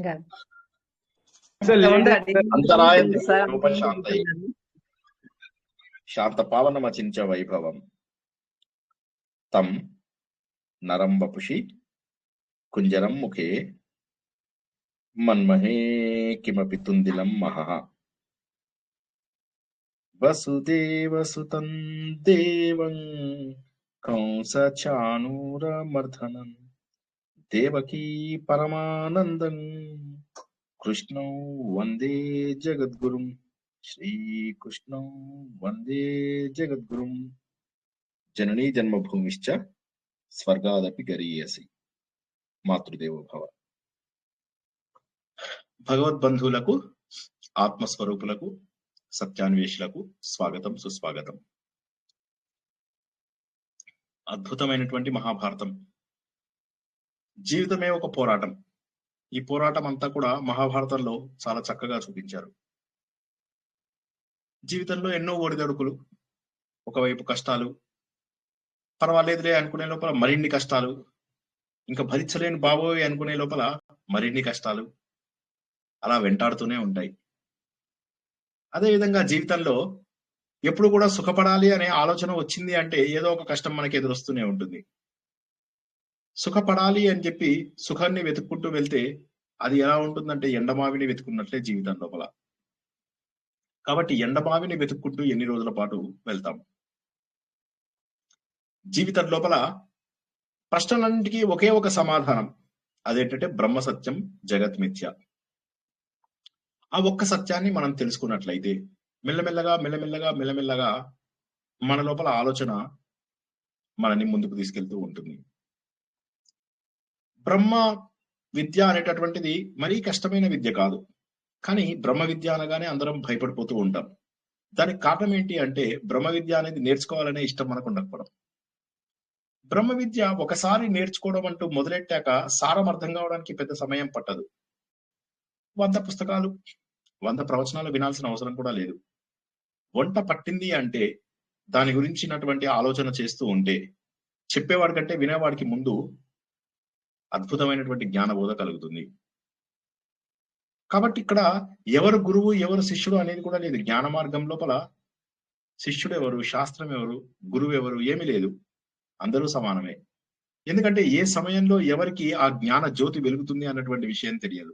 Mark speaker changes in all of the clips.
Speaker 1: గారు.
Speaker 2: అంతరాయం రూపశాంతై శాంత పావనమచించ వైభవం తం నరం వపుషి కుంజరం ముఖే మన్మహే కిమపి తుందిలం మహః వసుదేవసుతం దేవం కంసచాణూరమర్ధనం దేవకీ పరమానందం కృష్ణం వందే జగద్గురుం శ్రీకృష్ణం వందే జగద్గురుం జననీ జన్మభూమిశ్చ స్వర్గాదపి గరీయసి మాతృదేవో భవ. భగవద్బంధువులకు, ఆత్మస్వరూపులకు, సత్యాన్వేషులకు స్వాగతం, సుస్వాగతం. అద్భుతమైనటువంటి మహాభారతం. జీవితమే ఒక పోరాటం. ఈ పోరాటం అంతా కూడా మహాభారతంలో చాలా చక్కగా చూపించారు. జీవితంలో ఎన్నో ఒడిదొడుకులు, ఒకవైపు కష్టాలు, పర్వాలేదులే అనుకునే లోపల మరిన్ని కష్టాలు, ఇంకా భరించలేని బాబోయ్ అనుకునే లోపల మరిన్ని కష్టాలు అలా వెంటాడుతూనే ఉంటాయి. అదేవిధంగా జీవితంలో ఎప్పుడు కూడా సుఖపడాలి అనే ఆలోచన వచ్చింది అంటే ఏదో ఒక కష్టం మనకి ఎదురొస్తూనే ఉంటుంది. సుఖపడాలి అని చెప్పి సుఖాన్ని వెతుక్కుంటూ వెళ్తే అది ఎలా ఉంటుందంటే ఎండమావిని వెతుకున్నట్లే జీవితం లోపల. కాబట్టి ఎండమావిని వెతుక్కుంటూ ఎన్ని రోజుల పాటు వెళ్తాం? జీవితం లోపల ప్రశ్నలన్నింటికీ ఒకే ఒక సమాధానం, అదేంటంటే బ్రహ్మ సత్యం జగత్ మిథ్య. ఆ ఒక్క సత్యాన్ని మనం తెలుసుకున్నట్లయితే మెల్లమెల్లగా మన లోపల ఆలోచన మనని ముందుకు తీసుకెళ్తూ ఉంటుంది. బ్రహ్మ విద్య అనేటటువంటిది మరీ కష్టమైన విద్య కాదు. కానీ బ్రహ్మ విద్య అనగానే అందరం భయపడిపోతూ ఉంటాం. దానికి కారణం ఏంటి అంటే బ్రహ్మ విద్య అనేది నేర్చుకోవాలనే ఇష్టం మనకు ఉండకపోవడం. బ్రహ్మ విద్య ఒకసారి నేర్చుకోవడం అంటూ మొదలెట్టాక సారం అర్థం కావడానికి పెద్ద సమయం పట్టదు. 100 పుస్తకాలు, 100 ప్రవచనాలు వినాల్సిన అవసరం కూడా లేదు. వంట పట్టింది అంటే దాని గురించినటువంటి ఆలోచన చేస్తూ ఉంటే చెప్పేవాడి కంటే వినేవాడికి ముందు అద్భుతమైనటువంటి జ్ఞానబోధ కలుగుతుంది. కాబట్టి ఇక్కడ ఎవరు గురువు ఎవరు శిష్యుడు అనేది కూడా లేదు. జ్ఞాన మార్గం లోపల శిష్యుడు ఎవరు, శాస్త్రం ఎవరు, గురువు ఎవరు ఏమీ లేదు. అందరూ సమానమే. ఎందుకంటే ఏ సమయంలో ఎవరికి ఆ జ్ఞాన జ్యోతి వెలుగుతుంది అన్నటువంటి విషయం తెలియదు.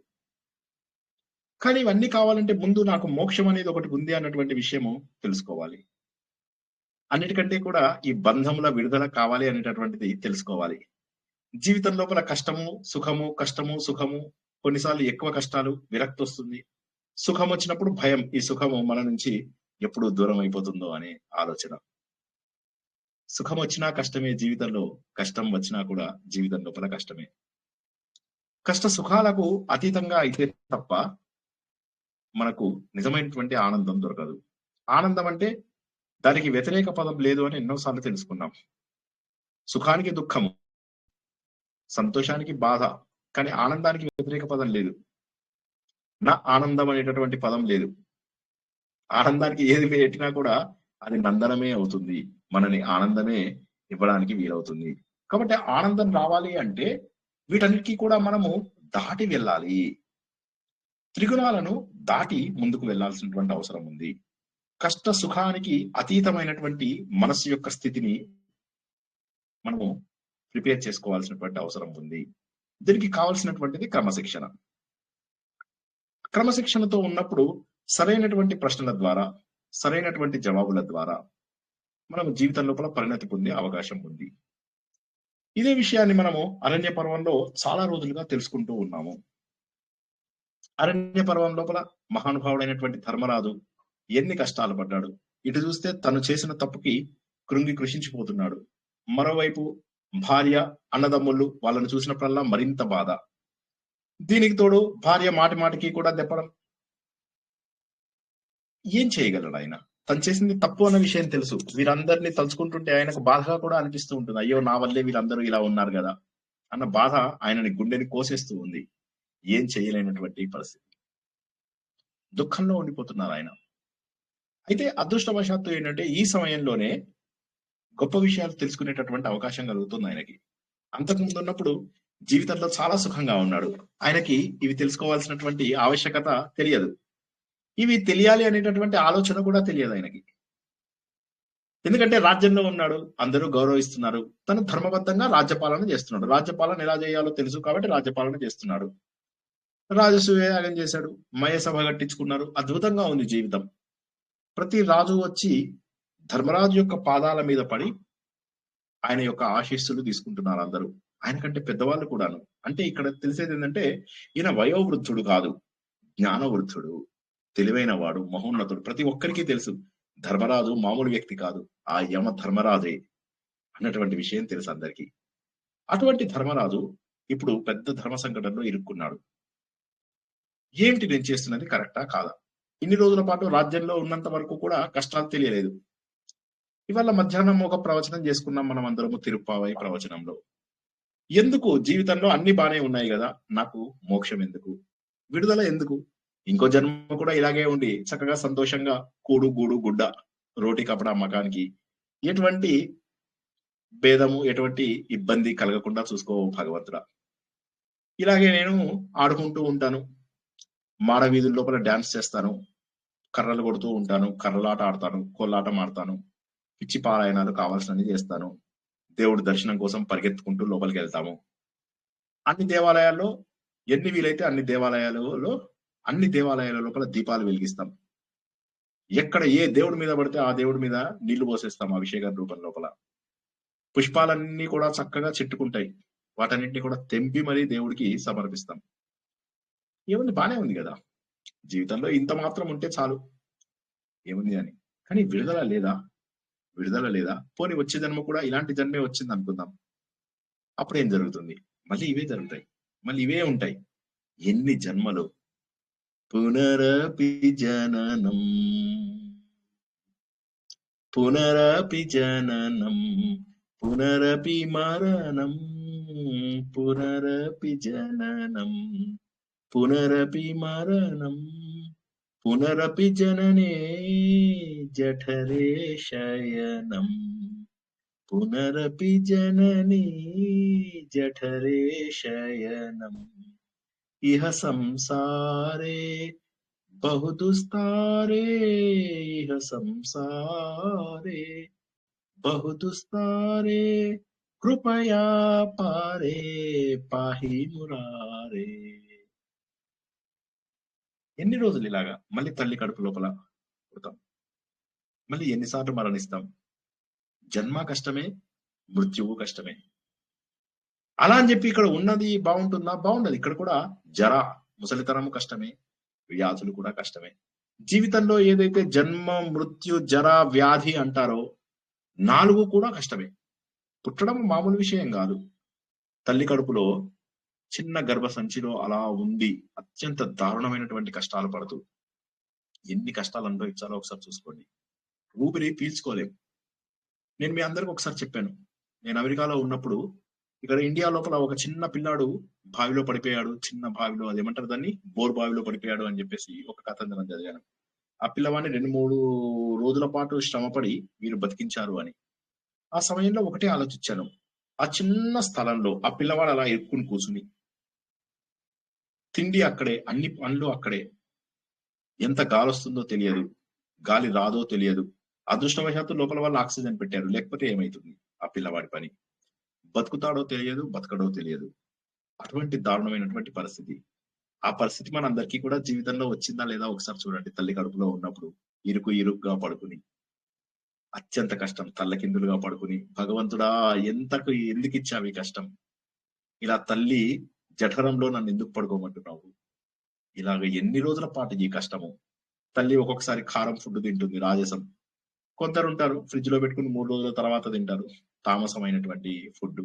Speaker 2: కానీ ఇవన్నీ కావాలంటే ముందు నాకు మోక్షం అనేది ఒకటి ఉంది అన్నటువంటి విషయము తెలుసుకోవాలి. అన్నిటికంటే కూడా ఈ బంధముల విడుదల కావాలి అనేటటువంటిది తెలుసుకోవాలి. జీవితం లోపల కష్టము సుఖము, కష్టము సుఖము, కొన్నిసార్లు ఎక్కువ కష్టాలు, విరక్తి వస్తుంది. సుఖం వచ్చినప్పుడు భయం, ఈ సుఖము మన నుంచి ఎప్పుడు దూరం అయిపోతుందో అనే ఆలోచన. సుఖం వచ్చినా కష్టమే జీవితంలో, కష్టం వచ్చినా కూడా జీవితం లోపల కష్టమే. కష్ట సుఖాలకు అతీతంగా అయితే తప్ప మనకు నిజమైనటువంటి ఆనందం దొరకదు. ఆనందం అంటే దానికి వ్యతిరేక పదం లేదు అని ఎన్నోసార్లు తెలుసుకున్నాం. సుఖానికి దుఃఖము, సంతోషానికి బాధ, కానీ ఆనందానికి వ్యతిరేక పదం లేదు. నా ఆనందం అనేటటువంటి పదం లేదు. ఆనందానికి ఏది పెట్టినా కూడా అది నందనమే అవుతుంది, మనని ఆనందమే ఇవ్వడానికి వీలవుతుంది. కాబట్టి ఆనందం రావాలి అంటే వీటన్నిటికీ కూడా మనము దాటి వెళ్ళాలి. త్రిగుణాలను దాటి ముందుకు వెళ్లాల్సినటువంటి అవసరం ఉంది. కష్ట సుఖానికి అతీతమైనటువంటి మనస్సు యొక్క స్థితిని మనము ప్రిపేర్ చేసుకోవాల్సినటువంటి అవసరం ఉంది. దీనికి కావాల్సినటువంటిది క్రమశిక్షణ. క్రమశిక్షణతో ఉన్నప్పుడు సరైనటువంటి ప్రశ్నల ద్వారా, సరైనటువంటి జవాబుల ద్వారా మనం జీవితం లోపల పరిణతి పొందే అవకాశం ఉంది. ఇదే విషయాన్ని మనము అరణ్య పర్వంలో చాలా రోజులుగా తెలుసుకుంటూ ఉన్నాము. అరణ్య పర్వం లోపల మహానుభావుడైనటువంటి ధర్మరాజు ఎన్ని కష్టాలు పడ్డాడు. ఇటు చూస్తే తను చేసిన తప్పుకి కృంగి కృషించిపోతున్నాడు. మరోవైపు భార్య, అన్నదమ్ముళ్ళు వాళ్ళను చూసినప్పుడల్లా మరింత బాధ. దీనికి తోడు భార్య మాటి మాటికి కూడా దెప్పడం. ఏం చేయగలడు ఆయన? తను చేసింది తప్పు అన్న విషయం తెలుసు. వీరందరినీ తలుచుకుంటుంటే ఆయనకు బాధగా కూడా అనిపిస్తూ ఉంటుంది. అయ్యో నా వల్లే వీళ్ళందరూ ఇలా ఉన్నారు కదా అన్న బాధ ఆయనని గుండెని కోసేస్తూ ఉంది. ఏం చేయలేనటువంటి పరిస్థితి, దుఃఖంలో ఉండిపోతున్నారు ఆయన. అయితే అదృష్టవశాత్తు ఏంటంటే ఈ సమయంలోనే గొప్ప విషయాలు తెలుసుకునేటటువంటి అవకాశం కలుగుతుంది ఆయనకి. అంతకుముందు ఉన్నప్పుడు జీవితంలో చాలా సుఖంగా ఉన్నాడు. ఆయనకి ఇవి తెలుసుకోవాల్సినటువంటి ఆవశ్యకత తెలియదు. ఇవి తెలియాలి అనేటటువంటి ఆలోచన కూడా తెలియదు ఆయనకి. ఎందుకంటే రాజ్యంలో ఉన్నాడు. అందరూ గౌరవిస్తున్నారు. తను ధర్మబద్ధంగా రాజ్యపాలన చేస్తున్నాడు. రాజ్యపాలన ఎలా చేయాలో తెలుసు కాబట్టి రాజ్యపాలన చేస్తున్నాడు. రాజసూయ యాగం చేశాడు. మయసభ కట్టించుకున్నారు. అద్భుతంగా ఉంది జీవితం. ప్రతి రాజు వచ్చి ధర్మరాజు యొక్క పాదాల మీద పడి ఆయన యొక్క ఆశీస్సులు తీసుకుంటున్నారు అందరూ. ఆయన కంటే పెద్దవాళ్ళు కూడాను. అంటే ఇక్కడ తెలిసేది ఏంటంటే ఈయన వయోవృద్ధుడు కాదు, జ్ఞానవృద్ధుడు, తెలివైన వాడు, మహోన్నతుడు. ప్రతి ఒక్కరికి తెలుసు ధర్మరాజు మామూలు వ్యక్తి కాదు, ఆ యమ ధర్మరాజే అన్నటువంటి విషయం తెలుసు అందరికీ. అటువంటి ధర్మరాజు ఇప్పుడు పెద్ద ధర్మ సంకటంలో ఇరుక్కున్నాడు. ఏమిటి నేను చేస్తున్నది కరెక్టా కాదా? ఇన్ని రోజుల పాటు రాజ్యంలో ఉన్నంత వరకు కూడా కష్టాలు తెలియలేదు. ఇవాళ మధ్యాహ్నం ఒక ప్రవచనం చేసుకున్నాం మనం అందరము తిరుప్పావై ప్రవచనంలో. ఎందుకు జీవితంలో అన్ని బానే ఉన్నాయి కదా, నాకు మోక్షం ఎందుకు, విడుదల ఎందుకు, ఇంకో జన్మ కూడా ఇలాగే ఉండి చక్కగా సంతోషంగా కూడు గూడు గుడ్డ రోటి కపడా మకానికి ఎటువంటి భేదము ఎటువంటి ఇబ్బంది కలగకుండా చూసుకో భగవంతుడా. ఇలాగే నేను ఆడుకుంటూ ఉంటాను, మాడ వీధుల లోపల డాన్స్ చేస్తాను, కర్రలు కొడుతూ ఉంటాను, కర్రలాట ఆడతాను, కోళ్ళాటం ఆడతాను, పిచ్చి పారాయణాలు కావాల్సినవి చేస్తాను, దేవుడి దర్శనం కోసం పరిగెత్తుకుంటూ లోపలికి వెళ్తాము. అన్ని దేవాలయాల్లో ఎన్ని వీలైతే అన్ని దేవాలయాల లోపల దీపాలు వెలిగిస్తాం. ఎక్కడ ఏ దేవుడి మీద పడితే ఆ దేవుడి మీద నీళ్లు పోసేస్తాం అభిషేకం రూపం లోపల. పుష్పాలన్నీ కూడా చక్కగా చెట్టుకుంటాయి, వాటన్నింటినీ కూడా తెంపి మరీ దేవుడికి సమర్పిస్తాం. ఏముంది, బానే ఉంది కదా, జీవితంలో ఇంత మాత్రం ఉంటే చాలు, ఏముంది అని. కానీ విడుదల లేదా? పోనీ వచ్చే జన్మ కూడా ఇలాంటి జన్మే వచ్చింది అనుకుందాం. అప్పుడు ఏం జరుగుతుంది? మళ్ళీ ఇవే జరుగుతాయి, మళ్ళీ ఇవే ఉంటాయి. ఎన్ని జన్మలు? పునరపి జననం పునరపి జననం పునరపి మరణం పునరపి జననం పునరపి మరణం పునరపి జననే జఠరే శయనం పునరపి జననీ జఠరే శయనం ఇహ సంసారే బహుదుస్తారే ఇహ సంసారే బహుదుస్తారే కృపయా పారే పాహి మురారే. ఎన్ని రోజులు ఇలాగా? మళ్ళీ తల్లి కడుపు లోపల పుడతాం, మళ్ళీ ఎన్నిసార్లు మరణిస్తాం. జన్మ కష్టమే, మృత్యువు కష్టమే. అలా అని చెప్పి ఇక్కడ ఉన్నది బాగుంటుందా? బాగుండదు. ఇక్కడ కూడా జర, ముసలితనము కష్టమే, వ్యాధులు కూడా కష్టమే. జీవితంలో ఏదైతే జన్మ, మృత్యు, జర, వ్యాధి అంటారో 4 కూడా కష్టమే. పుట్టడం మామూలు విషయం కాదు. తల్లి కడుపులో చిన్న గర్భ సంచిలో అలా ఉండి అత్యంత దారుణమైనటువంటి కష్టాలు పడుతూ ఎన్ని కష్టాలు అనుభవించాలో ఒకసారి చూసుకోండి. ఊపిరి పీల్చుకోలేం. నేను మీ అందరికి ఒకసారి చెప్పాను, నేను అమెరికాలో ఉన్నప్పుడు ఇక్కడ ఇండియా లోపల ఒక చిన్న పిల్లాడు బావిలో పడిపోయాడు. చిన్న బావిలో, అదేమంటారు దాన్ని, బోర్ బావిలో పడిపోయాడు అని చెప్పేసి ఒక కథ చదివాను. ఆ పిల్లవాడిని 2-3 రోజుల పాటు శ్రమపడి వీరు బతికించారు అని. ఆ సమయంలో ఒకటే ఆలోచించాను, ఆ చిన్న స్థలంలో ఆ పిల్లవాడు అలా ఎక్కుని కూర్చుని, తిండి అక్కడే, అన్ని పనులు అక్కడే, ఎంత గాలి వస్తుందో తెలియదు, గాలి రాదో తెలియదు. అదృష్టవశాత్తు లోపల వాళ్ళు ఆక్సిజన్ పెట్టారు, లేకపోతే ఏమైతుంది ఆ పిల్లవాడి పని? బతుకుతాడో తెలియదు, బతకడో తెలియదు. అటువంటి దారుణమైనటువంటి పరిస్థితి. ఆ పరిస్థితి మనందరికీ కూడా జీవితంలో వచ్చిందా లేదా ఒకసారి చూడండి. తల్లి కడుపులో ఉన్నప్పుడు ఇరుకుగా పడుకుని అత్యంత కష్టం, తల్లకిందులుగా పడుకుని, భగవంతుడా ఎందుకు ఇచ్చావు ఈ కష్టం? ఇలా తల్లి జఠరంలో నన్ను ఎందుకు పడుకోమంటున్నావు? ఇలాగ ఎన్ని రోజుల పాటు ఈ కష్టము? తల్లి ఒక్కొక్కసారి కారం ఫుడ్ తింటుంది, రాజసం. కొందరు ఉంటారు ఫ్రిడ్జ్ లో పెట్టుకుని 3 రోజుల తర్వాత తింటారు, తామసమైనటువంటి ఫుడ్.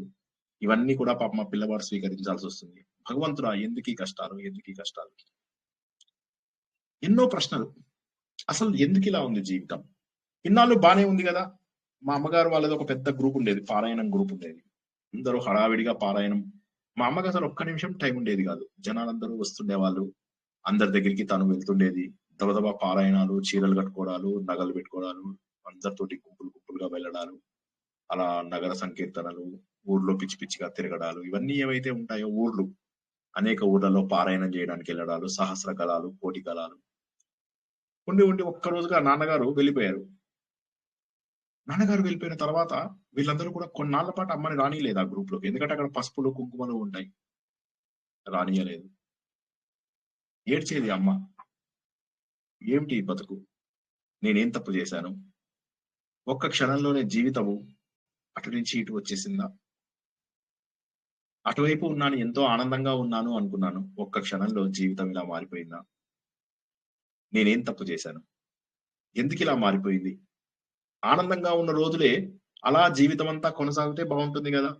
Speaker 2: ఇవన్నీ కూడా పాప మా పిల్లవాడు స్వీకరించాల్సి వస్తుంది. భగవంతుడా ఎందుకు ఈ కష్టాలు? ఎన్నో ప్రశ్నలు. అసలు ఎందుకు ఇలా ఉంది జీవితం? ఇన్నాళ్ళు బానే ఉంది కదా. మా అమ్మగారు వాళ్ళది ఒక పెద్ద గ్రూప్ ఉండేది, పారాయణం గ్రూప్ ఉండేది. అందరూ హడావిడిగా పారాయణం. మా అమ్మకి అసలు ఒక్క నిమిషం టైం ఉండేది కాదు. జనాలందరూ వస్తుండే వాళ్ళు, అందరి దగ్గరికి తను వెళ్తుండేది. దబదబా పారాయణాలు, చీరలు కట్టుకోవడాలు, నగలు పెట్టుకోవడాలు, అందరితోటి గుంపులుగా వెళ్ళడాలు, అలా నగర సంకీర్తనలు, ఊర్లో పిచ్చి పిచ్చిగా తిరగడాలు ఇవన్నీ ఏవైతే ఉంటాయో ఊర్లు అనేక ఊర్లలో పారాయణం చేయడానికి వెళ్ళడాలు, సహస్ర గలాలు, కోటి గలాలు ఉండి ఉండి ఒక్క రోజుగా నాన్నగారు వెళ్ళిపోయారు. నాన్నగారు వెళ్ళిపోయిన తర్వాత వీళ్ళందరూ కూడా కొన్నాళ్ల పాటు అమ్మని రానీయలేదు ఆ గ్రూప్ లోకి. ఎందుకంటే అక్కడ పసుపులు, కుంకుమలు ఉంటాయి. రానీయలేదు. ఏడ్చేది అమ్మ. ఏమిటి ఈ బతుకు? నేనేం తప్పు చేశాను? ఒక్క క్షణంలోనే జీవితము అటు నుంచి ఇటు వచ్చేసిందా? అటువైపు ఉన్నాను, ఎంతో ఆనందంగా ఉన్నాను అనుకున్నాను. ఒక్క క్షణంలో జీవితం ఇలా మారిపోయిందా? నేనేం తప్పు చేశాను? ఎందుకిలా మారిపోయింది? ఆనందంగా ఉన్న రోజులే అలా జీవితమంతా కొనసాగితే బావుంటుంది గదా!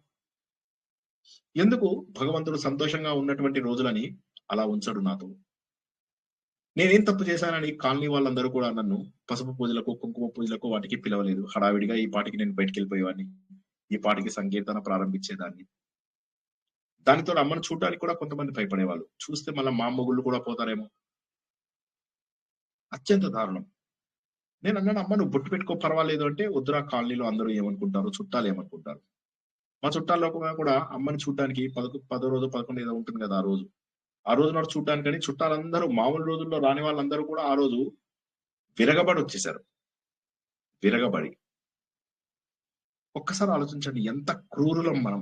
Speaker 2: ఎందుకు భగవంతుడు సంతోషంగా ఉన్నటువంటి రోజులని అలా ఉంచడు నాతో? నేనేం తప్పు చేశానని కాలనీ వాళ్ళందరూ కూడా నన్ను పసుపు పూజలకు, కుంకుమ పూజలకు వాటికి పిలవలేదు. హడావిడిగా ఈ పాటికి నేను బయటికెళ్ళిపోయేవాడిని. ఈ పాటికి సంకీర్తన ప్రారంభించేదాన్ని. దానికి తోడు అమ్మను చూడడానికి కూడా కొంతమంది భయపడేవాళ్ళు. చూస్తే మళ్ళా మా మొగుళ్ళు కూడా పోతారేమో! అత్యంత దారుణం. నేనన్నాను, "అమ్మ నువ్వు బొట్టు పెట్టుకో పర్వాలేదు" అంటే, "వద్దురా కాలనీలో అందరూ ఏమనుకుంటారు? చుట్టాలేమనుకుంటారు?" మా చుట్టాల్లో కూడా అమ్మని చూడ్డానికి పదో రోజో, 11 ఏదో ఉంటుంది గదా! ఆ రోజు. ఆ రోజు నాడు చూడ్డానికని చుట్టాలందరూ మామూలు రోజుల్లో రాని వాళ్ళందరూ కూడా ఆ రోజు విరగబడొచ్చేసారు. విరగబడి. ఒక్కసారి ఆలోచించండి ఎంత క్రూరులం మనం.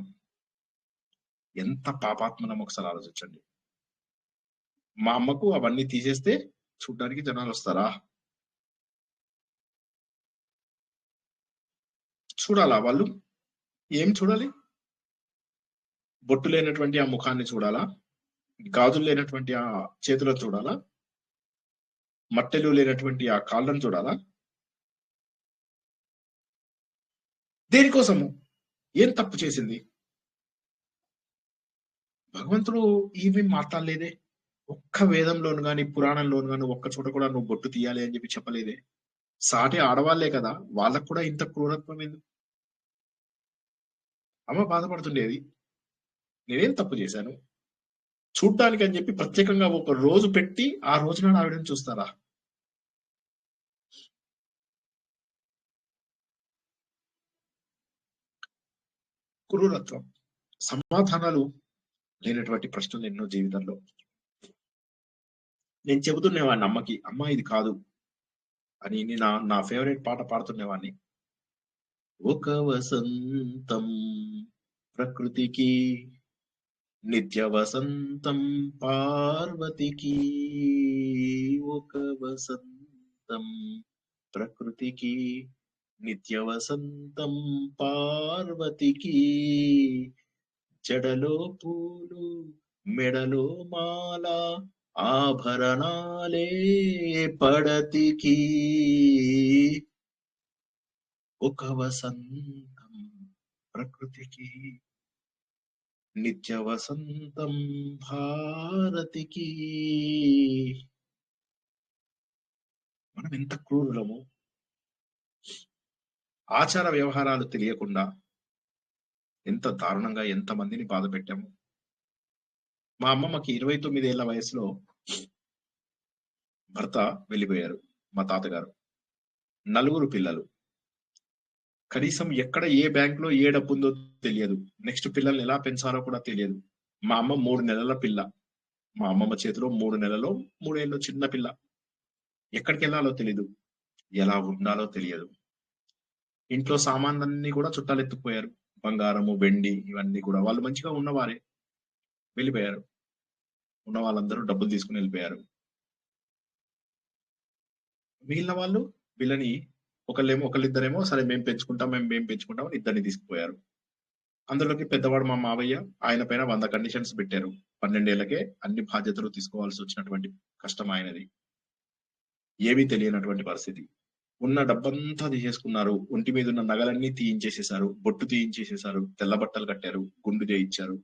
Speaker 2: ఎంత పాపాత్ములం ఒకసారి ఆలోచించండి. మా అమ్మకు అవన్నీ తీసేస్తే చూడ్డానికి జనాలొస్తారా? చూడాలా వాళ్ళు? ఏం చూడాలి? బొట్టు లేనటువంటి ఆ ముఖాన్ని చూడాలా? గాజులు లేనటువంటి ఆ చేతులను చూడాలా? మట్టెలు లేనటువంటి ఆ కాళ్ళను చూడాలా? దేనికోసము? ఏం తప్పు చేసింది? భగవంతుడు ఏమీ మాట్లాడలేదే. ఒక్క వేదంలోను గాని, పురాణంలోను గాని ఒక్క చోట కూడా నువ్వు బొట్టు తీయాలి అని చెప్పి చెప్పలేదే. సాటి ఆడవాళ్ళే కదా! వాళ్ళకి కూడా ఇంత క్రూరత్వం ఎందుకు? అమ్మ బాధపడుతుండేది. నేనేం తప్పు చేశాను? చూడ్డానికని చెప్పి ప్రత్యేకంగా ఒక రోజు పెట్టి, ఆ రోజు నాడు ఆవిడని చూస్తారా? క్రూరత్వం. సమాధానాలు లేనటువంటి ప్రశ్నలు ఎన్నో జీవితంలో. నేను చెబుతుండేవాడిని అమ్మకి, "అమ్మ ఇది కాదు" అని నా ఫేవరైట్ పాట పాడుతుండేవాడిని. ఒక వసంతం ప్రకృతికి నిత్య వసంతం పార్వతికి ఒక వసంతం ప్రకృతికి నిత్య వసంతం పార్వతికి జడలో పూలు మెడలో మాల ఆభరణాలే పడతికి ఒక వసంతం ప్రకృతికి నిత్య వసంతం భారతికి. మనం ఎంత క్రూరులము. ఆచార వ్యవహారాలు తెలియకుండా ఎంత దారుణంగా ఎంతమందిని బాధపెట్టాము. మా అమ్మమ్మకి 29 ఏళ్ల వయసులో భర్త వెళ్ళిపోయారు. మా తాతగారు. నలుగురు పిల్లలు. కనీసం ఎక్కడ ఏ బ్యాంక్‌లో ఏ డబ్బుందో తెలియదు. నెక్స్ట్ పిల్లల్ని ఎలా పెంచాలో కూడా తెలియదు. మా అమ్మ 3 నెలల పిల్ల. మా అమ్మమ్మ చేతిలో 3 నెలలో, 3 ఏళ్ల చిన్న పిల్ల. ఎక్కడికెళ్ళాలో తెలీదు. ఎలా ఉండాలో తెలియదు. ఇంట్లో సామాన్లన్నీ కూడా చుట్టాలెత్తుకుపోయారు. బంగారము, వెండి ఇవన్నీ కూడా. వాళ్ళు మంచిగా ఉన్నవారే. వెళ్ళిపోయారు. ఉన్న వాళ్ళందరూ డబ్బులు తీసుకొని ఎళ్ళిపోయారు. మిగిలిన వాళ్ళు వీళ్ళని ఒకళ్ళిద్దరేమో సరే మేము పెంచుకుంటాం అని ఇద్దరిని తీసుకుపోయారు. అందులోకి పెద్దవాడు మా మావయ్య. ఆయన పైన 100 కండిషన్స్ పెట్టారు. 12 ఏళ్లకే అన్ని బాధ్యతలు తీసుకోవాల్సొచ్చినటువంటి కష్టం ఆయనది. ఏమీ తెలియనటువంటి పరిస్థితి. ఉన్న డబ్బంతా తీసేసుకున్నారు. ఒంటి మీదున్న నగలన్నీ తీయించేసేశారు. బొట్టు తీయించేసేశారు. తెల్ల బట్టలు కట్టారు. గుండు చేయించారు.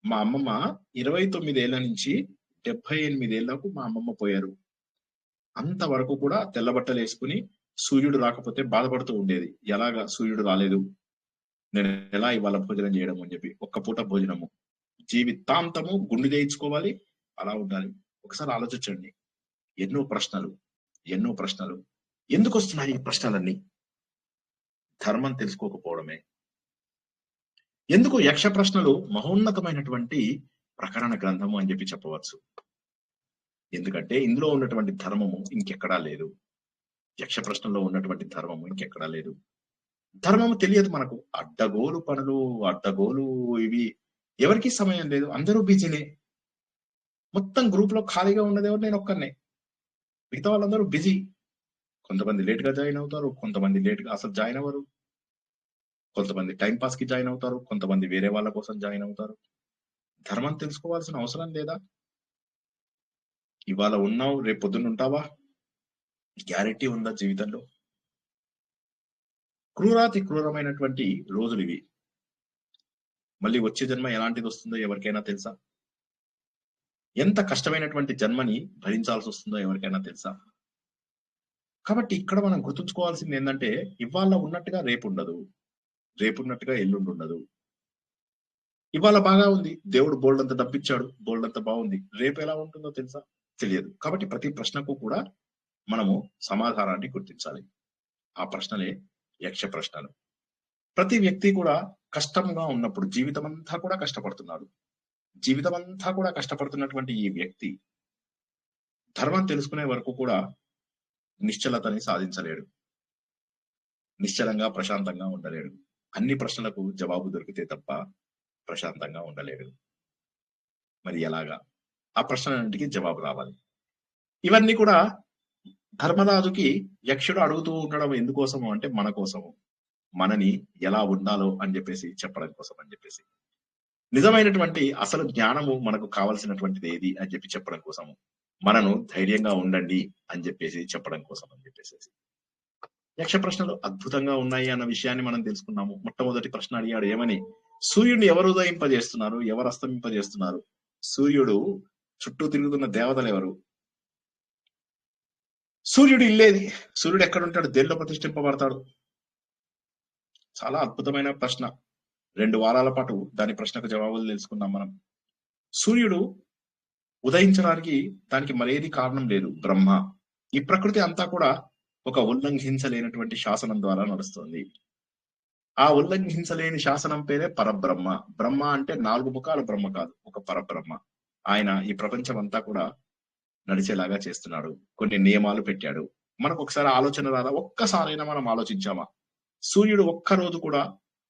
Speaker 2: మా అమ్మమ్మ 29 ఏళ్ల నుంచి 78 ఏళ్లకు మా అమ్మమ్మ పోయారు. అంతవరకు కూడా తెల్ల బట్టలేసుకొని సూర్యుడు రాకపోతే బాధపడుతూ ఉండేది. ఎలాగా సూర్యుడు రాలేదు. నేను ఎలా ఇవాళ భోజనం చేయడం అని చెప్పి. ఒక్క పూట భోజనము. జీవితాంతము గుండు చేయించుకోవాలి. అలా ఉండాలి. ఒకసారి ఆలోచించండి. ఎన్నో ప్రశ్నలు. ఎన్నో ప్రశ్నలు. ఎందుకొస్తున్నాయి ఈ ప్రశ్నలన్నీ? ధర్మం తెలుసుకోకపోవడమే. ఎందుకు యక్ష ప్రశ్నలు మహోన్నతమైనటువంటి ప్రకరణ గ్రంథము అని చెప్పి చెప్పవచ్చు. ఎందుకంటే ఇందులో ఉన్నటువంటి ధర్మము ఇంకెక్కడా లేదు. యక్ష ప్రశ్నలో ఉన్నటువంటి ధర్మము ఇంకెక్కడా లేదు. ధర్మము తెలియదు మనకు. అడ్డగోలు పనులు, అడ్డగోలు ఇవి, ఎవరికి సమయం లేదు. అందరూ బిజీనే. మొత్తం గ్రూప్ లో ఖాళీగా ఉన్నది ఎవరు? నేను ఒక్కనే. మిగతా వాళ్ళందరూ బిజీ. కొంతమంది లేట్ గా జాయిన్ అవుతారు, కొంతమంది లేట్ గా అసలు జాయిన్ అవ్వరు, కొంతమంది టైం పాస్ కి జాయిన్ అవుతారు, కొంతమంది వేరే వాళ్ళ కోసం జాయిన్ అవుతారు. ధర్మం తెలుసుకోవాల్సిన అవసరం లేదా? ఇవాళ ఉన్నావు, రేపు పొద్దున్న ఉంటావా? గ్యారెంటీ ఉందా జీవితంలో? క్రూరాతి క్రూరమైనటువంటి రోజులు ఇవి. మళ్ళీ వచ్చే జన్మ ఎలాంటిది వస్తుందో ఎవరికైనా తెలుసా? ఎంత కష్టమైనటువంటి జన్మని భరించాల్సి వస్తుందో ఎవరికైనా తెలుసా? కాబట్టి ఇక్కడ మనం గుర్తుంచుకోవాల్సింది ఏంటంటే, ఇవాళ ఉన్నట్టుగా రేపు ఉండదు, రేపు ఉన్నట్టుగా ఎల్లుండి ఉండదు. ఇవాళ బాగా ఉంది, దేవుడు బోల్డ్ అంత డబ్బిచ్చాడు, బోల్డ్ అంత బాగుంది. రేపు ఎలా ఉంటుందో తెలుసా? తెలియదు. కాబట్టి ప్రతి ప్రశ్నకు కూడా మనము సమాధానాన్ని గుర్తించాలి. ఆ ప్రశ్నలే యక్ష ప్రశ్నలు. ప్రతి వ్యక్తి కూడా కష్టంగా ఉన్నప్పుడు జీవితం అంతా కూడా కష్టపడుతున్నాడు. జీవితం అంతా కూడా కష్టపడుతున్నటువంటి ఈ వ్యక్తి ధర్మం తెలుసుకునే వరకు కూడా నిశ్చలతని సాధించలేడు. నిశ్చలంగా ప్రశాంతంగా ఉండలేడు. అన్ని ప్రశ్నలకు జవాబు దొరికితే తప్ప ప్రశాంతంగా ఉండలేడు. మరి ఎలాగా? ఆ ప్రశ్నలన్నింటికి జవాబు రావాలి. ఇవన్నీ కూడా ధర్మరాజుకి యక్షుడు అడుగుతూ ఉండడం ఎందుకోసము అంటే మన కోసము, మనని ఎలా ఉండాలో అని చెప్పేసి చెప్పడం కోసం అని చెప్పేసి. నిజమైనటువంటి అసలు జ్ఞానము మనకు కావలసినటువంటిది ఏది అని చెప్పి చెప్పడం కోసము, మనను ధైర్యంగా ఉండండి అని చెప్పేసి చెప్పడం కోసం అని చెప్పేసి. యక్ష ప్రశ్నలు అద్భుతంగా ఉన్నాయి అన్న విషయాన్ని మనం తెలుసుకున్నాము. మొట్టమొదటి ప్రశ్న అడిగాడు ఏమని? సూర్యుడిని ఎవరు ఉదయింపజేస్తున్నారు, ఎవరు అస్తమింపజేస్తున్నారు? సూర్యుడు చుట్టూ తిరుగుతున్న దేవతలు ఎవరు? సూర్యుడు ఇల్లేది? సూర్యుడు ఎక్కడుంటాడు? దేనిలో ప్రతిష్ఠింపబడతాడు? చాలా అద్భుతమైన ప్రశ్న. 2 వారాల పాటు దాని ప్రశ్నకు జవాబులు తెలుసుకున్నాం మనం. సూర్యుడు ఉదయించడానికి దానికి మరేది కారణం లేదు, బ్రహ్మ. ఈ ప్రకృతి అంతా కూడా ఒక ఉల్లంఘించలేనటువంటి శాసనం ద్వారా నడుస్తుంది. ఆ ఉల్లంఘించలేని శాసనం పేరే పరబ్రహ్మ. బ్రహ్మ అంటే 4 ముఖాల బ్రహ్మ కాదు, ఒక పరబ్రహ్మ. ఆయన ఈ ప్రపంచం అంతా కూడా నడిచేలాగా చేస్తున్నాడు. కొన్ని నియమాలు పెట్టాడు. మనకు ఒకసారి ఆలోచన రాదా? ఒక్కసారైనా మనం ఆలోచించామా? సూర్యుడు ఒక్కరోజు కూడా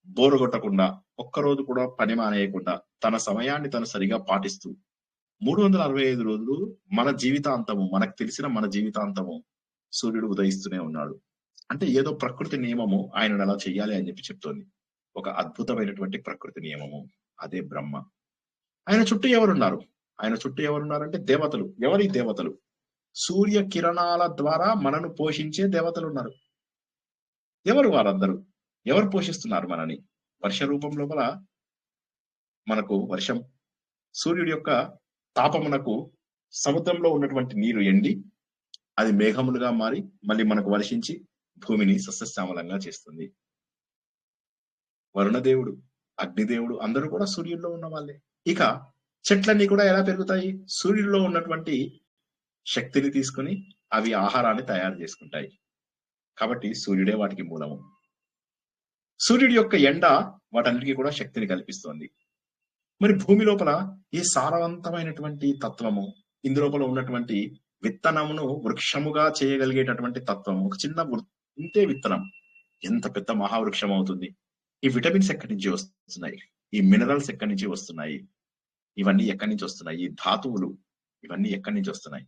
Speaker 2: బోరు కొట్టకుండా, ఒక్కరోజు కూడా పని మానేయకుండా, తన సమయాన్ని తను సరిగా పాటిస్తూ 365 రోజులు మన జీవితాంతము, మనకు తెలిసిన మన జీవితాంతము సూర్యుడు ఉదయిస్తూనే ఉన్నాడు. అంటే ఏదో ప్రకృతి నియమము ఆయనను అలా చెయ్యాలి అని చెప్పి చెప్తోంది. ఒక అద్భుతమైనటువంటి ప్రకృతి నియమము. అదే బ్రహ్మ. ఆయన చుట్టూ ఎవరున్నారు? ఆయన చుట్టూ ఎవరున్నారంటే దేవతలు. ఎవరి దేవతలు? సూర్య కిరణాల ద్వారా మనను పోషించే దేవతలు ఉన్నారు. ఎవరు వారందరూ? ఎవరు పోషిస్తున్నారు మనని? వర్ష రూపం లోపల మనకు వర్షం, సూర్యుడి యొక్క తాపమునకు సముద్రంలో ఉన్నటువంటి నీరు ఎండి అది మేఘములుగా మారి మళ్ళీ మనకు వర్షించి భూమిని సస్యశ్యామలంగా చేస్తుంది. వరుణదేవుడు, అగ్నిదేవుడు అందరూ కూడా సూర్యుడిలో ఉన్న వాళ్ళే. ఇక చెట్లన్నీ కూడా ఎలా పెరుగుతాయి? సూర్యుడిలో ఉన్నటువంటి శక్తిని తీసుకుని అవి ఆహారాన్ని తయారు చేసుకుంటాయి. కాబట్టి సూర్యుడే వాటికి మూలము. సూర్యుడి యొక్క ఎండ వాటన్నిటికీ కూడా శక్తిని కల్పిస్తోంది. మరి భూమి లోపల ఈ సారవంతమైనటువంటి తత్వము, ఇందులోపల ఉన్నటువంటి విత్తనమును వృక్షముగా చేయగలిగేటటువంటి తత్వము, ఒక చిన్న ఇంతే విత్తనం ఎంత పెద్ద మహావృక్షం అవుతుంది. ఈ విటమిన్స్ ఎక్కడి నుంచి వస్తున్నాయి? ఈ మినరల్స్ ఎక్కడి నుంచి వస్తున్నాయి? ఇవన్నీ ఎక్కడి నుంచి వస్తున్నాయి? ఈ ధాతువులు ఇవన్నీ ఎక్కడి నుంచి వస్తున్నాయి?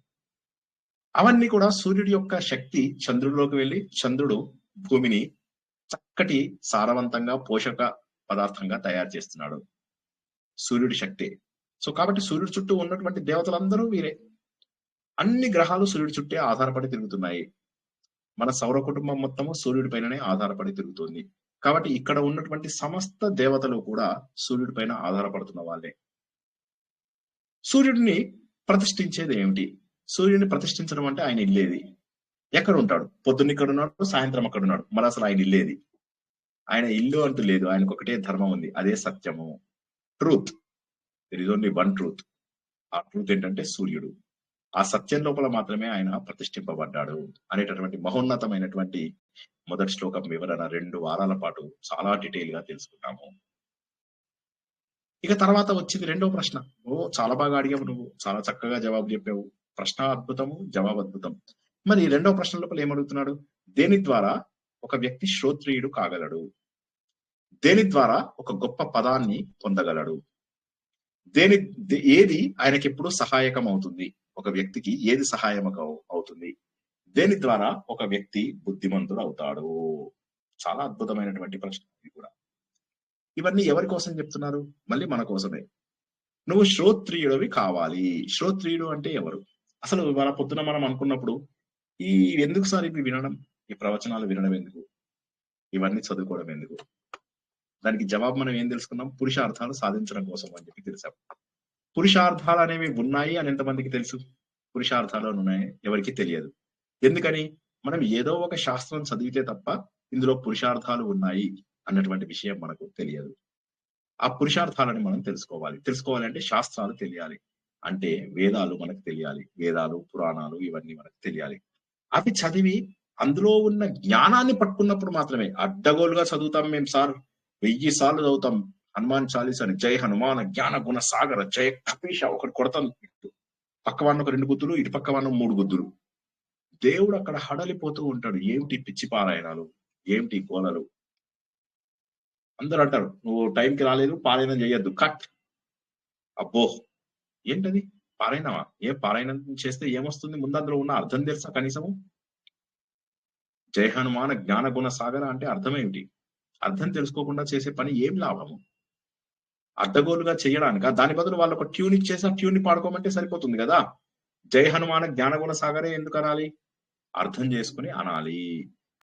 Speaker 2: అవన్నీ కూడా సూర్యుడి యొక్క శక్తి చంద్రుడిలోకి వెళ్ళి చంద్రుడు భూమిని చక్కటి సారవంతంగా పోషక పదార్థంగా తయారు చేస్తున్నాడు. సూర్యుడి శక్తి. సో కాబట్టి సూర్యుడి చుట్టూ ఉన్నటువంటి దేవతలందరూ వీరే. అన్ని గ్రహాలు సూర్యుడి చుట్టే ఆధారపడి తిరుగుతున్నాయి. మన సౌర కుటుంబం మొత్తము సూర్యుడి పైననే ఆధారపడి తిరుగుతుంది. కాబట్టి ఇక్కడ ఉన్నటువంటి సమస్త దేవతలు కూడా సూర్యుడి పైన ఆధారపడుతున్న వాళ్ళే. సూర్యుడిని ప్రతిష్ఠించేది ఏమిటి? సూర్యుడిని ప్రతిష్ఠించడం అంటే ఆయన ఇల్లేది? ఎక్కడ ఉంటాడు? పొద్దున్న ఇక్కడ ఉన్నాడు, సాయంత్రం అక్కడ ఉన్నాడు. మరి అసలు ఆయన ఇల్లేది? ఆయన ఇల్లు అంటూ లేదు. ఆయనకు ఒకటే ధర్మం ఉంది, అదే సత్యము, truth. There is only one truth. ఆ ట్రూత్ ఏంటంటే సూర్యుడు. ఆ సత్యం లోపల మాత్రమే ఆయన ప్రతిష్ఠింపబడ్డాడు అనేటటువంటి మహోన్నతమైనటువంటి మొదటి శ్లోకం వివరణ 2 వారాల పాటు చాలా డీటెయిల్ గా తెలుసుకున్నాము. ఇక తర్వాత వచ్చింది రెండో ప్రశ్న. చాలా బాగా అడిగావు నువ్వు, చాలా చక్కగా జవాబు చెప్పావు. ప్రశ్న అద్భుతము, జవాబు అద్భుతం. మరి రెండో ప్రశ్న లోపల ఏమడుగుతున్నాడు? దేని ద్వారా ఒక వ్యక్తి శ్రోత్రియుడు కాగలడు? దేని ద్వారా ఒక గొప్ప పదాన్ని పొందగలడు? ఏది ఆయనకి ఎప్పుడు సహాయకం అవుతుంది? ఒక వ్యక్తికి ఏది సహాయం అవుతుంది? దేని ద్వారా ఒక వ్యక్తి బుద్ధిమంతుడు అవుతాడు? చాలా అద్భుతమైనటువంటి ప్రశ్న ఇది కూడా. ఇవన్నీ ఎవరి కోసం చెప్తున్నారు? మళ్ళీ మన కోసమే. నువ్వు శ్రోత్రియుడివి కావాలి. శ్రోత్రియుడు అంటే ఎవరు? అసలు ఇవాళ పొద్దున మనం అనుకున్నప్పుడు ఈ ఎందుకు సార్ ఇవి వినడం, ఈ ప్రవచనాలు వినడం ఎందుకు, ఇవన్నీ చదువుకోవడం ఎందుకు? దానికి జవాబు మనం ఏం తెలుసుకున్నాం? పురుషార్థాలు సాధించడం కోసం అని చెప్పి తెలిసాం. పురుషార్థాలు అనేవి ఉన్నాయి అని ఎంతమందికి తెలుసు? పురుషార్థాలు ఉన్నాయి ఎవరికి తెలియదు. ఎందుకని? మనం ఏదో ఒక శాస్త్రం చదివితే తప్ప ఇందులో పురుషార్థాలు ఉన్నాయి అన్నటువంటి విషయం మనకు తెలియదు. ఆ పురుషార్థాలను మనం తెలుసుకోవాలి అంటే శాస్త్రాలు తెలియాలి. అంటే వేదాలు మనకు తెలియాలి. వేదాలు, పురాణాలు ఇవన్నీ మనకు తెలియాలి. అవి చదివి అందులో ఉన్న జ్ఞానాన్ని పట్టుకున్నప్పుడు మాత్రమే. అడ్డగోలుగా చదువుతాం మేము సార్, 1000 సార్లు చదువుతాం హనుమాన్ చాలీసాని, జై హనుమాన్ జ్ఞాన గుణ సాగర జయ కపీష ఒకటి కొడతాం, పక్క వాడిని ఒక 2 గుద్దులు, ఇటు పక్క వాడిని 3 గుద్దులు. దేవుడు అక్కడ హడలిపోతూ ఉంటాడు. ఏమిటి పిచ్చి పారాయణాలు, ఏమిటి గోలలు. అందరూ అంటారు నువ్వు టైంకి రాలేదు, పారాయణం చేయొద్దు, కట్. అబ్బో ఏంటది పారాయణమా? పారాయణం చేస్తే ఏమొస్తుంది? ముందు అందులో ఉన్న అర్థం తెలుసా కనీసము? జయ హనుమాన జ్ఞాన గుణ సాగర అంటే అర్థం ఏమిటి? అర్థం తెలుసుకోకుండా చేసే పని ఏం లాభము? అడ్డగోలుగా చేయడానిక? దాని బదులు వాళ్ళు ఒక ట్యూన్ ఇచ్చేసి ఆ ట్యూన్ ని పాడుకోమంటే సరిపోతుంది కదా. జయ హనుమాన జ్ఞాన గుణ సాగరే ఎందుకు అనాలి? అర్థం చేసుకుని అనాలి.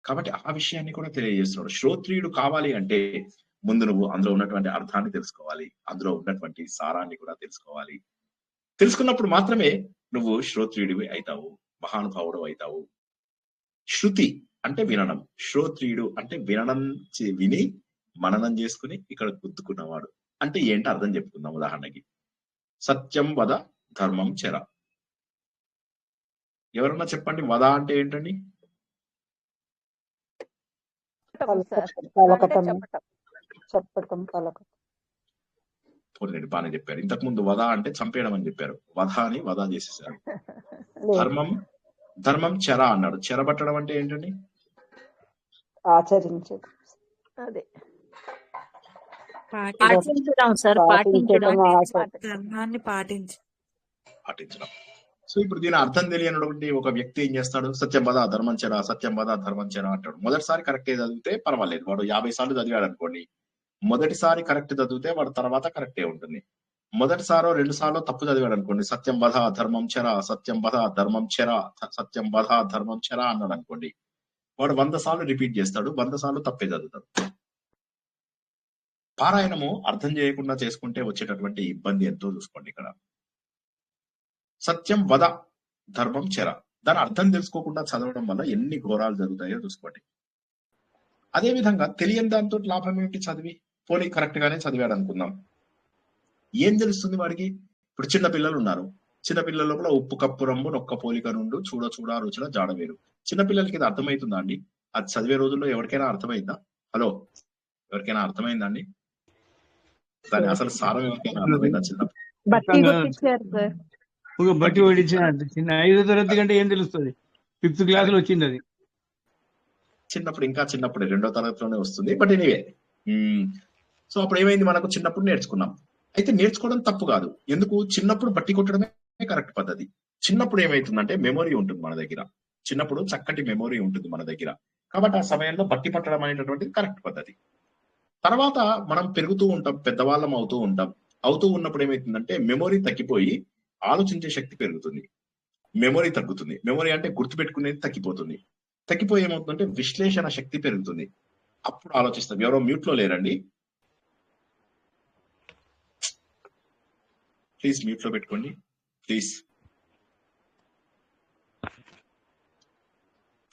Speaker 2: కాబట్టి ఆ విషయాన్ని కూడా తెలియజేస్తున్నాడు. శ్రోత్రియుడు కావాలి అంటే ముందు నువ్వు అందులో ఉన్నటువంటి అర్థాన్ని తెలుసుకోవాలి, అందులో ఉన్నటువంటి సారాన్ని కూడా తెలుసుకోవాలి. తెలుసుకున్నప్పుడు మాత్రమే నువ్వు శ్రోత్రియుడివి అవుతావు, మహానుభావుడు అవుతావు. శృతి అంటే వినడం, శ్రోత్రియుడు అంటే విని మననం చేసుకుని ఇక్కడ గుర్తుకున్నవాడు అంటే ఏంటి అర్థం చెప్పుకుందాం. ఉదాహరణకి సత్యం వద ధర్మం చెర. ఎవరన్నా చెప్పండి, వద అంటే ఏంటండి? పోలేండి, బాగానే చెప్పారు. ఇంతకు ముందు వద అంటే చంపేయడం అని చెప్పారు, వధ అని వధ చేసేసారు. ధర్మం చెర అన్నాడు. చెరబట్టడం అంటే ఏంటండి?
Speaker 1: ఆచరించడం.
Speaker 3: అదే
Speaker 1: పాటించడం సార్, పాటించడం,
Speaker 3: ధర్మాన్ని
Speaker 2: పాటించడం. సో ఇప్పుడు దీని అర్థం తెలియనటువంటి ఒక వ్యక్తి ఏం చేస్తాడు? సత్యం వద ధర్మం చెర, సత్యం వద ధర్మం చెర అంటాడు. మొదటిసారి కరెక్టే చదివితే పర్వాలేదు, వాడు 50 సార్లు చదివాడు అనుకోండి, మొదటిసారి కరెక్ట్ చదివితే వాడు తర్వాత కరెక్టే ఉంటుంది. మొదటిసారో 2 సార్లు తప్పు చదివాడు అనుకోండి, సత్యం వద ధర్మం చెర, సత్యం వద ధర్మం చెర, సత్యం వద ధర్మం చెర అన్నాడు అనుకోండి, వాడు 100 సార్లు రిపీట్ చేస్తాడు, 100 సార్లు తప్పే చదువుతాడు. పారాయణము అర్థం చేయకుండా చేసుకుంటే వచ్చేటటువంటి ఇబ్బంది ఎంతో చూసుకోండి. ఇక్కడ సత్యం వద ధర్మం చెర, దాని అర్థం తెలుసుకోకుండా చదవడం వల్ల ఎన్ని ఘోరాలు జరుగుతాయో చూసుకోండి. అదే విధంగా తెలియని దాంతో లాభం ఏమిటి? చదివి పోనీ కరెక్ట్ గానే చదివాడు అనుకుందాం, ఏం తెలుస్తుంది వాడికి? ఇప్పుడు చిన్న పిల్లలు ఉన్నారు, చిన్న పిల్లల లోపల ఉప్పు కప్పు రంబు నొక్క పోలిక నుండు చూడ చూడ రుచుల జాడ వేరు. చిన్నపిల్లలకి ఇది అర్థమవుతుందా అండి? అది చదివే రోజుల్లో ఎవరికైనా అర్థమైందా? హలో, ఎవరికైనా అర్థమైందా అండి? దాని అసలు సారం ఎవరికైనా అర్థమైందా?
Speaker 4: బట్టి ఓడించినట్టు చిన్న 5వ తరగతి కంటే ఏం తెలుస్తుంది? 5th క్లాస్ లో వచ్చింది అది.
Speaker 2: చిన్నప్పుడు, ఇంకా చిన్నప్పుడు 2వ తరగతిలోనే వస్తుంది. బట్ ఎనీవే, సో అప్పుడు ఏమైంది? మనకు చిన్నప్పుడు నేర్చుకున్నాం. అయితే నేర్చుకోవడం తప్పు కాదు. ఎందుకు? చిన్నప్పుడు బట్టి కొట్టడమే కరెక్ట్ పద్ధతి. చిన్నప్పుడు ఏమైతుందంటే మెమొరీ ఉంటుంది మన దగ్గర, చిన్నప్పుడు చక్కటి మెమొరీ ఉంటుంది మన దగ్గర, కాబట్టి ఆ సమయంలో బట్టి పట్టడం అనేటటువంటిది కరెక్ట్ పద్ధతి. తర్వాత మనం పెరుగుతూ ఉంటాం, పెద్దవాళ్ళం అవుతూ ఉన్నప్పుడు ఏమైతుందంటే మెమొరీ తగ్గిపోయి ఆలోచించే శక్తి పెరుగుతుంది, మెమొరీ తగ్గుతుంది. మెమొరీ అంటే గుర్తుపెట్టుకునేది తగ్గిపోయి ఏమవుతుందంటే విశ్లేషణ శక్తి పెరుగుతుంది. అప్పుడు ఆలోచిస్తాం. ఎవరో మ్యూట్ లో లేరండి, ప్లీజ్ మ్యూట్ లో పెట్టుకోండి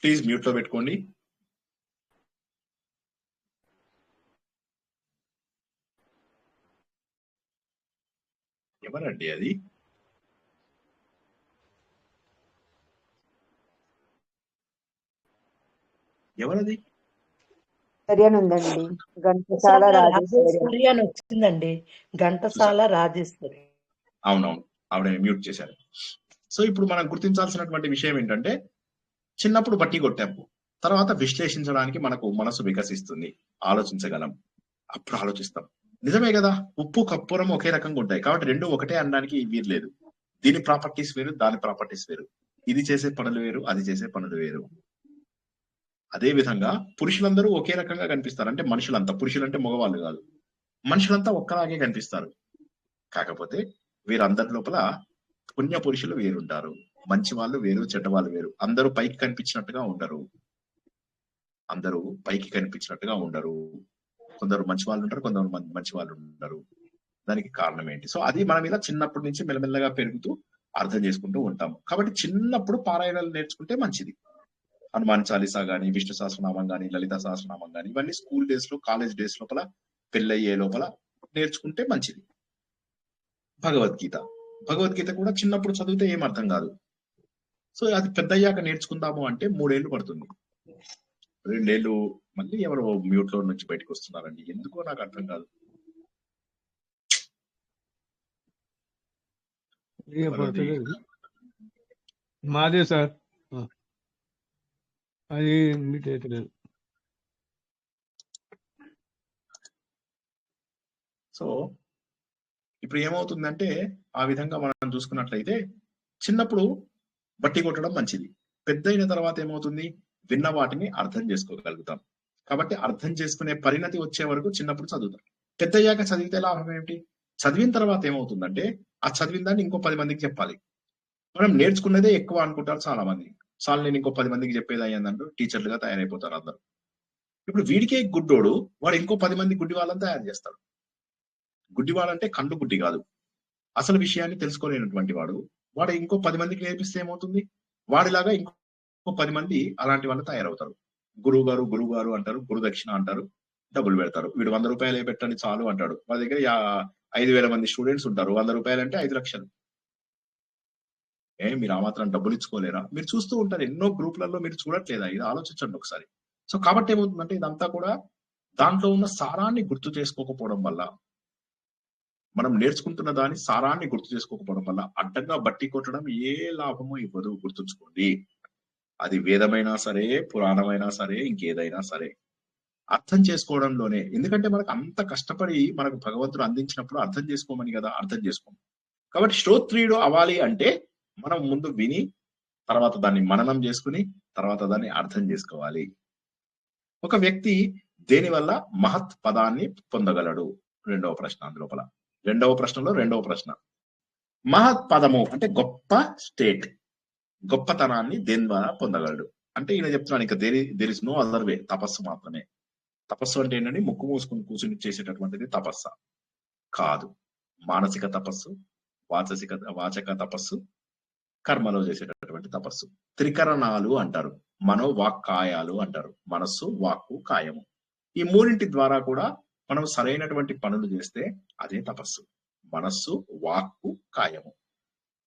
Speaker 2: ప్లీజ్ మ్యూట్ లో పెట్టుకోండి. ఎవరండి అది? ఎవరది?
Speaker 3: అని ఉందండి. ఘంటసాల రాజేశ్వరి
Speaker 5: రాజేశ్వరి అని వచ్చిందండి. ఘంటసాల రాజేశ్వరి.
Speaker 2: అవునవును, ఆవిడ మ్యూట్ చేశారు. సో ఇప్పుడు మనం గుర్తించాల్సినటువంటి విషయం ఏంటంటే, చిన్నప్పుడు బట్టి కొట్టాము, తర్వాత విశ్లేషించడానికి మనకు మనసు వికసిస్తుంది, ఆలోచించగలం, అప్పుడు ఆలోచిస్తాం. నిజమే కదా, ఉప్పు కర్పూరం ఒకే రకంగా ఉంటాయి, కాబట్టి రెండు ఒకటే అనడానికి వీలు లేదు. దీని ప్రాపర్టీస్ వేరు, దాని ప్రాపర్టీస్ వేరు, ఇది చేసే పనులు వేరు, అది చేసే పనులు వేరు. అదే విధంగా పురుషులందరూ ఒకే రకంగా కనిపిస్తారు, అంటే మనుషులంతా, పురుషులంటే మగవాళ్ళు కాదు, మనుషులంతా ఒక్కలాగే కనిపిస్తారు. కాకపోతే వీరందరి లోపల పుణ్య పురుషులు వేరుంటారు, మంచి వాళ్ళు వేరు, చెడ్డ వాళ్ళు వేరు. అందరూ పైకి కనిపించినట్టుగా ఉండరు, అందరూ పైకి కనిపించినట్టుగా ఉండరు. కొందరు మంచి వాళ్ళు ఉంటారు, కొందరు మంచి వాళ్ళు ఉండరు. దానికి కారణం ఏంటి? సో అది మన మీద చిన్నప్పటి నుంచి మెల్లమెల్లగా పెరుగుతూ అర్థం చేసుకుంటూ ఉంటాము. కాబట్టి చిన్నప్పుడు పారాయణాలు నేర్చుకుంటే మంచిది. హనుమాన్ చాలీసా గాని, విష్ణు సహస్రనామం గాని, లలిత సహస్రనామం గాని, ఇవన్నీ స్కూల్ డేస్ లో, కాలేజ్ డేస్ లోపల, పెళ్ళయ్యే లోపల నేర్చుకుంటే మంచిది. భగవద్గీత కూడా చిన్నప్పుడు చదివితే ఏం అర్థం కాదు. సో అది పెద్దయ్యాక నేర్చుకుందాము అంటే 3 ఏళ్ళు పడుతుంది. 2 ఏళ్ళు. మళ్ళీ ఎవరో మ్యూట్ లో నుంచి బయటకు వస్తున్నారండి, ఎందుకో నాకు అర్థం కాదు.
Speaker 4: మాదే సార్, అది మీట్ అవుతలేదు.
Speaker 2: సో ఇప్పుడు ఏమవుతుందంటే, ఆ విధంగా మనం చూసుకున్నట్లయితే చిన్నప్పుడు బట్టి కొట్టడం మంచిది. పెద్ద అయిన తర్వాత ఏమవుతుంది, విన్న వాటిని అర్థం చేసుకోగలుగుతాం. కాబట్టి అర్థం చేసుకునే పరిణతి వచ్చే వరకు చిన్నప్పుడు చదువుతాం. పెద్దయ్యాక చదివితే లాభం ఏమిటి? చదివిన తర్వాత ఏమవుతుందంటే, ఆ చదివిన దాన్ని ఇంకో 10 మందికి చెప్పాలి. మనం నేర్చుకున్నదే ఎక్కువ అనుకుంటారు చాలా మంది. చాలా నేను ఇంకో 10 మందికి చెప్పేది అయ్యిందంటూ టీచర్లుగా తయారైపోతారు అందరు. ఇప్పుడు వీడికే గుడ్డోడు, వాడు ఇంకో 10 మంది గుడ్డి వాళ్ళని తయారు చేస్తాడు. గుడ్డివాడంటే కళ్ళు గుడ్డి కాదు, అసలు విషయాన్ని తెలుసుకోలేనటువంటి వాడు. వాడు ఇంకో 10 మందికి నేర్పిస్తే ఏమవుతుంది, వాడిలాగా ఇంకో 10 మంది అలాంటి వాళ్ళు తయారవుతారు. గురువు గారు అంటారు, గురు దక్షిణ అంటారు, డబ్బులు పెడతారు. వీడు 100 రూపాయలే పెట్టండి చాలు అంటాడు. వాళ్ళ దగ్గర 5,000 మంది స్టూడెంట్స్ ఉంటారు, 100 రూపాయలు అంటే 5 లక్షలు. మీరు ఆ మాత్రం డబ్బులు ఇచ్చుకోలేరా? మీరు చూస్తూ ఉంటారు ఎన్నో గ్రూపులలో, మీరు చూడట్లేదా? ఇది ఆలోచించండి ఒకసారి. సో కాబట్టి ఏమవుతుందంటే, ఇదంతా కూడా దాంట్లో ఉన్న సారాన్ని గుర్తు చేసుకోకపోవడం వల్ల, మనం నేర్చుకుంటున్న దాని సారాన్ని గుర్తు చేసుకోకపోవడం వల్ల అడ్డంగా బట్టి కొట్టడం ఏ లాభమో ఇవ్వదు. గుర్తుంచుకోండి, అది వేదమైనా సరే, పురాణమైనా సరే, ఇంకేదైనా సరే అర్థం చేసుకోవడంలోనే. ఎందుకంటే మనకు అంత కష్టపడి మనకు భగవంతుడు అందించినప్పుడు అర్థం చేసుకోమని కదా, అర్థం చేసుకోం. కాబట్టి శ్రోత్రియుడు అవ్వాలి అంటే మనం ముందు విని, తర్వాత దాన్ని మననం చేసుకుని, తర్వాత దాన్ని అర్థం చేసుకోవాలి. ఒక వ్యక్తి దేని వల్ల మహత్ పదాన్ని పొందగలడు? రెండవ ప్రశ్న. అందులోపల రెండవ ప్రశ్నలో రెండవ ప్రశ్న, మహత్ పదము అంటే గొప్ప స్టేట్, గొప్పతనాన్ని దేని ద్వారా పొందగలడు అంటే, ఈయన చెప్తున్నాను, ఇంకా there is no other way, తపస్సు మాత్రమే. తపస్సు అంటే ఏంటంటే, ముక్కు మూసుకుని కూర్చుని చేసేటటువంటిది తపస్స కాదు. మానసిక తపస్సు, వాచక తపస్సు, కర్మలో చేసేటటువంటి తపస్సు. త్రికరణాలు అంటారు, మనోవాక్కాయాలు అంటారు, మనస్సు, వాక్కు, కాయము. ఈ మూడింటి ద్వారా కూడా మనం సరైనటువంటి పనులు చేస్తే అదే తపస్సు. మనస్సు, వాక్కు, కాయము,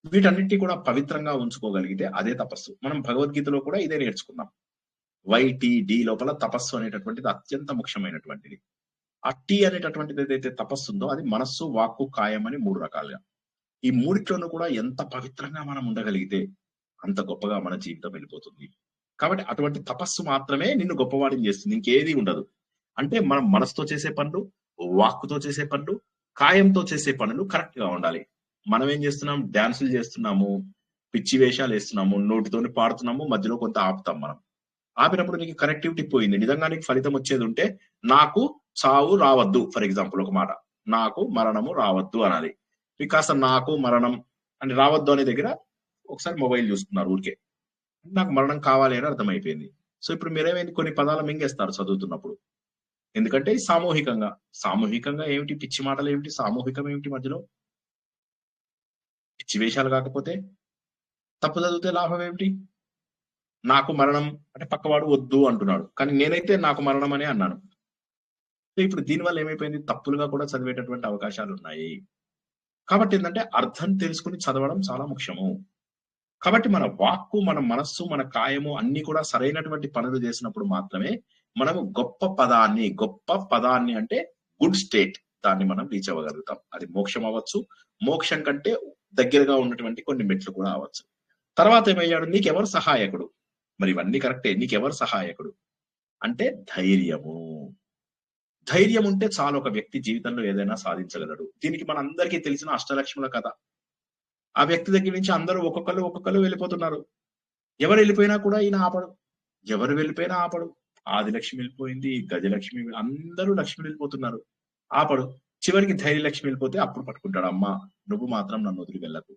Speaker 2: వీటన్నిటి కూడా పవిత్రంగా ఉంచుకోగలిగితే అదే తపస్సు. మనం భగవద్గీతలో కూడా ఇదే నేర్చుకున్నాం. YTD లోపల తపస్సు అనేటటువంటిది అత్యంత ముఖ్యమైనటువంటిది. ఆ టీ అనేటటువంటిది ఏదైతే తపస్సు ఉందో, అది మనస్సు, వాక్కు, కాయం అని 3 రకాలుగా. ఈ మూడిట్లోనూ కూడా ఎంత పవిత్రంగా మనం ఉండగలిగితే అంత గొప్పగా మన జీవితం వెళ్ళిపోతుంది. కాబట్టి అటువంటి తపస్సు మాత్రమే నిన్ను గొప్పవాడిని చేస్తుంది, ఇంకేది ఉండదు. అంటే మనం మనసుతో చేసే పనులు, వాక్కుతో చేసే పనులు, కాయంతో చేసే పనులు కరెక్ట్ గా ఉండాలి. మనం ఏం చేస్తున్నాం, డాన్సులు చేస్తున్నాము, పిచ్చి వేషాలు వేస్తున్నాము, నోటితోని పాడుతున్నాము, మధ్యలో కొంత ఆపుతాం. మనం ఆపినప్పుడు నీకు కనెక్టివిటీ పోయింది. నిజంగా నీకు ఫలితం వచ్చేది ఉంటే, నాకు చావు రావద్దు, ఫర్ ఎగ్జాంపుల్ ఒక మాట, నాకు మరణము రావద్దు అనాలి. మీకు కాస్త నాకు మరణం అని రావద్దు అనే దగ్గర ఒకసారి మొబైల్ చూస్తున్నారు ఊరికే, నాకు మరణం కావాలి అని అర్థమైపోయింది. సో ఇప్పుడు మీరేమైంది, కొన్ని పదాలు మింగేస్తారు చదువుతున్నప్పుడు. ఎందుకంటే సామూహికంగా ఏమిటి, పిచ్చి మాటలు ఏమిటి, సామూహికం ఏమిటి, మధ్యలో పిచ్చి వేషాలు కాకపోతే తప్పు చదివితే లాభం ఏమిటి? నాకు మరణం అంటే పక్కవాడు వద్దు అంటున్నాడు, కానీ నేనైతే నాకు మరణం అనే అన్నాను. సో ఇప్పుడు దీనివల్ల ఏమైపోయింది, తప్పులుగా కూడా చదివేటటువంటి అవకాశాలు ఉన్నాయి. కాబట్టి ఏంటంటే, అర్థం తెలుసుకుని చదవడం చాలా ముఖ్యము. కాబట్టి మన వాక్కు, మన మనస్సు, మన కాయము అన్ని కూడా సరైనటువంటి పనులు చేసినప్పుడు మాత్రమే మనము గొప్ప పదాన్ని అంటే గుడ్ స్టేట్ దాన్ని మనం రీచ్ అవ్వగలుగుతాం. అది మోక్షం అవ్వచ్చు, మోక్షం కంటే దగ్గరగా ఉన్నటువంటి కొన్ని మెట్లు కూడా అవ్వచ్చు. తర్వాత ఏమయ్యాడు, నీకెవరు సహాయకుడు? మరి ఇవన్నీ కరెక్టే, నీకెవరు సహాయకుడు అంటే ధైర్యము. ధైర్యం ఉంటే చాలు, ఒక వ్యక్తి జీవితంలో ఏదైనా సాధించగలడు. దీనికి మనందరికీ తెలిసిన అష్టలక్ష్ముల కథ. ఆ వ్యక్తి దగ్గర నుంచి అందరూ ఒక్కొక్కరు వెళ్ళిపోతున్నారు. ఎవరు వెళ్ళిపోయినా కూడా ఈయన ఆపడు, ఎవరు వెళ్ళిపోయినా ఆపడు. ఆదిలక్ష్మి వెళ్ళిపోయింది, గజలక్ష్మి, అందరూ లక్ష్మి వెళ్ళిపోతున్నారు, ఆపడు. చివరికి ధైర్యలక్ష్మి వెళ్ళిపోతే అప్పుడు పట్టుకుంటాడు, అమ్మా నువ్వు మాత్రం నన్ను వదిలి వెళ్ళకు,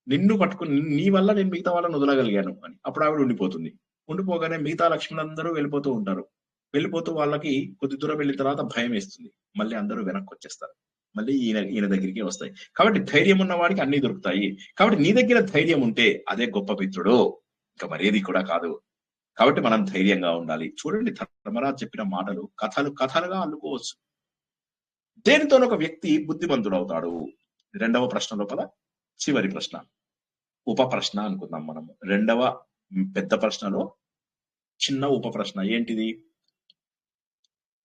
Speaker 2: నిన్ను పట్టుకుని నీ వల్ల నేను మిగతా వాళ్ళని వదలగలిగాను అని. అప్పుడు ఆవిడ ఉండిపోతుంది. ఉండిపోగానే మిగతా లక్ష్ములందరూ వెళ్ళిపోతూ ఉంటారు. వెళ్ళిపోతూ వాళ్ళకి కొద్ది దూరం వెళ్ళిన తర్వాత భయం వేస్తుంది, మళ్ళీ అందరూ వెనక్కి వచ్చేస్తారు, మళ్ళీ ఈయన దగ్గరికి వస్తాయి. కాబట్టి ధైర్యం ఉన్న వాడికి అన్ని దొరుకుతాయి. కాబట్టి నీ దగ్గర ధైర్యం ఉంటే అదే గొప్ప మిత్రుడు, ఇంకా మరేది కూడా కాదు. కాబట్టి మనం ధైర్యంగా ఉండాలి. చూడండి, ధర్మరాజు చెప్పిన మాటలు కథలుగా అల్లుకోవచ్చు. దేనితో ఒక వ్యక్తి బుద్ధిమంతుడు అవుతాడు? రెండవ ప్రశ్న లోపల చివరి ప్రశ్న, ఉప ప్రశ్న అనుకుందాం మనం. రెండవ పెద్ద ప్రశ్నలో చిన్న ఉప ప్రశ్న ఏంటిది?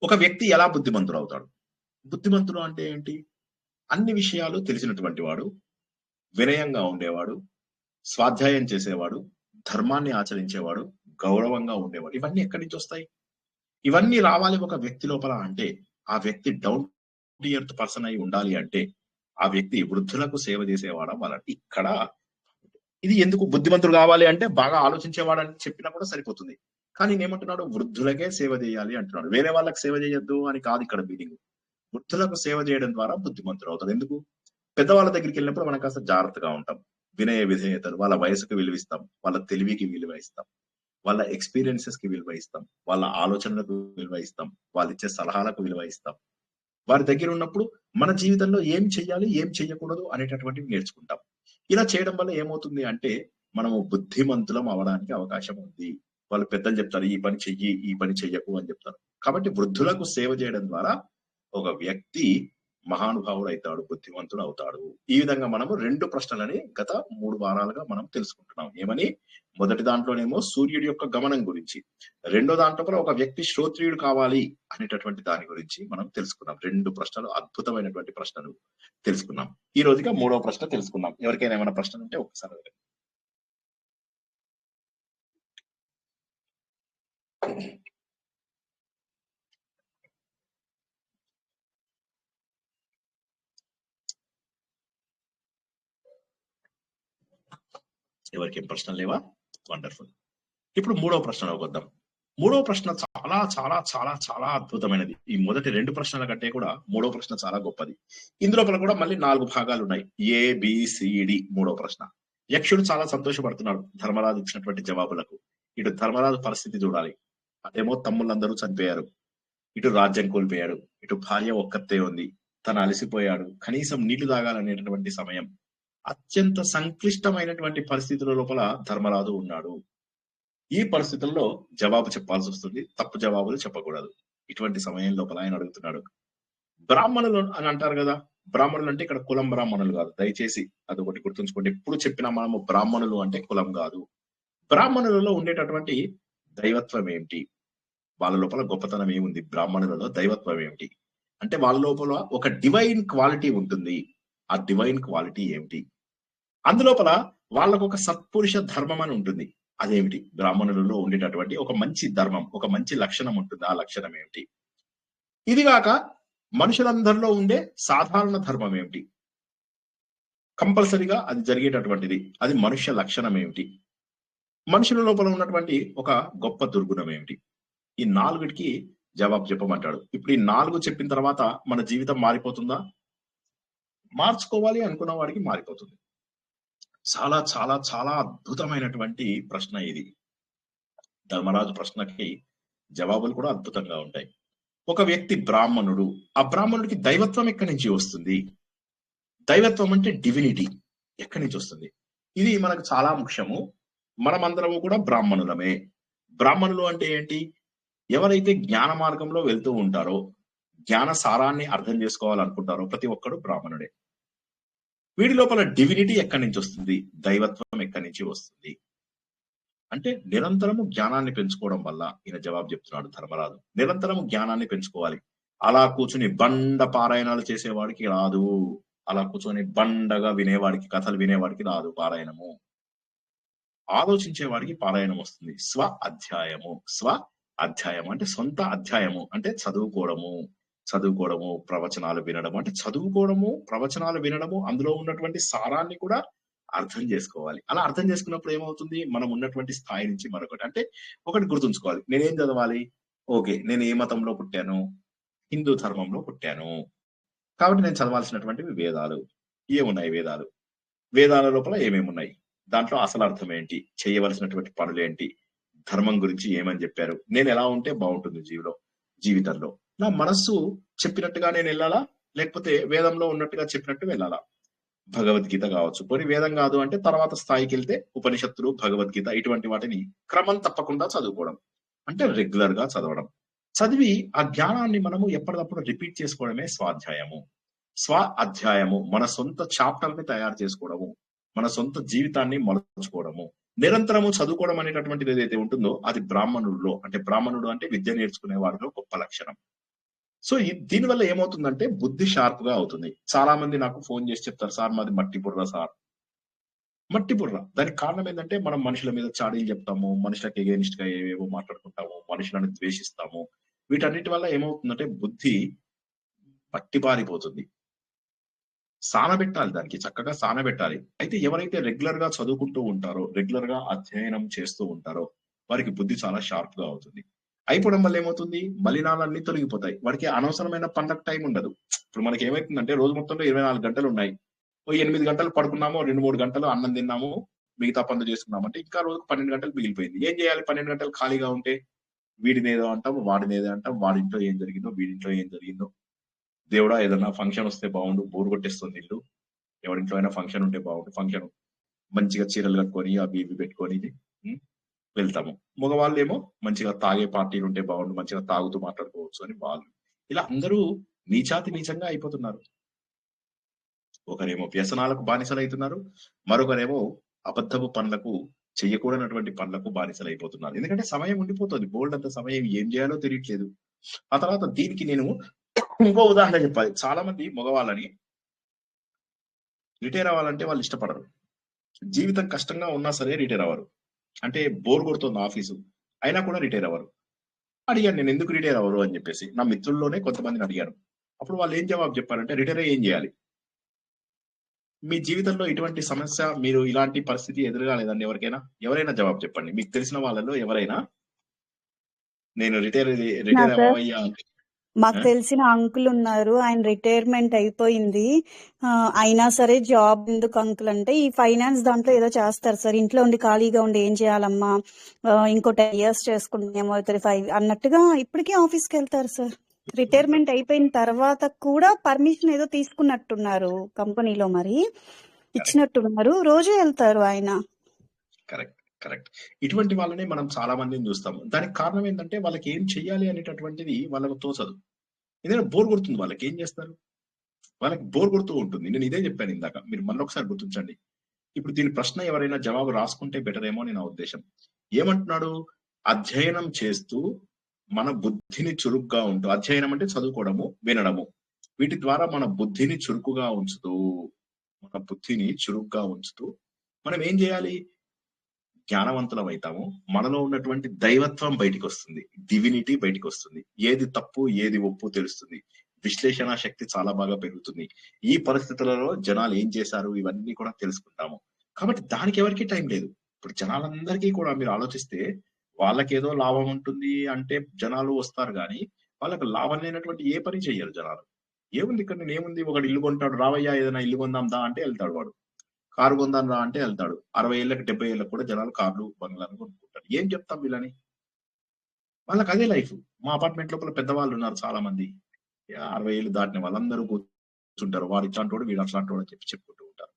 Speaker 2: ఒక వ్యక్తి ఎలా బుద్ధిమంతుడు అవుతాడు? బుద్ధిమంతుడు అంటే ఏంటి? అన్ని విషయాలు తెలిసినటువంటి వాడు, వినయంగా ఉండేవాడు, స్వాధ్యాయం చేసేవాడు, ధర్మాన్ని ఆచరించేవాడు, గౌరవంగా ఉండేవాడు. ఇవన్నీ ఎక్కడి నుంచి వస్తాయి? ఇవన్నీ రావాలి ఒక వ్యక్తి లోపల అంటే ఆ వ్యక్తి డౌన్ టు ఎర్త్ పర్సన్ అయి ఉండాలి. అంటే ఆ వ్యక్తి వృద్ధులకు సేవ చేసేవాడు అవ్వాలి. ఇక్కడ ఇది ఎందుకు బుద్ధిమంతుడు కావాలి అంటే బాగా ఆలోచించేవాడు అని చెప్పినా కూడా సరిపోతుంది. కానీ ఏమంటున్నాడు, వృద్ధులకే సేవ చేయాలి అంటున్నాడు. వేరే వాళ్ళకి సేవ చేయొద్దు అని కాదు ఇక్కడ మీనింగ్. వృద్ధులకు సేవ చేయడం ద్వారా బుద్ధిమంతుడు అవుతాడు. ఎందుకు? పెద్దవాళ్ళ దగ్గరికి వెళ్ళినప్పుడు మనం కాస్త జాగ్రత్తగా ఉంటాం, వినయ విధేయతలు, వాళ్ళ వయసుకు విలువ ఇస్తాం, వాళ్ళ తెలివికి విలువ ఇస్తాం, వాళ్ళ ఎక్స్పీరియన్సెస్ కి విలువ ఇస్తాం, వాళ్ళ ఆలోచనలకు విలువ ఇస్తాం, వాళ్ళు ఇచ్చే సలహాలకు విలువ ఇస్తాం. వారి దగ్గర ఉన్నప్పుడు మన జీవితంలో ఏం చెయ్యాలి, ఏం చెయ్యకూడదు అనేటటువంటివి నేర్చుకుంటాం. ఇలా చేయడం వల్ల ఏమవుతుంది అంటే మనము బుద్ధిమంతులం అవడానికి అవకాశం ఉంది. వాళ్ళు పెద్దలు చెప్తారు, ఈ పని చెయ్యి, ఈ పని చెయ్యకు అని చెప్తారు. కాబట్టి వృద్ధులకు సేవ చేయడం ద్వారా ఒక వ్యక్తి మహానుభావుడు అవుతాడు, బుద్ధిమంతుడు అవుతాడు. ఈ విధంగా మనము 2 ప్రశ్నలని గత 3 వారాలుగా మనం తెలుసుకుంటున్నాం. ఏమని? మొదటి దాంట్లోనేమో సూర్యుడి యొక్క గమనం గురించి, రెండో దాంట్లో కూడా ఒక వ్యక్తి శ్రోత్రియుడు కావాలి అనేటటువంటి దాని గురించి మనం తెలుసుకున్నాం. 2 ప్రశ్నలు, అద్భుతమైనటువంటి ప్రశ్నలు తెలుసుకున్నాం. ఈ రోజుగా 3వ ప్రశ్న తెలుసుకున్నాం. ఎవరికైనా ఏమైనా ప్రశ్నలు ఉంటే ఒకసారి అడగండి. ఎవరికి ఏం ప్రశ్నలు లేవా? వండర్ఫుల్. ఇప్పుడు 3వ ప్రశ్నలోకి వద్దాం. 3వ ప్రశ్న చాలా చాలా చాలా చాలా అద్భుతమైనది. ఈ మొదటి 2 ప్రశ్నల కంటే కూడా 3వ ప్రశ్న చాలా గొప్పది. ఇందులో కూడా మళ్ళీ 4 భాగాలు ఉన్నాయి. ABCD 3వ ప్రశ్న. యక్షుడు చాలా సంతోషపడుతున్నాడు ధర్మరాజు ఇచ్చినటువంటి జవాబులకు. ఇటు ధర్మరాజు పరిస్థితి చూడాలి, అదేమో తమ్ముళ్ళందరూ చనిపోయారు, ఇటు రాజ్యం కోల్పోయాడు, ఇటు భార్య ఒక్కతే ఉంది, తను అలసిపోయాడు, కనీసం నీళ్లు తాగాలనేటటువంటి సమయం, అత్యంత సంక్లిష్టమైనటువంటి పరిస్థితుల లోపల ధర్మరాజు ఉన్నాడు. ఈ పరిస్థితుల్లో జవాబు చెప్పాల్సి వస్తుంది, తప్పు జవాబులు చెప్పకూడదు. ఇటువంటి సమయం లోపల ఆయన అడుగుతున్నాడు, బ్రాహ్మణులు అని అంటారు కదా, బ్రాహ్మణులు అంటే ఇక్కడ కులం బ్రాహ్మణులు కాదు, దయచేసి అదొకటి గుర్తుంచుకోండి. ఎప్పుడు చెప్పినా మనము బ్రాహ్మణులు అంటే కులం కాదు. బ్రాహ్మణులలో ఉండేటటువంటి దైవత్వం ఏమిటి, వాళ్ళ లోపల గొప్పతనం ఏముంది, బ్రాహ్మణులలో దైవత్వం ఏమిటి అంటే వాళ్ళ లోపల ఒక డివైన్ క్వాలిటీ ఉంటుంది. ఆ డివైన్ క్వాలిటీ ఏమిటి? అందులోపల వాళ్ళకు ఒక సత్పురుష ధర్మం అని ఉంటుంది. అదేమిటి? బ్రాహ్మణులలో ఉండేటటువంటి ఒక మంచి ధర్మం, ఒక మంచి లక్షణం ఉంటుంది. ఆ లక్షణం ఏమిటి? ఇది కాక మనుషులందరిలో ఉండే సాధారణ ధర్మం ఏమిటి? కంపల్సరిగా అది జరిగేటటువంటిది, అది మనుష్య లక్షణం ఏమిటి? మనుషుల లోపల ఉన్నటువంటి ఒక గొప్ప దుర్గుణం ఏమిటి? ఈ 4టికి జవాబు చెప్పమంటాడు. ఇప్పుడు ఈ 4 చెప్పిన తర్వాత మన జీవితం మారిపోతుందా? మార్చుకోవాలి అనుకున్న వాడికి మారిపోతుంది. చాలా చాలా చాలా అద్భుతమైనటువంటి ప్రశ్న ఇది. ధర్మరాజు ప్రశ్నకి జవాబులు కూడా అద్భుతంగా ఉంటాయి. ఒక వ్యక్తి బ్రాహ్మణుడు, ఆ బ్రాహ్మణుడికి దైవత్వం ఎక్కడి నుంచి వస్తుంది? దైవత్వం అంటే డివినిటీ ఎక్కడి నుంచి వస్తుంది? ఇది మనకు చాలా ముఖ్యము. మనమందరము కూడా బ్రాహ్మణులమే. బ్రాహ్మణులు అంటే ఏంటి? ఎవరైతే జ్ఞాన మార్గంలో వెళ్తూ ఉంటారో, జ్ఞాన సారాన్ని అర్థం చేసుకోవాలనుకుంటారో ప్రతి ఒక్కడు బ్రాహ్మణుడే. వీడి లోపల డివినిటీ ఎక్కడి నుంచి వస్తుంది? దైవత్వం ఎక్కడి నుంచి వస్తుంది? అంటే నిరంతరము జ్ఞానాన్ని పెంచుకోవడం వల్ల ఈయన జవాబు చెప్తున్నాడు ధర్మరాజు. నిరంతరము జ్ఞానాన్ని పెంచుకోవాలి. అలా కూర్చుని బండ పారాయణాలు చేసేవాడికి రాదు. అలా కూర్చొని బండగా వినేవాడికి, కథలు వినేవాడికి రాదు పారాయణము. ఆలోచించేవాడికి పారాయణం వస్తుంది. స్వ అధ్యాయము అంటే సొంత అధ్యాయము అంటే చదువుకోవడము, ప్రవచనాలు వినడము. అంటే చదువుకోవడము, ప్రవచనాలు వినడము, అందులో ఉన్నటువంటి సారాన్ని కూడా అర్థం చేసుకోవాలి. అలా అర్థం చేసుకున్నప్పుడు ఏమవుతుంది, మనం ఉన్నటువంటి స్థాయి నుంచి మరొకటి. అంటే ఒకటి గుర్తుంచుకోవాలి, నేనేం చదవాలి? ఓకే, నేను ఏ మతంలో పుట్టాను? హిందూ ధర్మంలో పుట్టాను. కాబట్టి నేను చదవాల్సినటువంటివి వేదాలు. ఏమున్నాయి వేదాలు? వేదాల లోపల ఏమేమి ఉన్నాయి, దాంట్లో అసలు అర్థం ఏంటి, చేయవలసినటువంటి పనులేంటి, ధర్మం గురించి ఏమని చెప్పారు, నేను ఎలా ఉంటే బాగుంటుంది జీవితంలో, నా మనస్సు చెప్పినట్టుగా నేను వెళ్ళాలా, లేకపోతే వేదంలో ఉన్నట్టుగా చెప్పినట్టు వెళ్ళాలా? భగవద్గీత కావచ్చు, కొన్ని వేదం కాదు అంటే తర్వాత స్థాయికి వెళ్తే ఉపనిషత్తులు, భగవద్గీత, ఇటువంటి వాటిని క్రమం తప్పకుండా చదువుకోవడం. అంటే రెగ్యులర్ గా చదవడం. చదివి ఆ జ్ఞానాన్ని మనము ఎప్పటికప్పుడు రిపీట్ చేసుకోవడమే అధ్యాయము. మన సొంత చాప్టర్ ని తయారు చేసుకోవడము, మన సొంత జీవితాన్ని మలుచుకోవడము. నిరంతరము చదువుకోవడం అనేటటువంటిది ఏదైతే ఉంటుందో అది బ్రాహ్మణుడు అంటే విద్య నేర్చుకునే వారిలో గొప్ప లక్షణం. సో దీనివల్ల ఏమవుతుందంటే బుద్ధి షార్ప్ గా అవుతుంది. చాలా మంది నాకు ఫోన్ చేసి చెప్తారు, సార్ మాది మట్టి బుర్ర సార్. మట్టి బుర్ర, దానికి కారణం ఏంటంటే మనం మనుషుల మీద చాడీలు చెప్తాము, మనుషులకు ఎగెనిస్ట్ గా ఏవేవో మాట్లాడుకుంటాము, మనుషులను ద్వేషిస్తాము. వీటన్నిటి వల్ల ఏమవుతుందంటే బుద్ధి పట్టిపారిపోతుంది. సానబెట్టాలి, దానికి చక్కగా సానబెట్టాలి. అయితే ఎవరైతే రెగ్యులర్ గా చదువుకుంటూ ఉంటారో, రెగ్యులర్ గా అధ్యయనం చేస్తూ ఉంటారో వారికి బుద్ధి చాలా షార్ప్ గా అవుతుంది. అయిపోవడం వల్ల ఏమవుతుంది, మలినాలన్నీ తొలగిపోతాయి. వాడికి అనవసరమైన పనులకు టైం ఉండదు. ఇప్పుడు మనకి ఏమైతుందంటే రోజు మొత్తంలో 24 గంటలు ఉన్నాయి. 8 గంటలు పడుకున్నాము, 2-3 గంటలు అన్నం తిన్నాము, మిగతా పనులు చేసుకున్నాము అంటే ఇంకా రోజుకు 12 గంటలు మిగిలిపోయింది. ఏం చేయాలి 12 గంటలు ఖాళీగా ఉంటే? వీడినేదో అంటాం, వాడినేదో అంటాం, వాడింట్లో ఏం జరిగిందో, వీడింట్లో ఏం జరిగిందో. దేవుడా ఏదన్నా ఫంక్షన్ వస్తే బాగుండు, బోరు కొట్టేస్తుంది ఇల్లు, ఎవరింట్లో అయినా ఫంక్షన్ ఉంటే బాగుండు, ఫంక్షన్ మంచిగా చీరలు కట్టుకొని అవి ఇవి పెట్టుకొని వెళ్తాము. మగవాళ్ళు ఏమో మంచిగా తాగే పార్టీలు ఉంటే బాగుండు, మంచిగా తాగుతూ మాట్లాడుకోవచ్చు అని వాళ్ళు. ఇలా అందరూ నీచంగా అయిపోతున్నారు. ఒకరేమో వ్యసనాలకు బానిసలు అవుతున్నారు, మరొకరేమో అబద్ధపు పనులకు, చెయ్యకూడనటువంటి పనులకు బానిసలు అయిపోతున్నారు. ఎందుకంటే సమయం ఉండిపోతుంది, బోల్డ్ అంత సమయం, ఏం చేయాలో తెలియట్లేదు. ఆ తర్వాత దీనికి నేను ఇంకో ఉదాహరణ చెప్పాలి. చాలా మంది మగవాళ్ళని రిటైర్ అవ్వాలంటే వాళ్ళు ఇష్టపడరు. జీవితం కష్టంగా ఉన్నా సరే రిటైర్ అవ్వరు. అంటే బోర్ కొడుతుంది ఆఫీసు అయినా కూడా రిటైర్ అవ్వరు. అడిగాను నేను, ఎందుకు రిటైర్ అవ్వరు అని చెప్పేసి. నా మిత్రుల్లోనే కొంతమందిని అడిగాను. అప్పుడు వాళ్ళు ఏం జవాబు చెప్పారంటే, రిటైర్ అయ్యి ఏం చేయాలి? మీ జీవితంలో ఇటువంటి సమస్య, మీరు ఇలాంటి పరిస్థితి ఎదురుగాలేదండి ఎవరైనా జవాబు చెప్పండి. మీకు తెలిసిన వాళ్ళలో ఎవరైనా నేను రిటైర్ అవ్వయ్యా?
Speaker 6: మాకు తెలిసిన అంకుల్ ఉన్నారు, ఆయన రిటైర్మెంట్ అయిపోయింది. అయినా సరే జాబ్ ఎందుకు అంకుల్ అంటే, ఈ ఫైనాన్స్ దాంట్లో ఏదో చేస్తారు సార్, ఇంట్లో ఉండి ఖాళీగా ఉండి ఏం చేయాలమ్మా, ఇంకో 10 years చేసుకుంటున్నామో 35 అన్నట్టుగా ఇప్పటికీ ఆఫీస్కి వెళ్తారు సార్. రిటైర్మెంట్ అయిపోయిన తర్వాత కూడా పర్మిషన్ ఏదో తీసుకున్నట్టున్నారు కంపెనీలో, మరి ఇచ్చినట్టున్నారు, రోజు వెళ్తారు ఆయన.
Speaker 2: కరెక్ట్. ఇటువంటి వాళ్ళని మనం చాలా మందిని చూస్తాము. దానికి కారణం ఏంటంటే వాళ్ళకి ఏం చెయ్యాలి అనేటటువంటిది వాళ్ళకు తోచదు. ఏదైనా బోర్ కొడుతుంది, వాళ్ళకి ఏం చేస్తారు? వాళ్ళకి బోర్ కొడుతూ ఉంటుంది. నేను ఇదే చెప్పాను ఇందాక, మీరు మళ్ళీ ఒకసారి గుర్తించండి. ఇప్పుడు దీని ప్రశ్న ఎవరైనా జవాబు రాసుకుంటే బెటర్ ఏమో అని నా ఉద్దేశం. ఏమంటున్నాడు? అధ్యయనం చేస్తూ మన బుద్ధిని చురుగ్గా ఉంటూ, అధ్యయనం అంటే చదువుకోవడము, వినడము, వీటి ద్వారా మన బుద్ధిని చురుకుగా ఉంచుతూ మనం ఏం చేయాలి? జ్ఞానవంతులం అవుతాము. మనలో ఉన్నటువంటి దైవత్వం బయటికి వస్తుంది, డివినిటీ బయటికి వస్తుంది, ఏది తప్పు ఏది ఒప్పు తెలుస్తుంది, విశ్లేషణ శక్తి చాలా బాగా పెరుగుతుంది. ఈ పరిస్థితులలో జనాలు ఏం చేశారు ఇవన్నీ కూడా తెలుసుకుంటాము. కాబట్టి దానికి ఎవరికి టైం లేదు. ఇప్పుడు జనాలందరికీ కూడా మీరు ఆలోచిస్తే వాళ్ళకి ఏదో లాభం ఉంటుంది అంటే జనాలు వస్తారు, కానీ వాళ్ళకి లాభం లేనటువంటి ఏ పని చెయ్యరు జనాలు. ఏముంది ఇక్కడ, నేను ఏముంది, ఒకటి ఇల్లు కొంటాడు, రావయ్యా ఏదైనా ఇల్లు కొందాం దా అంటే వెళ్తాడు, వాడు కారు కొందాం రా అంటే వెళ్తాడు. 60 ఏళ్ళకి 70 ఏళ్ళకి కూడా జనాలు కార్లు బంగ్లాలు కొనుక్కుంటారు. ఏం చెప్తాం వీళ్ళని? వాళ్ళకి అదే లైఫ్. మా అపార్ట్మెంట్ లోపల పెద్దవాళ్ళు ఉన్నారు చాలా మంది, 60 ఏళ్ళు దాటిన వాళ్ళందరూ కూర్చుంటారు, వాడు ఇట్లాంటోడు వీడు అట్లాంటోడు అని చెప్పుకుంటూ ఉంటారు.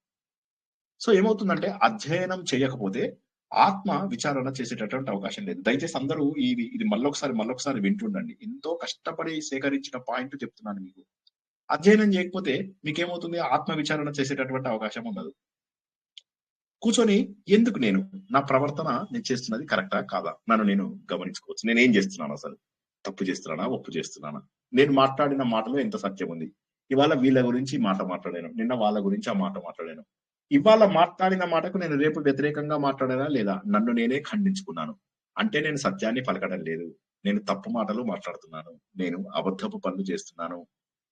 Speaker 2: సో ఏమవుతుందంటే అధ్యయనం చేయకపోతే ఆత్మ విచారణ చేసేటటువంటి అవకాశం లేదు. దయచేసి అందరూ ఇది మళ్ళొకసారి వింటుండండి. ఎంతో కష్టపడి సేకరించిన పాయింట్ చెప్తున్నాను మీకు. అధ్యయనం చేయకపోతే మీకేమవుతుంది? ఆత్మ విచారణ చేసేటటువంటి అవకాశం ఉండదు. కూర్చొని ఎందుకు నేను నా ప్రవర్తన నేను చేస్తున్నది కరెక్టా కాదా నన్ను నేను గమనించుకోవచ్చు. నేనేం చేస్తున్నాను, అసలు తప్పు చేస్తున్నానా, ఒప్పు చేస్తున్నానా, నేను మాట్లాడిన మాటలో ఎంత సత్యం ఉంది. ఇవాళ వీళ్ళ గురించి ఈ మాట మాట్లాడాను, నిన్న వాళ్ళ గురించి ఆ మాట మాట్లాడాను. ఇవాళ మాట్లాడిన మాటకు నేను రేపు వ్యతిరేకంగా మాట్లాడానా లేదా, నన్ను నేనే ఖండించుకున్నాను అంటే నేను సత్యాన్ని పలకడం లేదు, నేను తప్పు మాటలు మాట్లాడుతున్నాను, నేను అబద్ధపు పనులు చేస్తున్నాను,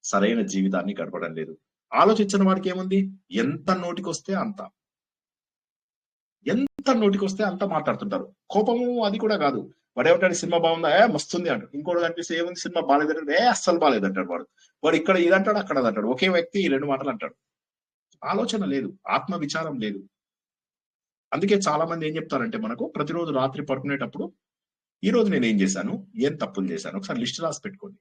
Speaker 2: సరైన జీవితాన్ని గడపడం లేదు. ఆలోచించిన వాడికి ఏముంది, ఎంత నోటికొస్తే అంత అంత మాట్లాడుతుంటారు. కోపము అది కూడా కాదు. వాడు ఏమంటాడు, సినిమా బాగుందా, మస్తుంది అంటాడు. ఇంకోటి కనిపిస్తే ఏముంది, సినిమా బాగాలేదంటాడు, అస్సలు బాగాలేదంటాడు. వాడు ఇక్కడ ఇదంటాడు, అక్కడ అదంటాడు. ఒకే వ్యక్తి ఈ 2 మాటలు అంటాడు. ఆలోచన లేదు, ఆత్మ విచారం లేదు. అందుకే చాలా మంది ఏం చెప్తారంటే, మనకు ప్రతిరోజు రాత్రి పడుకునేటప్పుడు ఈ రోజు నేను ఏం చేశాను, ఏం తప్పులు చేశాను ఒకసారి లిస్ట్ రాసి పెట్టుకోండి.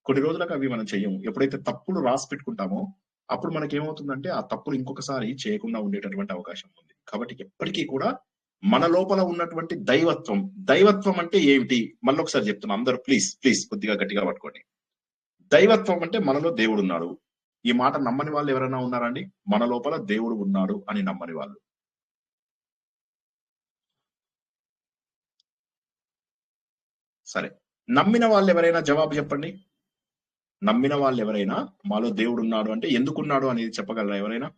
Speaker 2: కొన్ని రోజులకు అవి మనం చెయ్యము. ఎప్పుడైతే తప్పులు రాసి పెట్టుకుంటామో అప్పుడు మనకి ఏమవుతుందంటే ఆ తప్పులు ఇంకొకసారి చేయకుండా ఉండేటటువంటి అవకాశం ఉంది. కాబట్టి ఎప్పటికీ కూడా మన లోపల ఉన్నటువంటి దైవత్వం అంటే ఏమిటి, మళ్ళీ ఒకసారి చెప్తున్నా, అందరూ ప్లీజ్ కొద్దిగా గట్టిగా పట్టుకోండి. దైవత్వం అంటే మనలో దేవుడు ఉన్నాడు. ఈ మాట నమ్మని వాళ్ళు ఎవరైనా ఉన్నారండి? మన లోపల దేవుడు ఉన్నాడు అని నమ్మని వాళ్ళు. సరే, నమ్మిన వాళ్ళు ఎవరైనా జవాబు చెప్పండి. నమ్మిన వాళ్ళు ఎవరైనా మాలో దేవుడు ఉన్నాడు అంటే ఎందుకున్నాడు అనేది చెప్పగలరా ఎవరైనా?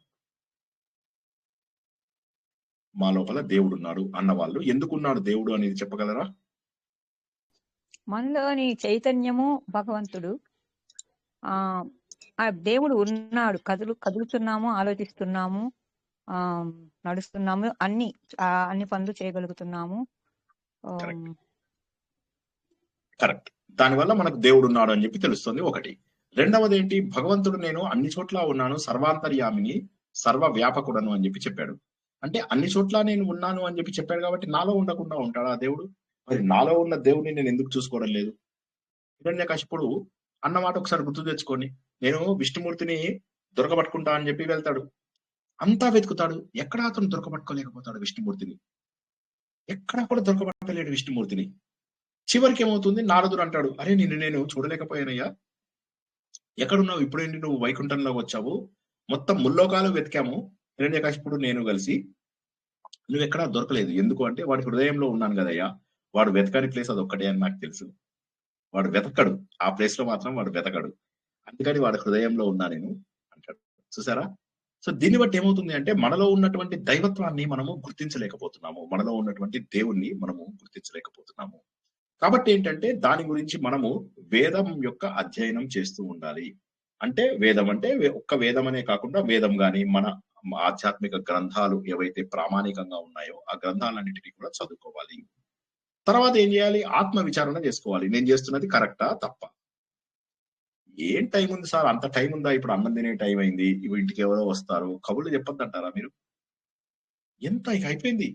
Speaker 2: మా లోపల దేవుడు ఉన్నాడు అన్న వాళ్ళు ఎందుకున్నాడు దేవుడు అనేది చెప్పగలరా?
Speaker 1: మనలోని చైతన్యము భగవంతుడు, ఆ దేవుడు ఉన్నాడు, కదులుతున్నాము, ఆలోచిస్తున్నాము, నడుస్తున్నాము, అన్ని పనులు చేయగలుగుతున్నాము.
Speaker 2: కరెక్ట్. దానివల్ల మనకు దేవుడు ఉన్నాడు అని చెప్పి తెలుస్తుంది ఒకటి. రెండవది ఏంటి, భగవంతుడు నేను అన్ని చోట్ల ఉన్నాను, సర్వాంతర్యామిని, సర్వ వ్యాపకుడను అని చెప్పి చెప్పాడు. అంటే అన్ని చోట్ల నేను ఉన్నాను అని చెప్పి చెప్పాడు కాబట్టి నాలో ఉండకుండా ఉంటాడా దేవుడు? మరి నాలో ఉన్న దేవుడిని నేను ఎందుకు చూసుకోవడం లేదు? హిరణ్యకశిపుడు అన్నమాట ఒకసారి గుర్తు తెచ్చుకొని, నేను విష్ణుమూర్తిని దొరకబట్టుకుంటా అని చెప్పి వెళ్తాడు. అంతా వెతుకుతాడు, ఎక్కడా అతను దొరకబట్టుకోలేకపోతాడు విష్ణుమూర్తిని. ఎక్కడా కూడా దొరకబట్టలేడు విష్ణుమూర్తిని. చివరికి ఏమవుతుంది, నారదుడు అంటాడు, అరే నిన్ను నేను చూడలేకపోయానయ్యా, ఎక్కడున్నావు, ఇప్పుడేంటి నువ్వు వైకుంఠంలో వచ్చావు, మొత్తం ముల్లోకాలు వెతికాము హిరణ్యకశిపుడు నేను కలిసి, నువ్వు ఎక్కడా దొరకలేదు. ఎందుకు అంటే వాడి హృదయంలో ఉన్నాను కదయ్యా, వాడు వెతకని ప్లేస్ అది ఒక్కటే అని నాకు తెలుసు. వాడు వెతకడు, ఆ ప్లేస్ లో మాత్రం వాడు వెతకడు, అందుకని వాడి హృదయంలో ఉన్నా నేను అంటాడు. చూసారా? సో దీన్ని బట్టి ఏమవుతుంది అంటే మనలో ఉన్నటువంటి దైవత్వాన్ని మనము గుర్తించలేకపోతున్నాము, మనలో ఉన్నటువంటి దేవుణ్ణి మనము గుర్తించలేకపోతున్నాము. కాబట్టి ఏంటంటే దాని గురించి మనము వేదం యొక్క అధ్యయనం చేస్తూ ఉండాలి. అంటే వేదం అంటే ఒక్క వేదం అనే కాకుండా వేదం గాని మన ఆధ్యాత్మిక గ్రంథాలు ఏవైతే ప్రామాణికంగా ఉన్నాయో ఆ గ్రంథాలన్నిటినీ కూడా చదువుకోవాలి. తర్వాత ఏం చేయాలి, ఆత్మ విచారణ చేసుకోవాలి. నేను చేస్తున్నది కరెక్టా తప్ప? ఏం టైం ఉంది సార్, అంత టైం ఉందా, ఇప్పుడు అన్నం తినే టైం అయింది, ఇవి ఇంటికి ఎవరో వస్తారు, కబుర్లు చెప్పొద్దంటారా మీరు? ఎంత ఇక అయిపోయింది.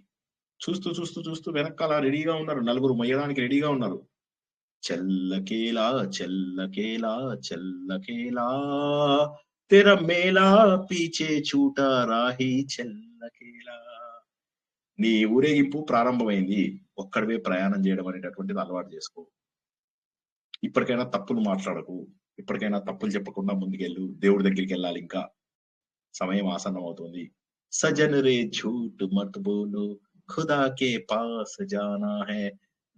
Speaker 2: చూస్తూ చూస్తూ చూస్తూ వెనకాల రెడీగా ఉన్నారు, నలుగురు మొయ్యడానికి రెడీగా ఉన్నారు. చెల్లకేలా చెల్లకేలా చెల్లకేలా తెర మేలా పీచే చూట రాహి చెల్లకేలా. నీ ఊరేగింపు ప్రారంభమైంది, ఒక్కడివే ప్రయాణం చేయడం అనేటటువంటిది అలవాటు చేసుకో. ఇప్పటికైనా తప్పులు మాట్లాడకు, ఇప్పటికైనా తప్పులు చెప్పకుండా ముందుకెళ్ళు, దేవుడి దగ్గరికి వెళ్ళాలి, ఇంకా సమయం ఆసన్నం అవుతుంది. సజన్ రే झूठ मत बोलो, खुदा के पास जाना है,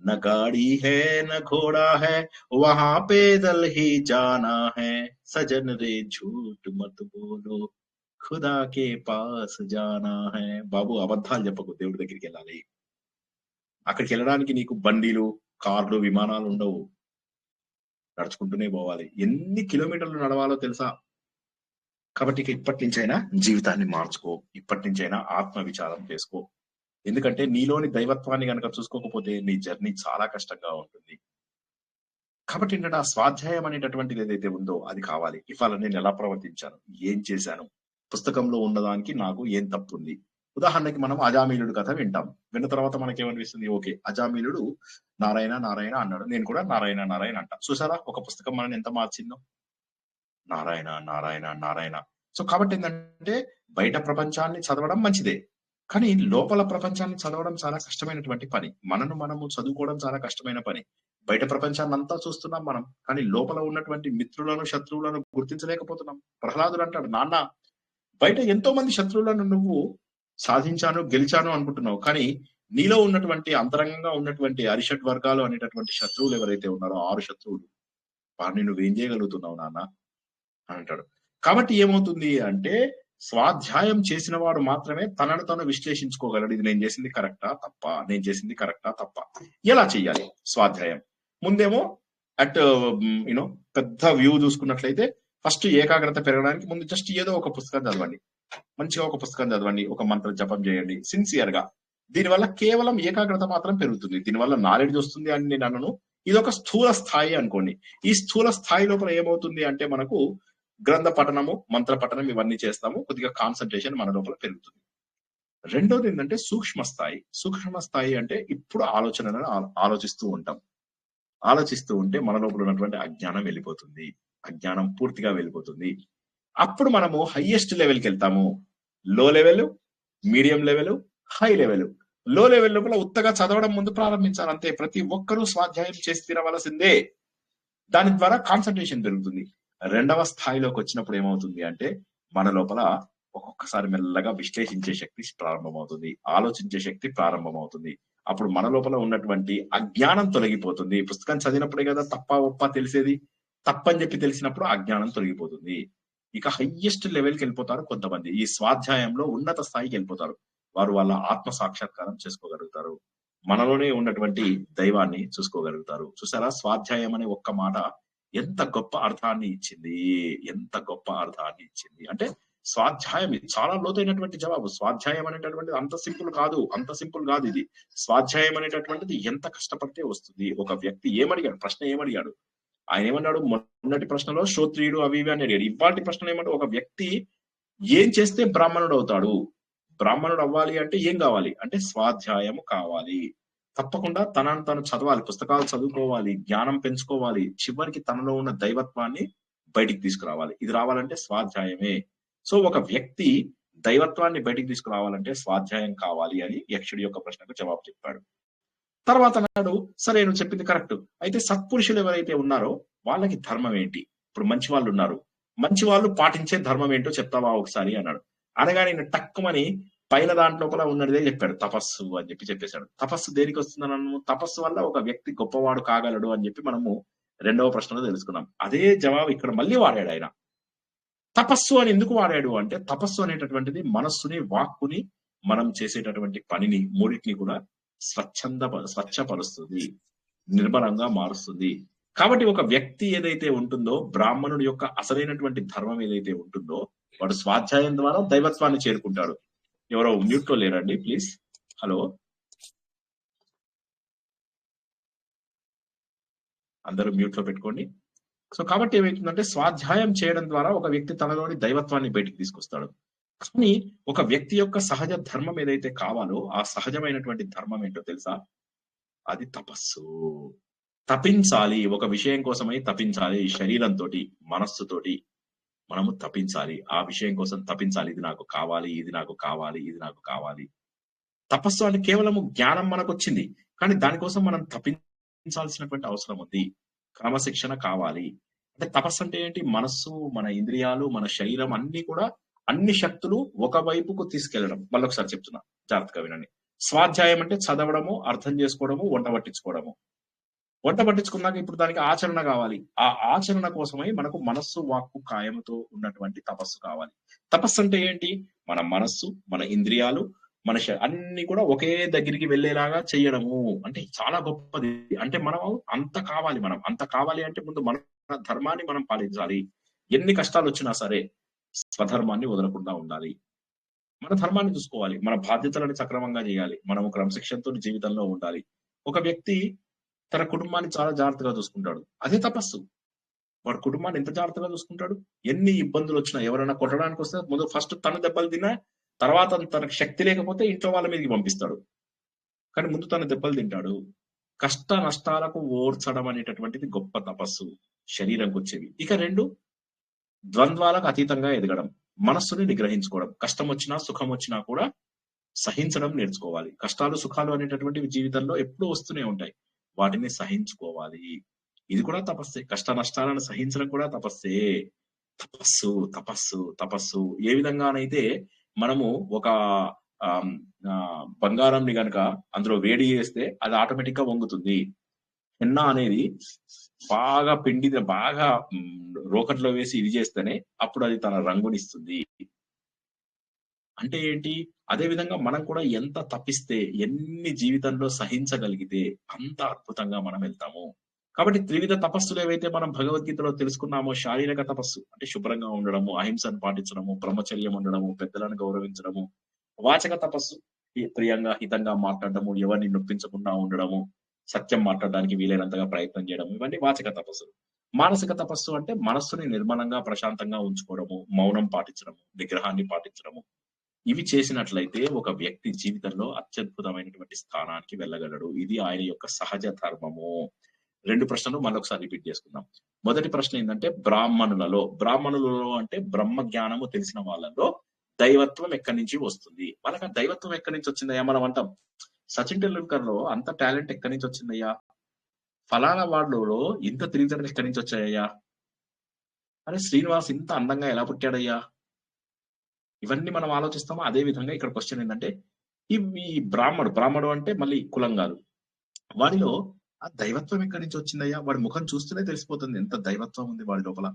Speaker 2: न गाड़ी है न घोड़ा है, वहां पैदल ही जाना है. सजन रे झूठ मत बोलो, खुदा के पास जाना है. బాబు అబద్ధాలు చెప్పకు, దేవుడి దగ్గరికి వెళ్ళాలి. అక్కడికి వెళ్ళడానికి నీకు బండిలు, కార్లు, విమానాలు ఉండవు, నడుచుకుంటూనే పోవాలి. ఎన్ని కిలోమీటర్లు నడవాలో తెలుసా? కాబట్టి ఇప్పటి నుంచైనా జీవితాన్ని మార్చుకో, ఇప్పటి నుంచైనా ఆత్మ విచారం చేసుకో. ఎందుకంటే నీలోని దైవత్వాన్ని కనుక చూసుకోకపోతే నీ జర్నీ చాలా కష్టంగా ఉంటుంది. కాబట్టి ఏంటంటే ఆ స్వాధ్యాయం అనేటటువంటిది ఏదైతే ఉందో అది కావాలి. ఇవాళ నేను ఎలా ప్రవర్తించాను, ఏం చేశాను, పుస్తకంలో ఉన్నదానికి నాకు ఏం తప్పు ఉంది. ఉదాహరణకి మనం అజామీలుడు కథ వింటాం, విన్న తర్వాత మనకేమనిపిస్తుంది, ఓకే అజామీలుడు నారాయణ నారాయణ అన్నాడు, నేను కూడా నారాయణ నారాయణ అంటా. చూసారా ఒక పుస్తకం మనని ఎంత మార్చిందో, నారాయణ నారాయణ నారాయణ. సో కాబట్టి ఏంటంటే బయట ప్రపంచాన్ని చదవడం మంచిదే, కానీ లోపల ప్రపంచాన్ని చదవడం చాలా కష్టమైనటువంటి పని. మనము చదువుకోవడం చాలా కష్టమైన పని. బయట ప్రపంచాన్ని అంతా చూస్తున్నాం మనం, కానీ లోపల ఉన్నటువంటి మిత్రులను శత్రువులను గుర్తించలేకపోతున్నాం. ప్రహ్లాదుడు అంటాడు, నాన్న బయట ఎంతో మంది శత్రువులను నువ్వు సాధించాను గెలిచాను అనుకుంటున్నావు, కానీ నీలో ఉన్నటువంటి అంతరంగంగా ఉన్నటువంటి అరిషడ్ వర్గాలు అనేటటువంటి శత్రువులు ఎవరైతే ఉన్నారో 6 శత్రువులు, వారిని నువ్వేం చేయగలుగుతున్నావు నాన్న అని అంటాడు. కాబట్టి ఏమవుతుంది అంటే స్వాధ్యాయం చేసిన వాడు మాత్రమే తనను తను విశ్లేషించుకోగలడు. ఇది నేను చేసింది కరెక్టా తప్ప, నేను చేసింది కరెక్టా తప్ప. ఎలా చేయాలి స్వాధ్యాయం? ముందేమో అట్ యూనో పెద్ద వ్యూ చూసుకున్నట్లయితే ఫస్ట్ ఏకాగ్రత పెరగడానికి ముందు జస్ట్ ఏదో ఒక పుస్తకం చదవండి, మంచిగా ఒక పుస్తకం చదవండి, ఒక మంత్ర జపం చేయండి సిన్సియర్ గా. దీనివల్ల కేవలం ఏకాగ్రత మాత్రం పెరుగుతుంది, దీనివల్ల నాలెడ్జ్ వస్తుంది అని నేను అన్నను. ఇది ఒక స్థూల స్థాయి అనుకోండి. ఈ స్థూల స్థాయి లోపల ఏమవుతుంది అంటే మనకు గ్రంథ పఠనము, మంత్ర పఠనం ఇవన్నీ చేస్తాము, కొద్దిగా కాన్సన్ట్రేషన్ మన లోపల పెరుగుతుంది. రెండోది ఏంటంటే సూక్ష్మ స్థాయి. సూక్ష్మ స్థాయి అంటే ఇప్పుడు ఆలోచనలను ఆలోచిస్తూ ఉంటాం. ఆలోచిస్తూ ఉంటే మన లోపల ఉన్నటువంటి అజ్ఞానం వెళ్ళిపోతుంది, అజ్ఞానం పూర్తిగా వెళ్ళిపోతుంది. అప్పుడు మనము హైయెస్ట్ లెవెల్కి వెళ్తాము. లో level, medium level, high level. లో లెవెల్ లోపల ఉత్తగా చదవడం ముందు ప్రారంభించాలి అంతే. ప్రతి ఒక్కరూ స్వాధ్యాయం చేసి తీరవలసిందే. దాని ద్వారా కాన్సన్ట్రేషన్ పెరుగుతుంది. రెండవ స్థాయిలోకి వచ్చినప్పుడు ఏమవుతుంది అంటే మన లోపల ఒక్కొక్కసారి మెల్లగా విశ్లేషించే శక్తి ప్రారంభమవుతుంది, ఆలోచించే శక్తి ప్రారంభమవుతుంది. అప్పుడు మన లోపల ఉన్నటువంటి అజ్ఞానం తొలగిపోతుంది. పుస్తకం చదివినప్పుడే కదా తప్ప ఒప్ప తెలిసేది. తప్పని చెప్పి తెలిసినప్పుడు అజ్ఞానం తొలగిపోతుంది. ఇక హైయెస్ట్ లెవెల్కి వెళ్ళిపోతారు కొంతమంది. ఈ స్వాధ్యాయంలో ఉన్నత స్థాయికి వెళ్ళిపోతారు. వారు వాళ్ళ ఆత్మ సాక్షాత్కారం చేసుకోగలుగుతారు, మనలోనే ఉన్నటువంటి దైవాన్ని చూసుకోగలుగుతారు. చూసారా, స్వాధ్యాయం అనే ఒక్క మాట ఎంత గొప్ప అర్థాన్ని ఇచ్చింది, ఎంత గొప్ప అర్థాన్ని ఇచ్చింది. అంటే స్వాధ్యాయం చాలా లోతైనటువంటి జవాబు. స్వాధ్యాయం అనేటటువంటిది అంత సింపుల్ కాదు, అంత సింపుల్ కాదు ఇది. స్వాధ్యాయం అనేటటువంటిది ఎంత కష్టపడితే వస్తుంది. ఒక వ్యక్తి ఏమడిగాడు, ప్రశ్న ఏమడిగాడు, ఆయన ఏమన్నాడు? మొన్నటి ప్రశ్నలో శ్రోత్రియుడు అవి ఇవి అని అడిగాడు. ఇవాటి ప్రశ్న ఏమంటే ఒక వ్యక్తి ఏం చేస్తే బ్రాహ్మణుడు అవుతాడు? బ్రాహ్మణుడు అవ్వాలి అంటే ఏం కావాలి అంటే స్వాధ్యాయము కావాలి. తప్పకుండా తనను తను చదవాలి, పుస్తకాలు చదువుకోవాలి, జ్ఞానం పెంచుకోవాలి, చివరికి తనలో ఉన్న దైవత్వాన్ని బయటికి తీసుకురావాలి. ఇది రావాలంటే స్వాధ్యాయమే. సో ఒక వ్యక్తి దైవత్వాన్ని బయటికి తీసుకురావాలంటే స్వాధ్యాయం కావాలి అని యక్షుడి యొక్క ప్రశ్నకు జవాబు చెప్పాడు. తర్వాత అన్నాడు, సరే నువ్వు చెప్పింది కరెక్ట్, అయితే సత్పురుషులు ఎవరైతే ఉన్నారో వాళ్ళకి ధర్మం ఏంటి? ఇప్పుడు మంచి వాళ్ళు ఉన్నారు, మంచి వాళ్ళు పాటించే ధర్మం ఏంటో చెప్తావా ఒకసారి అన్నాడు. అనగా నేను టక్కుమని పైన దాంట్లో కూడా ఉన్నదే చెప్పాడు, తపస్సు అని చెప్పేశాడు. తపస్సు దేనికి వస్తుందన్నాను? తపస్సు వల్ల ఒక వ్యక్తి గొప్పవాడు కాగలడు అని చెప్పి మనము రెండవ ప్రశ్నలో తెలుసుకున్నాం. అదే జవాబు ఇక్కడ మళ్ళీ వాడాడు ఆయన. తపస్సు అని ఎందుకు వాడాడు అంటే తపస్సు అనేటటువంటిది మనస్సుని, వాక్కుని, మనం చేసేటటువంటి పనిని మూడింటిని కూడా స్వచ్ఛపరుస్తుంది, నిర్మలంగా మారుస్తుంది. కాబట్టి ఒక వ్యక్తి ఏదైతే ఉంటుందో, బ్రాహ్మణుడి యొక్క అసలైనటువంటి ధర్మం ఏదైతే ఉంటుందో, వాడు స్వాధ్యాయం ద్వారా దైవత్వాన్ని చేరుకుంటాడు. ఎవరో మ్యూట్ లో లేరండి ప్లీజ్. హలో, అందరూ మ్యూట్ లో పెట్టుకోండి. సో కాబట్టి ఏమవుతుందంటే స్వాధ్యాయం చేయడం ద్వారా ఒక వ్యక్తి తనలోని దైవత్వాన్ని బయటికి తీసుకొస్తాడు. కానీ ఒక వ్యక్తి యొక్క సహజ ధర్మం ఏదైతే కావాలో ఆ సహజమైనటువంటి ధర్మం ఏంటో తెలుసా? అది తపస్సు. తపించాలి, ఒక విషయం కోసమై తపించాలి. శరీరంతో, మనస్సుతోటి మనము తపించాలి, ఆ విషయం కోసం తపించాలి. ఇది నాకు కావాలి, ఇది నాకు కావాలి, ఇది నాకు కావాలి. తపస్సు అంటే కేవలము జ్ఞానం మనకు వచ్చింది, కానీ దానికోసం మనం తపించాల్సినటువంటి అవసరం ఉంది. క్రమశిక్షణ కావాలి. అంటే తపస్సు అంటే ఏంటి? మనస్సు, మన ఇంద్రియాలు, మన శరీరం అన్ని కూడా, అన్ని శక్తులు ఒక వైపుకు తీసుకెళ్లడం. మళ్ళొకసారి చెప్తున్నా, జాగ్రత్తగా వినండి. స్వాధ్యాయం అంటే చదవడము, అర్థం చేసుకోవడము, వంట పట్టించుకోవడము. వంట పట్టించుకున్నాక ఇప్పుడు దానికి ఆచరణ కావాలి. ఆ ఆచరణ కోసమై మనకు మనస్సు, వాక్కు, కాయముతో ఉన్నటువంటి తపస్సు కావాలి. తపస్సు అంటే ఏంటి? మన మనస్సు, మన ఇంద్రియాలు, మన అన్ని కూడా ఒకే దగ్గరికి వెళ్ళేలాగా చేయడము. అంటే చాలా గొప్పది. అంటే మనం అంత కావాలి, మనం అంత కావాలి అంటే ముందు మన ధర్మాన్ని మనం పాటించాలి. ఎన్ని కష్టాలు వచ్చినా సరే స్వధర్మాన్ని వదలకుండా ఉండాలి. మన ధర్మాన్ని చూసుకోవాలి, మన బాధ్యతలను సక్రమంగా చేయాలి, మనము క్రమశిక్షణతో జీవితంలో ఉండాలి. ఒక వ్యక్తి తన కుటుంబాన్ని చాలా జాగ్రత్తగా చూసుకుంటాడు, అదే తపస్సు. వాడు కుటుంబాన్ని ఎంత జాగ్రత్తగా చూసుకుంటాడు? ఎన్ని ఇబ్బందులు వచ్చినా, ఎవరైనా కొట్టడానికి వస్తే ముందు ఫస్ట్ తన దెబ్బలు తిన్నా, తర్వాత తనకు శక్తి లేకపోతే ఇంట్లో వాళ్ళ మీదకి పంపిస్తాడు, కానీ ముందు తన దెబ్బలు తింటాడు. కష్ట నష్టాలకు ఓర్చడం అనేటటువంటిది గొప్ప తపస్సు, శరీరంకి వచ్చేవి. ఇక రెండు, ద్వంద్వాలకు అతీతంగా ఎదగడం, మనస్సుని నిగ్రహించుకోవడం. కష్టం వచ్చినా సుఖం వచ్చినా కూడా సహించడం నేర్చుకోవాలి. కష్టాలు సుఖాలు అనేటటువంటివి జీవితంలో ఎప్పుడూ వస్తూనే ఉంటాయి, వాటిని సహించుకోవాలి. ఇది కూడా తపస్సే. కష్ట నష్టాలను సహించడం కూడా తపస్సే. తపస్సు తపస్సు తపస్సు. ఏ విధంగానైతే మనము ఒక బంగారంని గనక అందులో వేడి చేస్తే అది ఆటోమేటిక్ గా వంగుతుంది. హెన్న అనేది బాగా బాగా రోకట్లో వేసి ఇది చేస్తేనే అప్పుడు అది తన రంగునిస్తుంది. అంటే ఏంటి? అదే విధంగా మనం కూడా ఎంత తప్పిస్తే, ఎన్ని జీవితంలో సహించగలిగితే అంత అద్భుతంగా మనం వెళ్తాము. కాబట్టి త్రివిధ తపస్సులు ఏవైతే మనం భగవద్గీతలో తెలుసుకున్నామో, శారీరక తపస్సు అంటే శుభ్రంగా ఉండడము, అహింసను పాటించడము, బ్రహ్మచర్యం ఉండడము, పెద్దలను గౌరవించడము. వాచక తపస్సు ప్రియంగా హితంగా మాట్లాడడము, ఎవరిని నొప్పించకుండా ఉండడము, సత్యం మాట్లాడడానికి వీలైనంతగా ప్రయత్నం చేయడము, ఇవన్నీ వాచక తపస్సులు. మానసిక తపస్సు అంటే మనస్సుని నిర్మలంగా ప్రశాంతంగా ఉంచుకోవడము, మౌనం పాటించడము, నిగ్రహాన్ని పాటించడము. ఇవి చేసినట్లయితే ఒక వ్యక్తి జీవితంలో అత్యద్భుతమైనటువంటి స్థానానికి వెళ్ళగలడు. ఇది ఆయన యొక్క సహజ ధర్మము. 2 ప్రశ్నలు మళ్ళొకసారి రిపీట్ చేసుకుందాం. మొదటి ప్రశ్న ఏంటంటే బ్రాహ్మణులలో అంటే బ్రహ్మ జ్ఞానము తెలిసిన వాళ్ళలో దైవత్వం ఎక్కడి నుంచి వస్తుంది? వాళ్ళకి ఆ దైవత్వం ఎక్కడి నుంచి వచ్చిందయ్యా? మనం అంటాం సచిన్ టెండూల్కర్ లో అంత టాలెంట్ ఎక్కడి నుంచి వచ్చిందయ్యా? ఫలానా వార్డులో ఇంత తెలివితేటలు ఎక్కడి నుంచి వచ్చాయ్యా? అరే శ్రీనివాస్ ఇంత అందంగా ఎలా పుట్టాడయ్యా? ఇవన్నీ మనం ఆలోచిస్తామో. అదే విధంగా ఇక్కడ క్వశ్చన్ ఏంటంటే ఈ బ్రాహ్మడు అంటే మళ్ళీ కులం కాదు, వాడిలో ఆ దైవత్వం ఎక్కడి నుంచి వచ్చిందయ్యా? వాడి ముఖం చూస్తూనే తెలిసిపోతుంది ఎంత దైవత్వం ఉంది వాడి లోపల.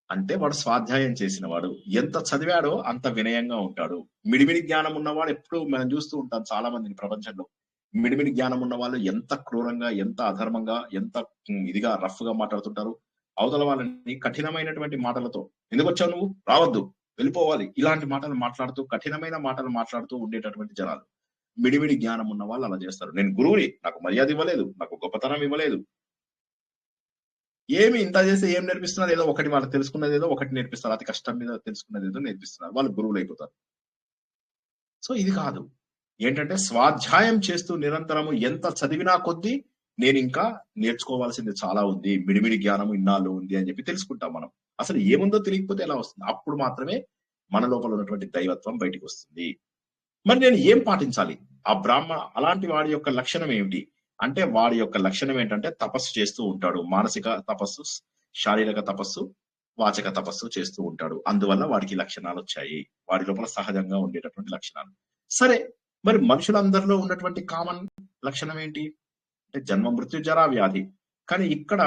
Speaker 2: అంటే వాడు స్వాధ్యాయం చేసిన వాడు, ఎంత చదివాడో అంత వినయంగా ఉంటాడు. మిడిమిడి జ్ఞానం ఉన్నవాడు ఎప్పుడు మనం చూస్తూ ఉంటాం చాలా మందిని ప్రపంచంలో. మిడిమిడి జ్ఞానం ఉన్న వాళ్ళు ఎంత క్రూరంగా, ఎంత అధర్మంగా, ఎంత ఇదిగా రఫ్ గా మాట్లాడుతుంటారు. అవతల వాళ్ళని కఠినమైనటువంటి మాటలతో, ఎందుకు వచ్చావు నువ్వు, రావద్దు, వెళ్ళిపోవాలి, ఇలాంటి మాటలు మాట్లాడుతూ, కఠినమైన మాటలు మాట్లాడుతూ ఉండేటటువంటి జనాలు. మిడిమిడి జ్ఞానం ఉన్న వాళ్ళు అలా చేస్తారు. నేను గురువుని, నాకు మర్యాద ఇవ్వలేదు, నాకు గొప్పతనం ఇవ్వలేదు, ఏమి ఇంత చేస్తే ఏం నేర్పిస్తున్నారు? ఏదో ఒకటి వాళ్ళు తెలుసుకున్నది ఏదో ఒకటి నేర్పిస్తారు, అతి కష్టం మీద తెలుసుకున్నది ఏదో నేర్పిస్తున్నారు, వాళ్ళు గురువులు అయిపోతారు. సో ఇది కాదు. ఏంటంటే స్వాధ్యాయం చేస్తూ నిరంతరము ఎంత చదివినా కొద్దీ నేను ఇంకా నేర్చుకోవాల్సింది చాలా ఉంది, మిడిమిడి జ్ఞానము ఇన్నాళ్ళు ఉంది అని చెప్పి తెలుసుకుంటాం మనం. అసలు ఏముందో తెలియకపోతే ఎలా వస్తుంది? అప్పుడు మాత్రమే మన లోపల ఉన్నటువంటి దైవత్వం బయటికి వస్తుంది. మరి నేను ఏం పాటించాలి? ఆ అలాంటి వాడి యొక్క లక్షణం ఏమిటి అంటే, వాడి యొక్క లక్షణం ఏంటంటే తపస్సు చేస్తూ ఉంటాడు. మానసిక తపస్సు, శారీరక తపస్సు, వాచక తపస్సు చేస్తూ ఉంటాడు. అందువల్ల వాడికి లక్షణాలు వచ్చాయి, వాడి లోపల సహజంగా ఉండేటటువంటి లక్షణాలు. సరే, మరి మనుషులందరిలో ఉన్నటువంటి కామన్ లక్షణం ఏంటి అంటే జన్మ, మృత్యు, జరా, వ్యాధి. కానీ ఇక్కడ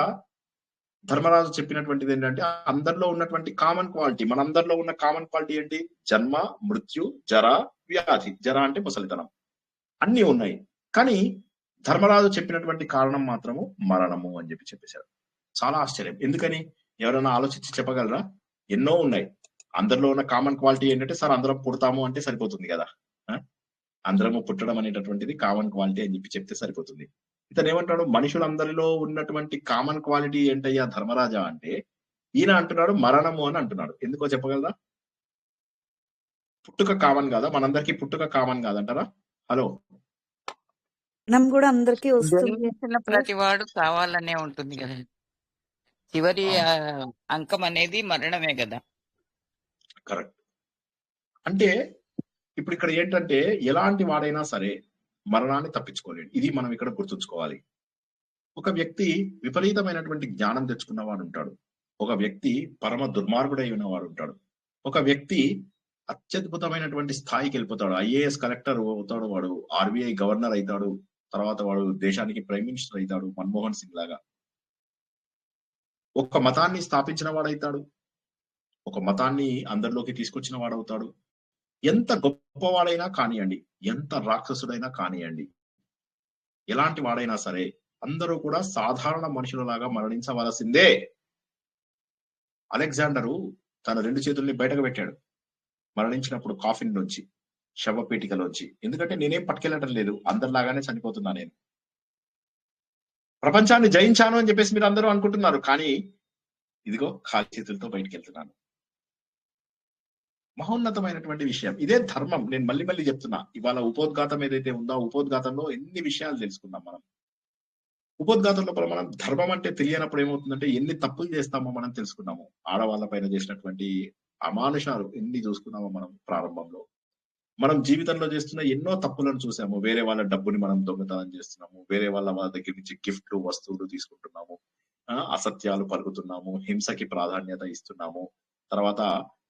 Speaker 2: ధర్మరాజు చెప్పినటువంటిది ఏంటంటే అందరిలో ఉన్నటువంటి కామన్ క్వాలిటీ, మనందరిలో ఉన్న కామన్ క్వాలిటీ ఏంటి? జన్మ, మృత్యు, జరా, వ్యాధి. జరా అంటే ముసలితనం. అన్ని ఉన్నాయి. కానీ ధర్మరాజు చెప్పినటువంటి కారణం మాత్రము మరణము అని చెప్పేశారు. చాలా ఆశ్చర్యం. ఎందుకని? ఎవరైనా ఆలోచించి చెప్పగలరా? ఎన్నో ఉన్నాయి. అందరిలో ఉన్న కామన్ క్వాలిటీ ఏంటంటే, సార్ అందరం పుడతాము అంటే సరిపోతుంది కదా, అందరము పుట్టడం అనేటటువంటిది కామన్ క్వాలిటీ అని చెప్తే సరిపోతుంది. ఇతను ఏమంటాడు? మనుషులందరిలో ఉన్నటువంటి కామన్ క్వాలిటీ ఏంటయ్యా ధర్మరాజా అంటే, ఈయన అంటున్నాడు మరణము అని అంటున్నాడు. ఎందుకో చెప్పగలరా? పుట్టుక కామన్ కాదా? మనందరికీ పుట్టుక కామన్ కాదంటారా? హలో,
Speaker 6: మనం కూడా అందరికీ వస్తుంది.
Speaker 7: జన్మించిన ప్రతి వాడు కావాలనే ఉంటుంది కదా, చివరి అంకం అనేది మరణమే కదా.
Speaker 2: కరెక్ట్. అంటే ఇప్పుడు ఇక్కడ ఏంటంటే ఎలాంటి వాడైనా సరే మరణాన్ని తప్పించుకోలేడు. ఇది మనం ఇక్కడ గుర్తుంచుకోవాలి. ఒక వ్యక్తి విపరీతమైనటువంటి జ్ఞానం తెచ్చుకున్న వాడు ఉంటాడు, ఒక వ్యక్తి పరమ దుర్మార్గుడై ఉన్నవాడు ఉంటాడు, ఒక వ్యక్తి అత్యద్భుతమైనటువంటి స్థాయికి వెళ్ళిపోతాడు. ఐఏఎస్ కలెక్టర్ అవుతాడు, వాడు ఆర్బీఐ గవర్నర్ అవుతాడు, తర్వాత వాడు దేశానికి ప్రైమ్ మినిస్టర్ అవుతాడు, మన్మోహన్ సింగ్ లాగా. ఒక మతాన్ని స్థాపించిన వాడవుతాడు, ఒక మతాన్ని అందరిలోకి తీసుకొచ్చిన వాడవుతాడు. ఎంత గొప్పవాడైనా కానివ్వండి, ఎంత రాక్షసుడైనా కానివ్వండి, ఎలాంటి వాడైనా సరే అందరూ కూడా సాధారణ మనుషులలాగా మరణించవలసిందే. అలెగ్జాండరు తన 2 చేతుల్ని బయటకు పెట్టాడు మరణించినప్పుడు, కాఫిన్ నుంచి, శవపేటికలోంచి. ఎందుకంటే నేనేం పట్టుకెళ్ళటం లేదు, అందరిలాగానే చనిపోతున్నా నేను. ప్రపంచాన్ని జయించాను అని చెప్పేసి మీరు అందరూ అనుకుంటున్నారు, కానీ ఇదిగో ఖాళీ చేతులతో బయటికి వెళ్తున్నాను. మహోన్నతమైనటువంటి విషయం ఇదే ధర్మం. నేను మళ్ళీ మళ్ళీ చెప్తున్నా, ఇవాళ ఉపోద్ఘాతం ఏదైతే ఉందో, ఉపోద్ఘాతంలో ఎన్ని విషయాలు తెలుసుకున్నాం మనం. ఉపోద్ఘాతం లోపల మనం ధర్మం అంటే తెలియనప్పుడు ఏమవుతుందంటే ఎన్ని తప్పులు చేస్తామో మనం తెలుసుకున్నాము. ఆడవాళ్ళ పైన చేసినటువంటి అమానుషాలు ఎన్ని చూసుకున్నామో మనం. ప్రారంభంలో మనం జీవితంలో చేస్తున్న ఎన్నో తప్పులను చూసాము. వేరే వాళ్ళ డబ్బుని మనం దొంగతనం చేస్తున్నాము, వేరే వాళ్ళ దగ్గర నుంచి గిఫ్ట్లు, వస్తువులు తీసుకుంటున్నాము, అసత్యాలు పలుకుతున్నాము, హింసకి ప్రాధాన్యత ఇస్తున్నాము. తర్వాత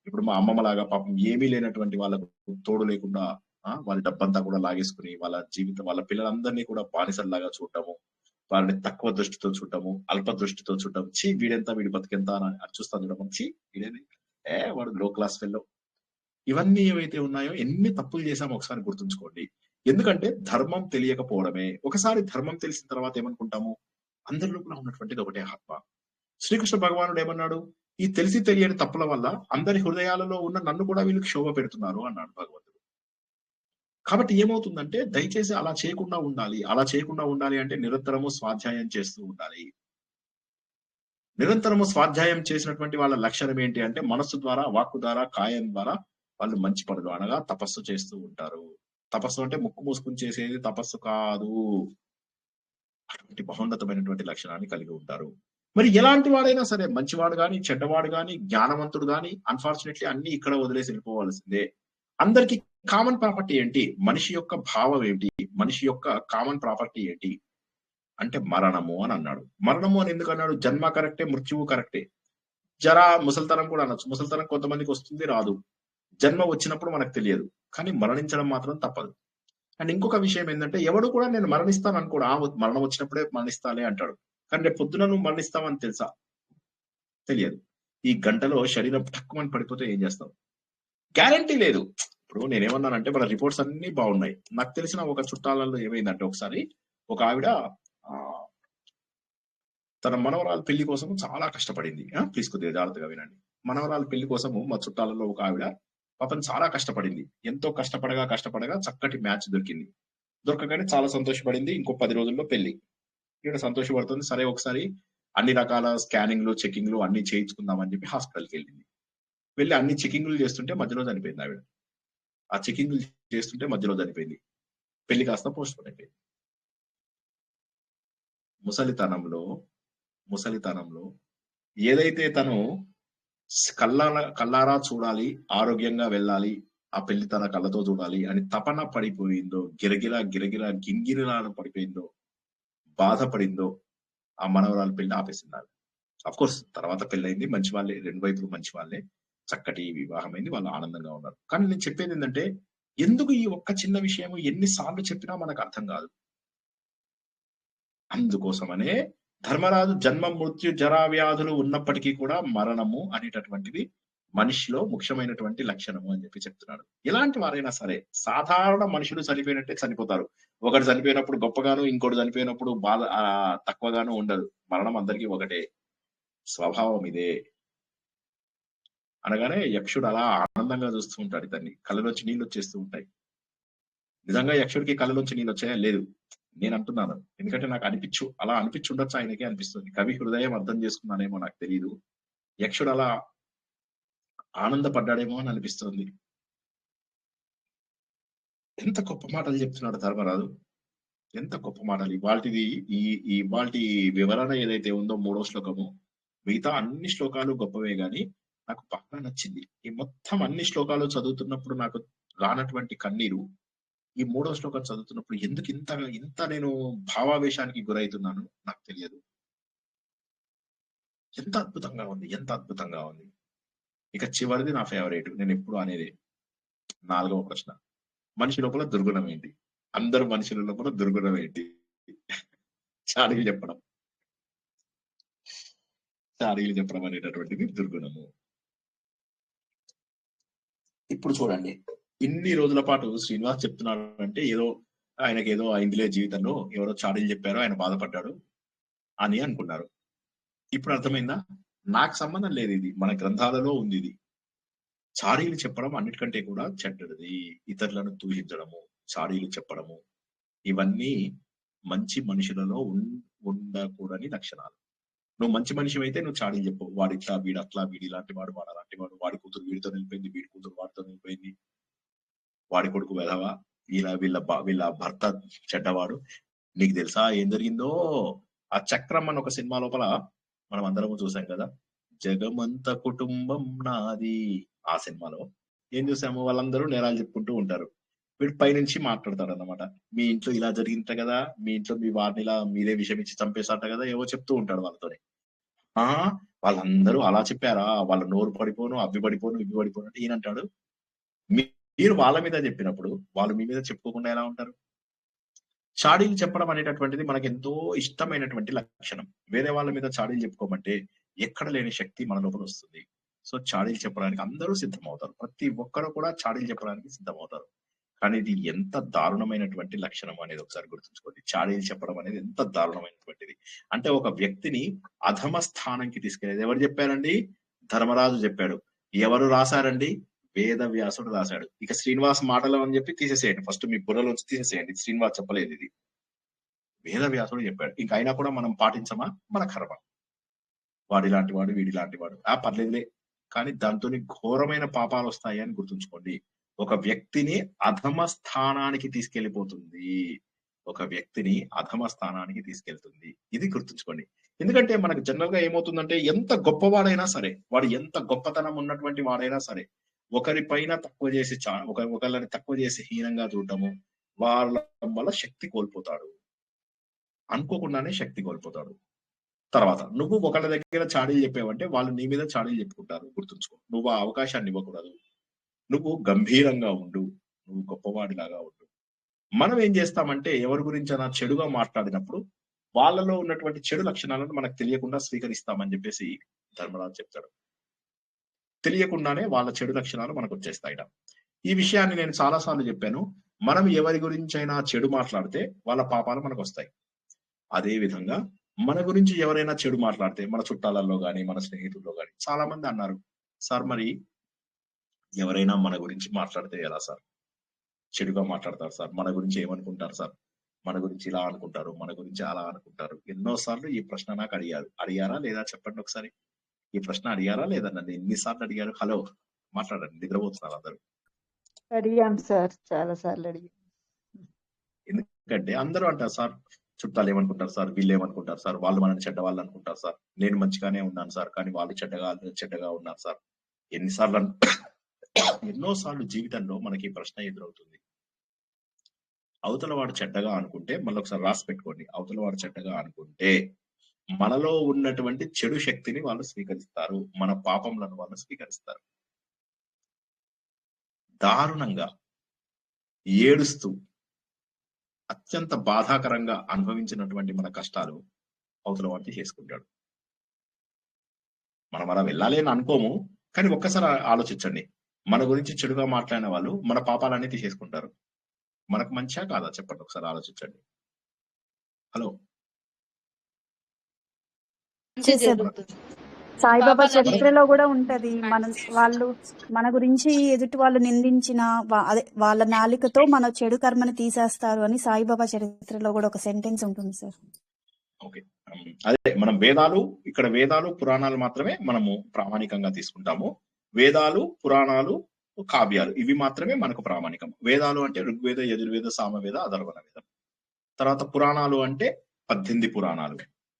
Speaker 2: ఇప్పుడు మా అమ్మమ్మ లాగా పాపం ఏమీ లేనటువంటి వాళ్ళకు తోడు లేకుండా వాళ్ళ డబ్బంతా కూడా లాగేసుకుని వాళ్ళ జీవితం వాళ్ళ పిల్లలందరినీ కూడా బానిసల్లాగా చూడటము, వాళ్ళని తక్కువ దృష్టితో చూడటము, అల్ప దృష్టితో చూడటం, వీడి బతికెంత అని చూస్తాను చూడటం, వీడేది వాడు లో క్లాస్ ఫెల్లో. ఇవన్నీ ఏవైతే ఉన్నాయో ఎన్ని తప్పులు చేశామో ఒకసారి గుర్తుంచుకోండి. ఎందుకంటే ధర్మం తెలియకపోవడమే. ఒకసారి ధర్మం తెలిసిన తర్వాత ఏమనుకుంటాము, అందరిలో కూడా ఉన్నటువంటిది ఒకటే ఆత్మ. శ్రీకృష్ణ భగవానుడు ఏమన్నాడు, ఈ తెలిసి తెలియని తప్పుల వల్ల అందరి హృదయాలలో ఉన్న నన్ను కూడా వీళ్ళకి శోభ పెడుతున్నారు అన్నాడు భగవంతుడు. కాబట్టి ఏమవుతుందంటే దయచేసి అలా చేయకుండా ఉండాలి. అలా చేయకుండా ఉండాలి అంటే నిరంతరము స్వాధ్యాయం చేస్తూ ఉండాలి. నిరంతరము స్వాధ్యాయం చేసినటువంటి వాళ్ళ లక్షణం ఏంటి అంటే మనస్సు ద్వారా, వాక్కు ద్వారా, కాయం ద్వారా వాళ్ళు మంచి పనులు అనగా తపస్సు చేస్తూ ఉంటారు. తపస్సు అంటే ముక్కు మూసుకుని చేసేది తపస్సు కాదు. అటువంటి మహోన్నతమైనటువంటి లక్షణాన్ని కలిగి ఉంటారు. మరి ఎలాంటి వాడైనా సరే, మంచివాడు గాని, చెడ్డవాడు గాని, జ్ఞానవంతుడు గాని, అన్ఫార్చునేట్లీ అన్ని ఇక్కడ వదిలేసి వెళ్ళిపోవాల్సిందే. అందరికి కామన్ ప్రాపర్టీ ఏంటి? మనిషి యొక్క భావం ఏంటి? మనిషి యొక్క కామన్ ప్రాపర్టీ ఏంటి అంటే మరణము అని అన్నాడు. మరణము అని ఎందుకు అన్నాడు? జన్మ కరెక్టే, మృత్యువు కరెక్టే. జరా, ముసలితనం కూడా అనొచ్చు. ముసలితనం కొంతమందికి వస్తుంది, రాదు. జన్మ వచ్చినప్పుడు మనకు తెలియదు, కానీ మరణించడం మాత్రం తప్పదు. అండ్ ఇంకొక విషయం ఏంటంటే, ఎవడు కూడా నేను మరణిస్తాను అనుకోడు. మరణం వచ్చినప్పుడే మరణిస్తాలే అంటాడు. కానీ రేపు పొద్దున నువ్వు మరణిస్తావని తెలుసా? తెలియదు. ఈ గంటలో శరీరం తక్కువని పడిపోతే ఏం చేస్తావు? గ్యారంటీ లేదు. ఇప్పుడు నేనేమన్నానంటే మన రిపోర్ట్స్ అన్ని బాగున్నాయి. నాకు తెలిసిన ఒక చుట్టాలలో ఏమైందంటే, ఒకసారి ఒక ఆవిడ తన మనవరాల పెళ్లి కోసం చాలా కష్టపడింది. ప్లీజ్ కొద్దిగా జాగ్రత్తగా వినండి. మనవరాల పెళ్లి కోసము మా చుట్టాలలో ఒక ఆవిడ పాపం చాలా కష్టపడింది. ఎంతో కష్టపడగా చక్కటి మ్యాచ్ దొరికింది. దొరకగానే చాలా సంతోషపడింది. ఇంకో 10 రోజుల్లో పెళ్లి. ఈవిడ సంతోషపడుతుంది. సరే ఒకసారి అన్ని రకాల స్కానింగ్లు, చెకింగ్లు అన్ని చేయించుకుందామని చెప్పి హాస్పిటల్కి వెళ్ళింది. వెళ్ళి అన్ని చెకింగ్లు చేస్తుంటే మధ్యలో చనిపోయింది ఆవిడ. ఆ చెకింగ్లు చేస్తుంటే మధ్యలో చనిపోయింది. పెళ్లి కాస్త పోస్ట్ పోన్ అయిపోయింది. ముసలితనంలో ఏదైతే తను కల్లారా చూడాలి, ఆరోగ్యంగా వెళ్ళాలి, ఆ పెళ్లి తన కళ్ళతో చూడాలి అని తపన పడిపోయిందో, గిరగిరా గింగిరిలా పడిపోయిందో, బాధపడిందో, ఆ మనవరాలు పెళ్లి ఆపేసింది. అఫ్ కోర్స్ తర్వాత పెళ్ళయింది, మంచి వాళ్ళే, 2 వైపులు మంచి వాళ్ళే, చక్కటి వివాహమైంది, వాళ్ళు ఆనందంగా ఉన్నారు. కానీ నేను చెప్పేది ఏంటంటే, ఎందుకు ఈ ఒక్క చిన్న విషయం ఎన్నిసార్లు చెప్పినా మనకు అర్థం కాదు. అందుకోసమనే ధర్మరాజు జన్మ, మృత్యు, జరా, వ్యాధులు ఉన్నప్పటికీ కూడా మరణము అనేటటువంటిది మనిషిలో ముఖ్యమైనటువంటి లక్షణము అని చెప్పి చెప్తున్నాడు. ఎలాంటి వారైనా సరే, సాధారణ మనుషులు చనిపోయినట్టే చనిపోతారు. ఒకటి చనిపోయినప్పుడు గొప్పగాను, ఇంకోటి చనిపోయినప్పుడు బాధ తక్కువగాను ఉండదు. మరణం అందరికీ ఒకటే. స్వభావం ఇదే అనగానే యక్షుడు అలా ఆనందంగా చూస్తూ ఉంటాడు. ఇతన్ని కళ్ళలోంచి నీళ్ళు వచ్చేస్తూ ఉంటాయి. నిజంగా యక్షుడికి కళ్ళలోంచి నీళ్ళు వచ్చాయా? లేదు, నేను అంటున్నాను. ఎందుకంటే నాకు అలా అనిపించుండొచ్చు, ఆయనకే అనిపిస్తుంది. కవి హృదయం అర్థం చేసుకున్నానేమో నాకు తెలియదు. యక్షుడు అలా ఆనందపడ్డాడేమో అని అనిపిస్తుంది. ఎంత గొప్ప మాటలు చెప్తున్నాడు ధర్మరాజు, ఎంత గొప్ప మాటలు. ఇవాల్టి వివరణ ఏదైతే ఉందో 3వ శ్లోకము, మిగతా అన్ని శ్లోకాలు గొప్పవే గాని నాకు బాగా నచ్చింది. ఈ మొత్తం అన్ని శ్లోకాలు చదువుతున్నప్పుడు నాకు రానటువంటి కన్నీరు ఈ 3వ శ్లోకం చదువుతున్నప్పుడు ఎందుకు ఇంత నేను భావావేశానికి గురవుతున్నాను నాకు తెలియదు. ఎంత అద్భుతంగా ఉంది. ఇక చివరిది నా ఫేవరెట్, నేను ఎప్పుడు అనేది 4వ ప్రశ్న. మనిషి లోపల దుర్గుణం ఏంటి? అందరు మనుషుల లోపల దుర్గుణం ఏంటి? చాడీలు చెప్పడం అనేటటువంటిది దుర్గుణము. ఇప్పుడు చూడండి, ఇన్ని రోజుల పాటు శ్రీనివాస్ చెప్తున్నాడు అంటే ఏదో ఆయనకేదో అయిందిలే జీవితంలో, ఎవరో చాడీలు చెప్పారో ఆయన బాధపడ్డాడు అని అనుకున్నారు. ఇప్పుడు అర్థమైందా? నాకు సంబంధం లేదు, ఇది మన గ్రంథాలలో ఉంది. ఇది చాడీలు చెప్పడం అన్నిటికంటే కూడా చెడ్డది. ఇతరులను దూషించడము, చాడీలు చెప్పడము, ఇవన్నీ మంచి మనుషులలో ఉండకూడని లక్షణాలు. నువ్వు మంచి మనిషి అయితే నువ్వు చాడీలు చెప్పు. వాడిట్లా, వీడట్లా, వీడి ఇలాంటి వాడు, వాడు అలాంటి వాడు, వాడి కూతురు వీడితో నిలిపోయింది, వీడి కూతురు వాడితో నిలిపోయింది, వాడి కొడుకు వెధవా, వీళ్ళ భర్త చెడ్డవాడు. నీకు తెలుసా ఏం జరిగిందో? ఆ చక్రం అని ఒక సినిమా లోపల మనం అందరము చూసాం కదా, జగమంత కుటుంబం నాది. ఆ సినిమాలో ఏం చూసాము? వాళ్ళందరూ నేరాలు చెప్పుకుంటూ ఉంటారు. వీడు పైనుంచి మాట్లాడతాడు అన్నమాట. మీ ఇంట్లో ఇలా జరిగింట కదా, మీ ఇంట్లో మీ వారిని ఇలా మీరే విషయం ఇచ్చి చంపేశాట కదా, ఏవో చెప్తూ ఉంటాడు వాళ్ళతోనే. వాళ్ళందరూ అలా చెప్పారా? వాళ్ళ నోరు పడిపోను, అవి పడిపోను, ఇవి పడిపోను అంటే ఈయనంటాడు, మీరు వాళ్ళ మీద చెప్పినప్పుడు వాళ్ళు మీ మీద చెప్పుకోకుండా ఎలా ఉంటారు? చాడీలు చెప్పడం అనేటటువంటిది మనకు ఎంతో ఇష్టమైనటువంటి లక్షణం. వేరే వాళ్ళ మీద చాడీలు చెప్పుకోమంటే ఎక్కడ లేని శక్తి మన లోపల వస్తుంది. సో చాడీలు చెప్పడానికి అందరూ సిద్ధమవుతారు. ప్రతి ఒక్కరు కూడా చాడీలు చెప్పడానికి సిద్ధమవుతారు. కానీ ఇది ఎంత దారుణమైనటువంటి లక్షణం అనేది ఒకసారి గుర్తుంచుకోండి. చాడీలు చెప్పడం అనేది ఎంత దారుణమైనటువంటిది. అంటే ఒక వ్యక్తిని అధమ స్థానంకి తీసుకెళ్ళేది. ఎవరు చెప్పారండి? ధర్మరాజు చెప్పాడు. ఎవరు రాశారండి? వేదవ్యాసుడు రాశాడు. ఇక శ్రీనివాస్ మాటలు అని చెప్పి తీసేసేయండి. ఫస్ట్ మీ బుర్రలోంచి తీసేసేయండి. శ్రీనివాస్ చెప్పలేదు ఇది, వేదవ్యాసుడు చెప్పాడు. ఇంకా అయినా కూడా మనం పాటించమా? మన కర్మ. వాడిలాంటి వాడు, వీడిలాంటి వాడు, పర్లేదులే. కానీ దాంతో ఘోరమైన పాపాలు వస్తాయి అని గుర్తుంచుకోండి. ఒక వ్యక్తిని అధమ స్థానానికి తీసుకెళ్లిపోతుంది. ఒక వ్యక్తిని అధమ స్థానానికి తీసుకెళ్తుంది. ఇది గుర్తుంచుకోండి. ఎందుకంటే మనకు జనరల్ గా ఏమవుతుందంటే, ఎంత గొప్పవాడైనా సరే, వాడు ఎంత గొప్పతనం ఉన్నటువంటి వాడైనా సరే, ఒకరి పైన తక్కువ చేసి ఒకళ్ళని తక్కువ చేసి హీనంగా చూడటము, వాళ్ళ వల్ల శక్తి కోల్పోతాడు. అనుకోకుండానే శక్తి కోల్పోతాడు. తర్వాత నువ్వు ఒకళ్ళ దగ్గర చాడీలు చెప్పావంటే వాళ్ళు నీ మీద చాడీలు చెప్పుకుంటారు. గుర్తుంచుకో. నువ్వు ఆ అవకాశాన్ని ఇవ్వకూడదు. నువ్వు గంభీరంగా ఉండు. నువ్వు గొప్పవాడిలాగా ఉండు. మనం ఏం చేస్తామంటే, ఎవరి గురించైనా చెడుగా మాట్లాడినప్పుడు వాళ్ళలో ఉన్నటువంటి చెడు లక్షణాలను మనకు తెలియకుండా స్వీకరిస్తామని చెప్పేసి ధర్మరాజు చెప్తాడు. తెలియకుండానే వాళ్ళ చెడు లక్షణాలు మనకు వచ్చేస్తాయిట. ఈ విషయాన్ని నేను చాలా సార్లు చెప్పాను. మనం ఎవరి గురించైనా చెడు మాట్లాడితే వాళ్ళ పాపాలు మనకు వస్తాయి. అదే విధంగా మన గురించి ఎవరైనా చెడు మాట్లాడితే, మన చుట్టాలలో గాని, మన స్నేహితుల్లో గాని చాలా మంది అన్నారు, సార్ మరి ఎవరైనా మన గురించి మాట్లాడితే ఎలా సార్? చెడుగా మాట్లాడతారు సార్, మన గురించి ఏమనుకుంటారు సార్, మన గురించి ఇలా అనుకుంటారు, మన గురించి అలా అనుకుంటారు. ఎన్నోసార్లు ఈ ప్రశ్న నాకు అడిగారా లేదా చెప్పండి ఒకసారి. ఈ ప్రశ్న అడిగారా లేదా? నన్ను ఎన్నిసార్లు అడిగారు? హలో, మాట్లాడండి, నిద్రపోతున్నారు అందరూ.
Speaker 3: అడిగాం సార్, చాలా సార్లు అడిగాం.
Speaker 2: ఎందుకంటే అందరూ అంటారు, సార్ చుట్టాలు ఏమనుకుంటారు సార్, వీళ్ళు ఏమనుకుంటారు సార్, వాళ్ళు మనల్ని చెడ్డ వాళ్ళు అనుకుంటారు సార్, నేను మంచిగానే ఉన్నాను సార్ కానీ వాళ్ళు చెడ్డగా ఉన్నారు సార్. ఎన్నోసార్లు జీవితంలో మనకి ఈ ప్రశ్న ఎదురవుతుంది. అవతల వాడు చెడ్డగా అనుకుంటే, మళ్ళీ ఒకసారి రాసి పెట్టుకోండి, అవతల వాడు చెడ్డగా అనుకుంటే మనలో ఉన్నటువంటి చెడు శక్తిని వాళ్ళు స్వీకరిస్తారు. మన పాపంలను వాళ్ళు స్వీకరిస్తారు. దారుణంగా ఏడుస్తూ అత్యంత బాధాకరంగా అనుభవించినటువంటి మన కష్టాలు అవతల వాడికి చేసుకుంటాడు. మనం అలా వెళ్ళాలి అని అనుకోము, కానీ ఒక్కసారి ఆలోచించండి. మన గురించి చెడుగా మాట్లాడిన వాళ్ళు మన పాపాలన్నీ తీసేసుకుంటారు. మనకు మంచిగా కాదా చెప్పండి, ఒకసారి ఆలోచించండి. హలో,
Speaker 6: సాయిబాబా చరిత్రలో కూడా ఉంటది. వాళ్ళు మన గురించి ఎదుటి వాళ్ళు నిందించిన అదే వాళ్ళ నాలికతో మన చెడు కర్మని తీసేస్తారు అని సాయిబాబా చరిత్రలో కూడా ఒక సెంటెన్స్ ఉంటుంది సార్.
Speaker 2: ఓకే, అదే మనం ఇక్కడ వేదాలు పురాణాలు మాత్రమే మనము ప్రామాణికంగా తీసుకుంటాము. వేదాలు, పురాణాలు, కావ్యాలు ఇవి మాత్రమే మనకు ప్రామాణికం. వేదాలు అంటే ఋగ్వేద, యజుర్వేద, సామవేద, అథర్వణ వేదం. తర్వాత పురాణాలు అంటే 18 పురాణాలు.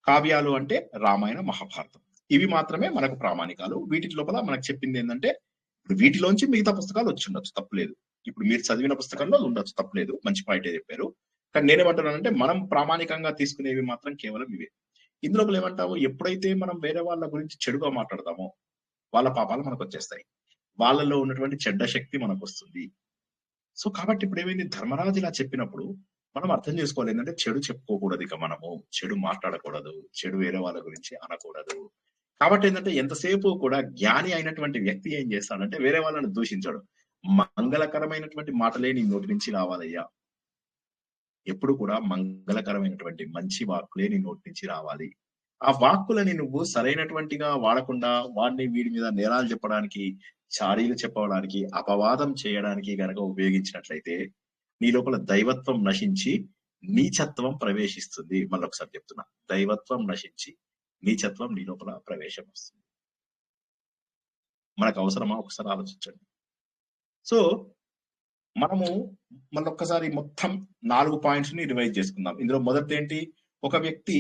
Speaker 2: కావ్యాలు అంటే రామాయణ, మహాభారతం. ఇవి మాత్రమే మనకు ప్రామాణికాలు. వీటి లోపల మనకు చెప్పింది ఏంటంటే, ఇప్పుడు వీటిలోంచి మిగతా పుస్తకాలు వచ్చి ఉండొచ్చు, తప్పులేదు. ఇప్పుడు మీరు చదివిన పుస్తకంలో ఉండొచ్చు, తప్పులేదు. మంచి పాయింటే చెప్పారు. కానీ నేనేమంటున్నానంటే, మనం ప్రామాణికంగా తీసుకునేవి మాత్రం కేవలం ఇవే. ఇందులో ఏమంటాము, ఎప్పుడైతే మనం వేరే వాళ్ళ గురించి చెడుగా మాట్లాడతామో వాళ్ళ పాపాలు మనకు వచ్చేస్తాయి. వాళ్ళలో ఉన్నటువంటి చెడ్డ శక్తి మనకు వస్తుంది. సో కాబట్టి ఇప్పుడు ఏమైంది, ధర్మరాజు ఇలా చెప్పినప్పుడు మనం అర్థం చేసుకోవాలి ఏంటంటే, చెడు చెప్పుకోకూడదు. ఇక మనము చెడు మాట్లాడకూడదు, చెడు వేరే వాళ్ళ గురించి అనకూడదు. కాబట్టి ఏంటంటే, ఎంతసేపు కూడా జ్ఞాని అయినటువంటి వ్యక్తి ఏం చేస్తాడంటే, వేరే వాళ్ళని దూషించాడు. మంగళకరమైనటువంటి మాటలే నీ నోటి నుంచి రావాలయ్యా. ఎప్పుడు కూడా మంగళకరమైనటువంటి మంచి వాక్కులే నీ నోటి నుంచి రావాలి. ఆ వాక్కులని నువ్వు సరైనటువంటిగా వాడకుండా వాడిని వీడి మీద నేరాలు చెప్పడానికి, చాడీలు చెప్పడానికి, అపవాదం చేయడానికి గనక ఉపయోగించినట్లయితే నీ లోపల దైవత్వం నశించి నీచత్వం ప్రవేశిస్తుంది. మళ్ళొకసారి చెప్తున్నా, దైవత్వం నశించి నీచత్వం నీ లోపల ప్రవేశం వస్తుంది. మనకు అవసరమా? ఒకసారి ఆలోచించండి. సో మనము మళ్ళొక్కసారి మొత్తం 4 పాయింట్స్ ని రివైజ్ చేసుకుందాం. ఇందులో మొదటి ఏంటి, ఒక వ్యక్తి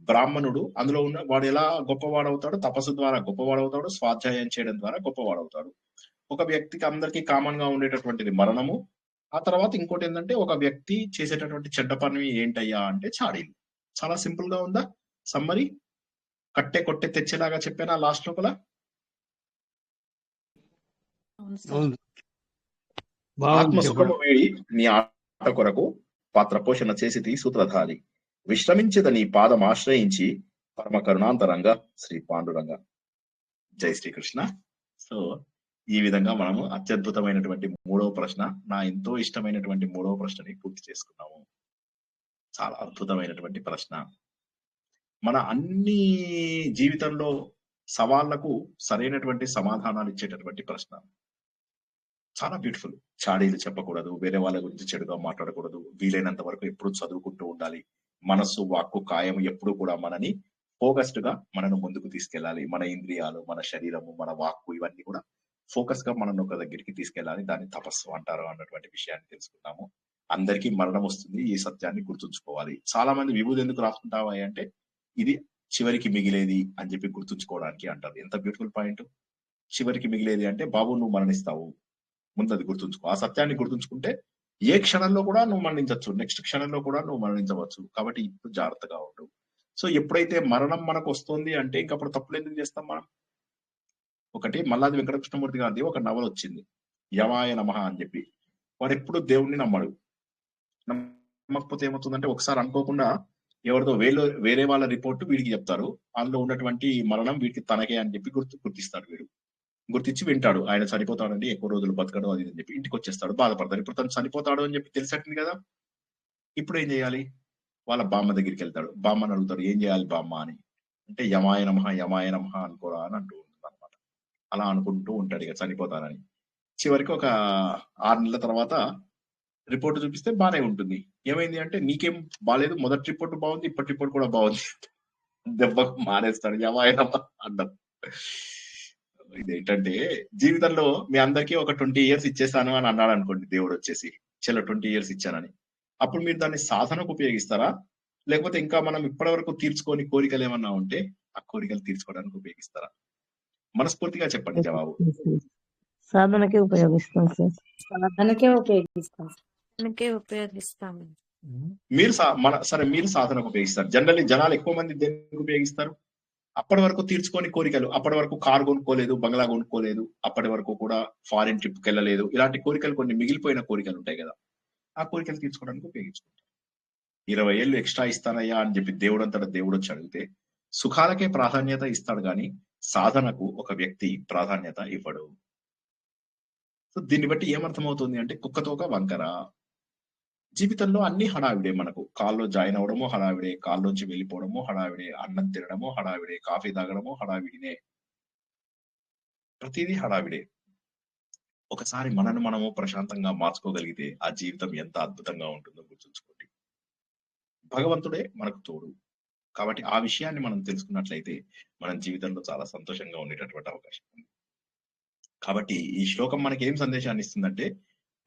Speaker 2: బ్రాహ్మణుడు, అందులో ఉన్న వాడు ఎలా గొప్పవాడవుతాడు? తపస్సు ద్వారా గొప్పవాడవుతాడు, స్వాధ్యాయం చేయడం ద్వారా గొప్పవాడవుతాడు. ఒక వ్యక్తికి అందరికీ కామన్ గా ఉండేటటువంటిది మరణము. ఆ తర్వాత ఇంకోటి ఏంటంటే, ఒక వ్యక్తి చేసేటటువంటి చెడ్డ పని ఏంటయ్యా అంటే చాడీలు. చాలా సింపుల్ గా ఉందా సమ్మరీ? కట్టె కొట్టె తెచ్చేలాగా చెప్పానా లాస్ట్ లోపల?
Speaker 4: బాగుంది
Speaker 2: ఆత్మసుఖము
Speaker 4: చెప్పడం.
Speaker 2: వీడి నీ ఆట కొరకు పాత్ర పోషణ చేసి సూత్రధారి విశ్రమించద నీ పాదం ఆశ్రయించి పరమ కరుణాంతరంగా శ్రీ పాండురంగ. జై శ్రీకృష్ణ. సో ఈ విధంగా మనము అత్యద్భుతమైనటువంటి మూడవ ప్రశ్న, నా ఎంతో ఇష్టమైనటువంటి మూడవ ప్రశ్నని పూర్తి చేసుకున్నాము. చాలా అద్భుతమైనటువంటి ప్రశ్న. మన అన్ని జీవితంలో సవాళ్లకు సరైనటువంటి సమాధానాలు ఇచ్చేటటువంటి ప్రశ్న. చాలా బ్యూటిఫుల్. చాడీలు చెప్పకూడదు, వేరే వాళ్ళ గురించి చెడుగా మాట్లాడకూడదు, వీలైనంత వరకు ఎప్పుడు చదువుకుంటూ ఉండాలి. మనస్సు, వాక్కు, కాయం ఎప్పుడు కూడా మనని ఫోకస్డ్ గా మనను ముందుకు తీసుకెళ్ళాలి. మన ఇంద్రియాలు, మన శరీరము, మన వాక్కు ఇవన్నీ కూడా ఫోకస్ గా మనను ఒక దగ్గరికి తీసుకెళ్ళాలి. దాన్ని తపస్సు అంటారు అన్నటువంటి విషయాన్ని తెలుసుకున్నాము. అందరికీ మరణం వస్తుంది, ఈ సత్యాన్ని గుర్తుంచుకోవాలి. చాలా మంది విభూది ఎందుకు రాసుకుంటావా అంటే ఇది చివరికి మిగిలేది అని చెప్పి గుర్తుంచుకోవడానికి అంటారు. ఎంత బ్యూటిఫుల్ పాయింట్. చివరికి మిగిలేది అంటే బాబు నువ్వు మరణిస్తావు, ముందు అది గుర్తుంచుకో. ఆ సత్యాన్ని గుర్తుంచుకుంటే ఏ క్షణంలో కూడా నువ్వు మరణించవచ్చు, నెక్స్ట్ క్షణంలో కూడా నువ్వు మరణించవచ్చు. కాబట్టి ఇప్పుడు జాగ్రత్తగా ఉండు. సో ఎప్పుడైతే మరణం మనకు వస్తుంది అంటే ఇంకప్పుడు తప్పులు ఎందుకు చేస్తాం మనం? ఒకటి మల్లాది వెంకటకృష్ణమూర్తి గారిది ఒక నవల వచ్చింది, యమాయ నమః అని చెప్పి. వాడు ఎప్పుడు దేవుణ్ణి నమ్మడు. నమ్మకపోతే ఏమవుతుందంటే ఒకసారి అనుకోకుండా ఎవరితో వేరే వాళ్ళ రిపోర్ట్ వీడికి చెప్తారు, అందులో ఉన్నటువంటి మరణం వీడికి తనకే అని చెప్పి గుర్తిస్తాడు. వీడు గుర్తించి వింటాడు, ఆయన చనిపోతాడండి, ఎక్కువ రోజులు బతకడు అది అని చెప్పి ఇంటికి వచ్చేస్తాడు, బాధపడతాడు. ఇప్పుడు తను చనిపోతాడు అని చెప్పి తెలిసట్టింది కదా. ఇప్పుడు ఏం చేయాలి? వాళ్ళ బామ్మ దగ్గరికి వెళ్తాడు. బామ్మని అడుగుతాడు, ఏం చేయాలి బామ్మ అని. అంటే యమాయ నమః అనుకోరా అని అంటూ ఉంటుంది అనమాట. అలా అనుకుంటూ ఉంటాడు ఇక చనిపోతానని. చివరికి ఒక 6 నెలల తర్వాత రిపోర్ట్ చూపిస్తే బానే ఉంటుంది. ఏమైంది అంటే నీకేం బాలేదు, మొదటి రిపోర్ట్ బాగుంది, ఇప్పటి రిపోర్ట్ కూడా బాగుంది. దెబ్బకు మానేస్తాడు యమాయ నమః అడ్డం. ఇదేంటంటే జీవితంలో మీ అందరికీ ఒక 20 years ఇచ్చేస్తాను అని అన్నాడు అనుకోండి దేవుడు వచ్చేసి, చలో 20 years ఇచ్చానని. అప్పుడు మీరు దాన్ని సాధనకు ఉపయోగిస్తారా, లేకపోతే ఇంకా మనం ఇప్పటి వరకు తీర్చుకొని కోరికలు ఏమన్నా ఉంటే ఆ కోరికలు తీర్చుకోవడానికి ఉపయోగిస్తారా? మనస్ఫూర్తిగా చెప్పండి జవాబు.
Speaker 8: సాధనకే ఉపయోగిస్తాం సార్.
Speaker 5: సాధనకే ఉపయోగిస్తాం.
Speaker 9: ఉపయోగిస్తాము.
Speaker 2: మీరు సరే మీరు సాధనకు ఉపయోగిస్తారు. జనరల్లీ జనాలు ఎక్కువ మంది దేనికి ఉపయోగిస్తారు? అప్పటి వరకు తీర్చుకొని కోరికలు, అప్పటి వరకు కారు కొనుక్కోలేదు, బంగ్లా కొనుక్కోలేదు, అప్పటి వరకు కూడా ఫారిన్ ట్రిప్కి వెళ్ళలేదు, ఇలాంటి కోరికలు కొన్ని మిగిలిపోయిన కోరికలు ఉంటాయి కదా, ఆ కోరికలు తీర్చుకోవడానికి ఉపయోగించుకుంటారు. 20 ఏళ్ళు ఎక్స్ట్రా ఇస్తానయ్యా అని చెప్పి దేవుడు అంతటా దేవుడు వచ్చి అడిగితే సుఖాలకే ప్రాధాన్యత ఇస్తాడు కానీ సాధనకు ఒక వ్యక్తి ప్రాధాన్యత ఇవ్వడు. సో దీన్ని బట్టి ఏమర్థమవుతుంది అంటే కుక్కతోక వంకర. జీవితంలో అన్ని హడావిడే. మనకు కాల్లో జాయిన్ అవ్వడము హడావిడే, కాల్లోంచి వెళ్ళిపోవడము హడావిడే, అన్నం తినడము హడావిడే, కాఫీ తాగడము హడావిడినే, ప్రతిదీ హడావిడే. ఒకసారి మనము ప్రశాంతంగా మార్చుకోగలిగితే ఆ జీవితం ఎంత అద్భుతంగా ఉంటుందో గుర్తుంచుకోండి. భగవంతుడే మనకు తోడు. కాబట్టి ఆ విషయాన్ని మనం తెలుసుకున్నట్లయితే మనం జీవితంలో చాలా సంతోషంగా ఉండేటటువంటి అవకాశం ఉంది. కాబట్టి ఈ శ్లోకం మనకి ఏం సందేశాన్ని ఇస్తుందంటే,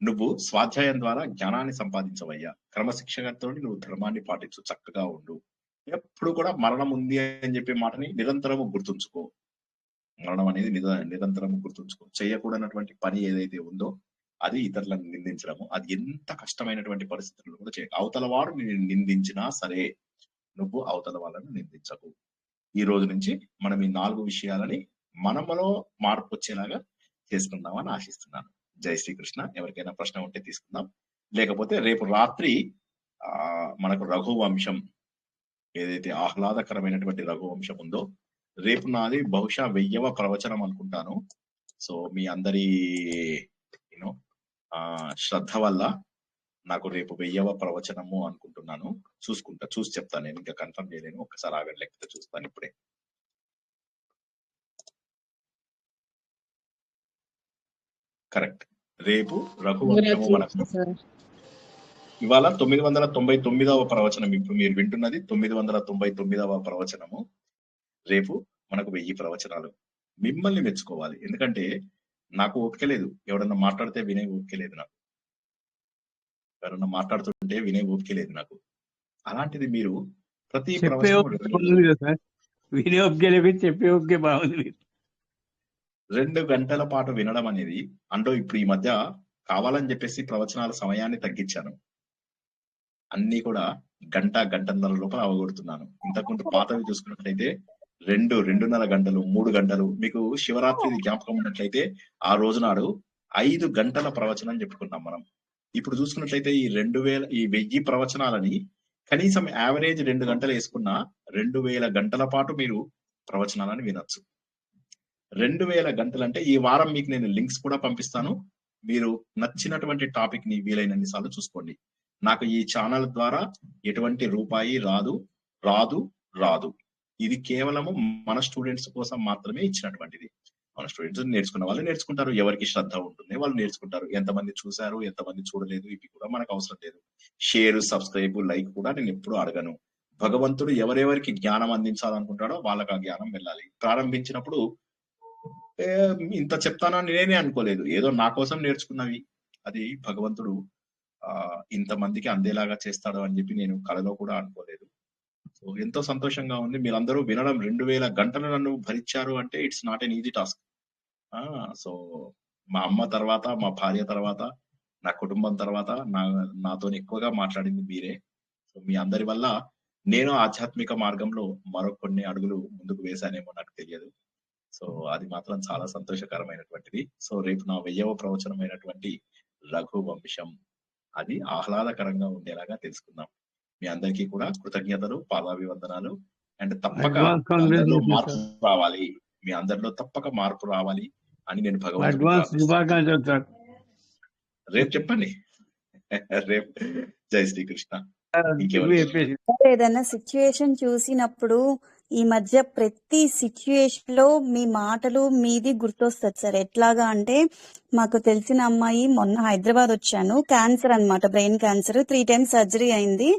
Speaker 2: నువ్వు స్వాధ్యాయం ద్వారా జ్ఞానాన్ని సంపాదించవయ్యా, క్రమశిక్షణతో నువ్వు ధర్మాన్ని పాటించు, చక్కగా ఉండు. ఎప్పుడు కూడా మరణం ఉంది అని చెప్పే మాటని నిరంతరము గుర్తుంచుకో. మరణం అనేది నిరంతరము గుర్తుంచుకో. చేయకూడనటువంటి పని ఏదైతే ఉందో అది ఇతరులను నిందించడము, అది ఎంత కష్టమైనటువంటి పరిస్థితుల్లో కూడా చేయ. అవతల వాడు నేను నిందించినా సరే నువ్వు అవతల వాళ్ళని నిందించకు. ఈ రోజు నుంచి మనం ఈ 4 విషయాలని మనలో మార్పు వచ్చేలాగా చేసుకుందామని ఆశిస్తున్నాను. జై శ్రీకృష్ణ. ఎవరికైనా ప్రశ్న ఉంటే తీసుకుందాం, లేకపోతే రేపు రాత్రి మనకు రఘువంశం ఏదైతే ఆహ్లాదకరమైనటువంటి రఘువంశం ఉందో, రేపు నాది బహుశా 1000వ ప్రవచనం అనుకుంటాను. సో మీ అందరి శ్రద్ధ వల్ల నాకు రేపు 1000వ ప్రవచనము అనుకుంటున్నాను. చూసి చెప్తాను. నేను ఇంకా కన్ఫర్మ్ చేయలేను, ఒక్కసారి ఆగండి, లేకపోతే చూస్తాను ఇప్పుడే. కరెక్ట్. రేపు రఘువంశము మనకు ఇవాళ 999వ ప్రవచనం. ఇప్పుడు మీరు వింటున్నది 999వ ప్రవచనము. రేపు మనకు 1000 ప్రవచనాలు. మిమ్మల్ని మెచ్చుకోవాలి, ఎందుకంటే నాకు ఓపిక లేదు. ఎవరన్నా మాట్లాడితే వినే ఓపిక లేదు నాకు. ఎవరన్నా మాట్లాడుతుంటే వినే ఓపిక లేదు నాకు. అలాంటిది మీరు ప్రతి
Speaker 4: చెప్పే ఓపిక బాగుంది.
Speaker 2: 2 గంటల పాటు వినడం అనేది అంటే ఇప్పుడు ఈ మధ్య కావాలని చెప్పేసి ప్రవచనాల సమయాన్ని తగ్గించాను. అన్ని కూడా గంటన్నర లోపల అవగొడుతున్నాను. ఇంతకుముందు పాతవి చూసుకున్నట్లయితే 2.5 గంటలు 3 గంటలు. మీకు శివరాత్రి జ్ఞాపకం ఉన్నట్లయితే ఆ రోజు నాడు 5 గంటల ప్రవచనం చెప్పుకున్నాం మనం. ఇప్పుడు చూసుకున్నట్లయితే ఈ 1000 ప్రవచనాలని కనీసం యావరేజ్ 2 గంటలు వేసుకున్నా 2000 గంటల పాటు మీరు ప్రవచనాలను వినొచ్చు. 2000 గంటలు అంటే ఈ వారం మీకు నేను లింక్స్ కూడా పంపిస్తాను. మీరు నచ్చినటువంటి టాపిక్ ని వీలైనన్ని సార్లు చూసుకోండి. నాకు ఈ ఛానల్ ద్వారా ఎటువంటి రూపాయి రాదు. ఇది కేవలము మన స్టూడెంట్స్ కోసం మాత్రమే ఇచ్చినటువంటిది. మన స్టూడెంట్స్ నేర్చుకున్న వాళ్ళు నేర్చుకుంటారు, ఎవరికి శ్రద్ధ ఉంటుంది వాళ్ళు నేర్చుకుంటారు. ఎంతమంది చూశారు, ఎంతమంది చూడలేదు, ఇవి కూడా మనకు అవసరం లేదు. షేర్, సబ్స్క్రైబ్, లైక్ కూడా నేను ఎప్పుడు అడగను. భగవంతుడు ఎవరెవరికి జ్ఞానం అందించాలనుకుంటాడో వాళ్ళకి ఆ జ్ఞానం వెళ్ళాలి. ప్రారంభించినప్పుడు ఇంత చెప్తానని నేనే అనుకోలేదు, ఏదో నా కోసం నేర్చుకున్నవి అది భగవంతుడు ఇంతమందికి అందేలాగా చేస్తాడు అని చెప్పి నేను కలలో కూడా అనుకోలేదు. సో ఎంతో సంతోషంగా ఉంది. మీరందరూ వినడం 2000 గంటలు నన్ను భరించారు అంటే it's not an easy task. So మా అమ్మ తర్వాత, మా భార్య తర్వాత, నా కుటుంబం తర్వాత నాతో ఎక్కువగా మాట్లాడింది మీరే. సో మీ అందరి వల్ల నేను ఆధ్యాత్మిక మార్గంలో మరో కొన్ని అడుగులు ముందుకు వేశానేమో నాకు తెలియదు. సో అది మాత్రం చాలా సంతోషకరమైనటువంటిది. సో రేపు నా 1000వ ప్రవచనమైనటువంటి రఘువంశం అది ఆహ్లాదకరంగా ఉండేలాగా తెలుసుకుందాం. మీ అందరికీ కూడా కృతజ్ఞతలు, పాదాభివందనాలు. అండ్ తప్పక మార్పు రావాలి, మీ అందరిలో తప్పక మార్పు రావాలి అని నేను భగవంతుడు రేపు చెప్పండి. రేపు జై శ్రీకృష్ణ.
Speaker 6: ఏదైనా సిచ్యుయేషన్ చూసినప్పుడు ఈ మధ్య ప్రతి సిచ్యుయేషన్ లో మీ మాటలు మీది గుర్తొస్తుంది సార్. ఎట్లాగా అంటే మాకు తెలిసిన అమ్మాయి మొన్న హైదరాబాద్ వచ్చాను, క్యాన్సర్ అన్నమాట, బ్రెయిన్ క్యాన్సర్, 3 times సర్జరీ అయింది.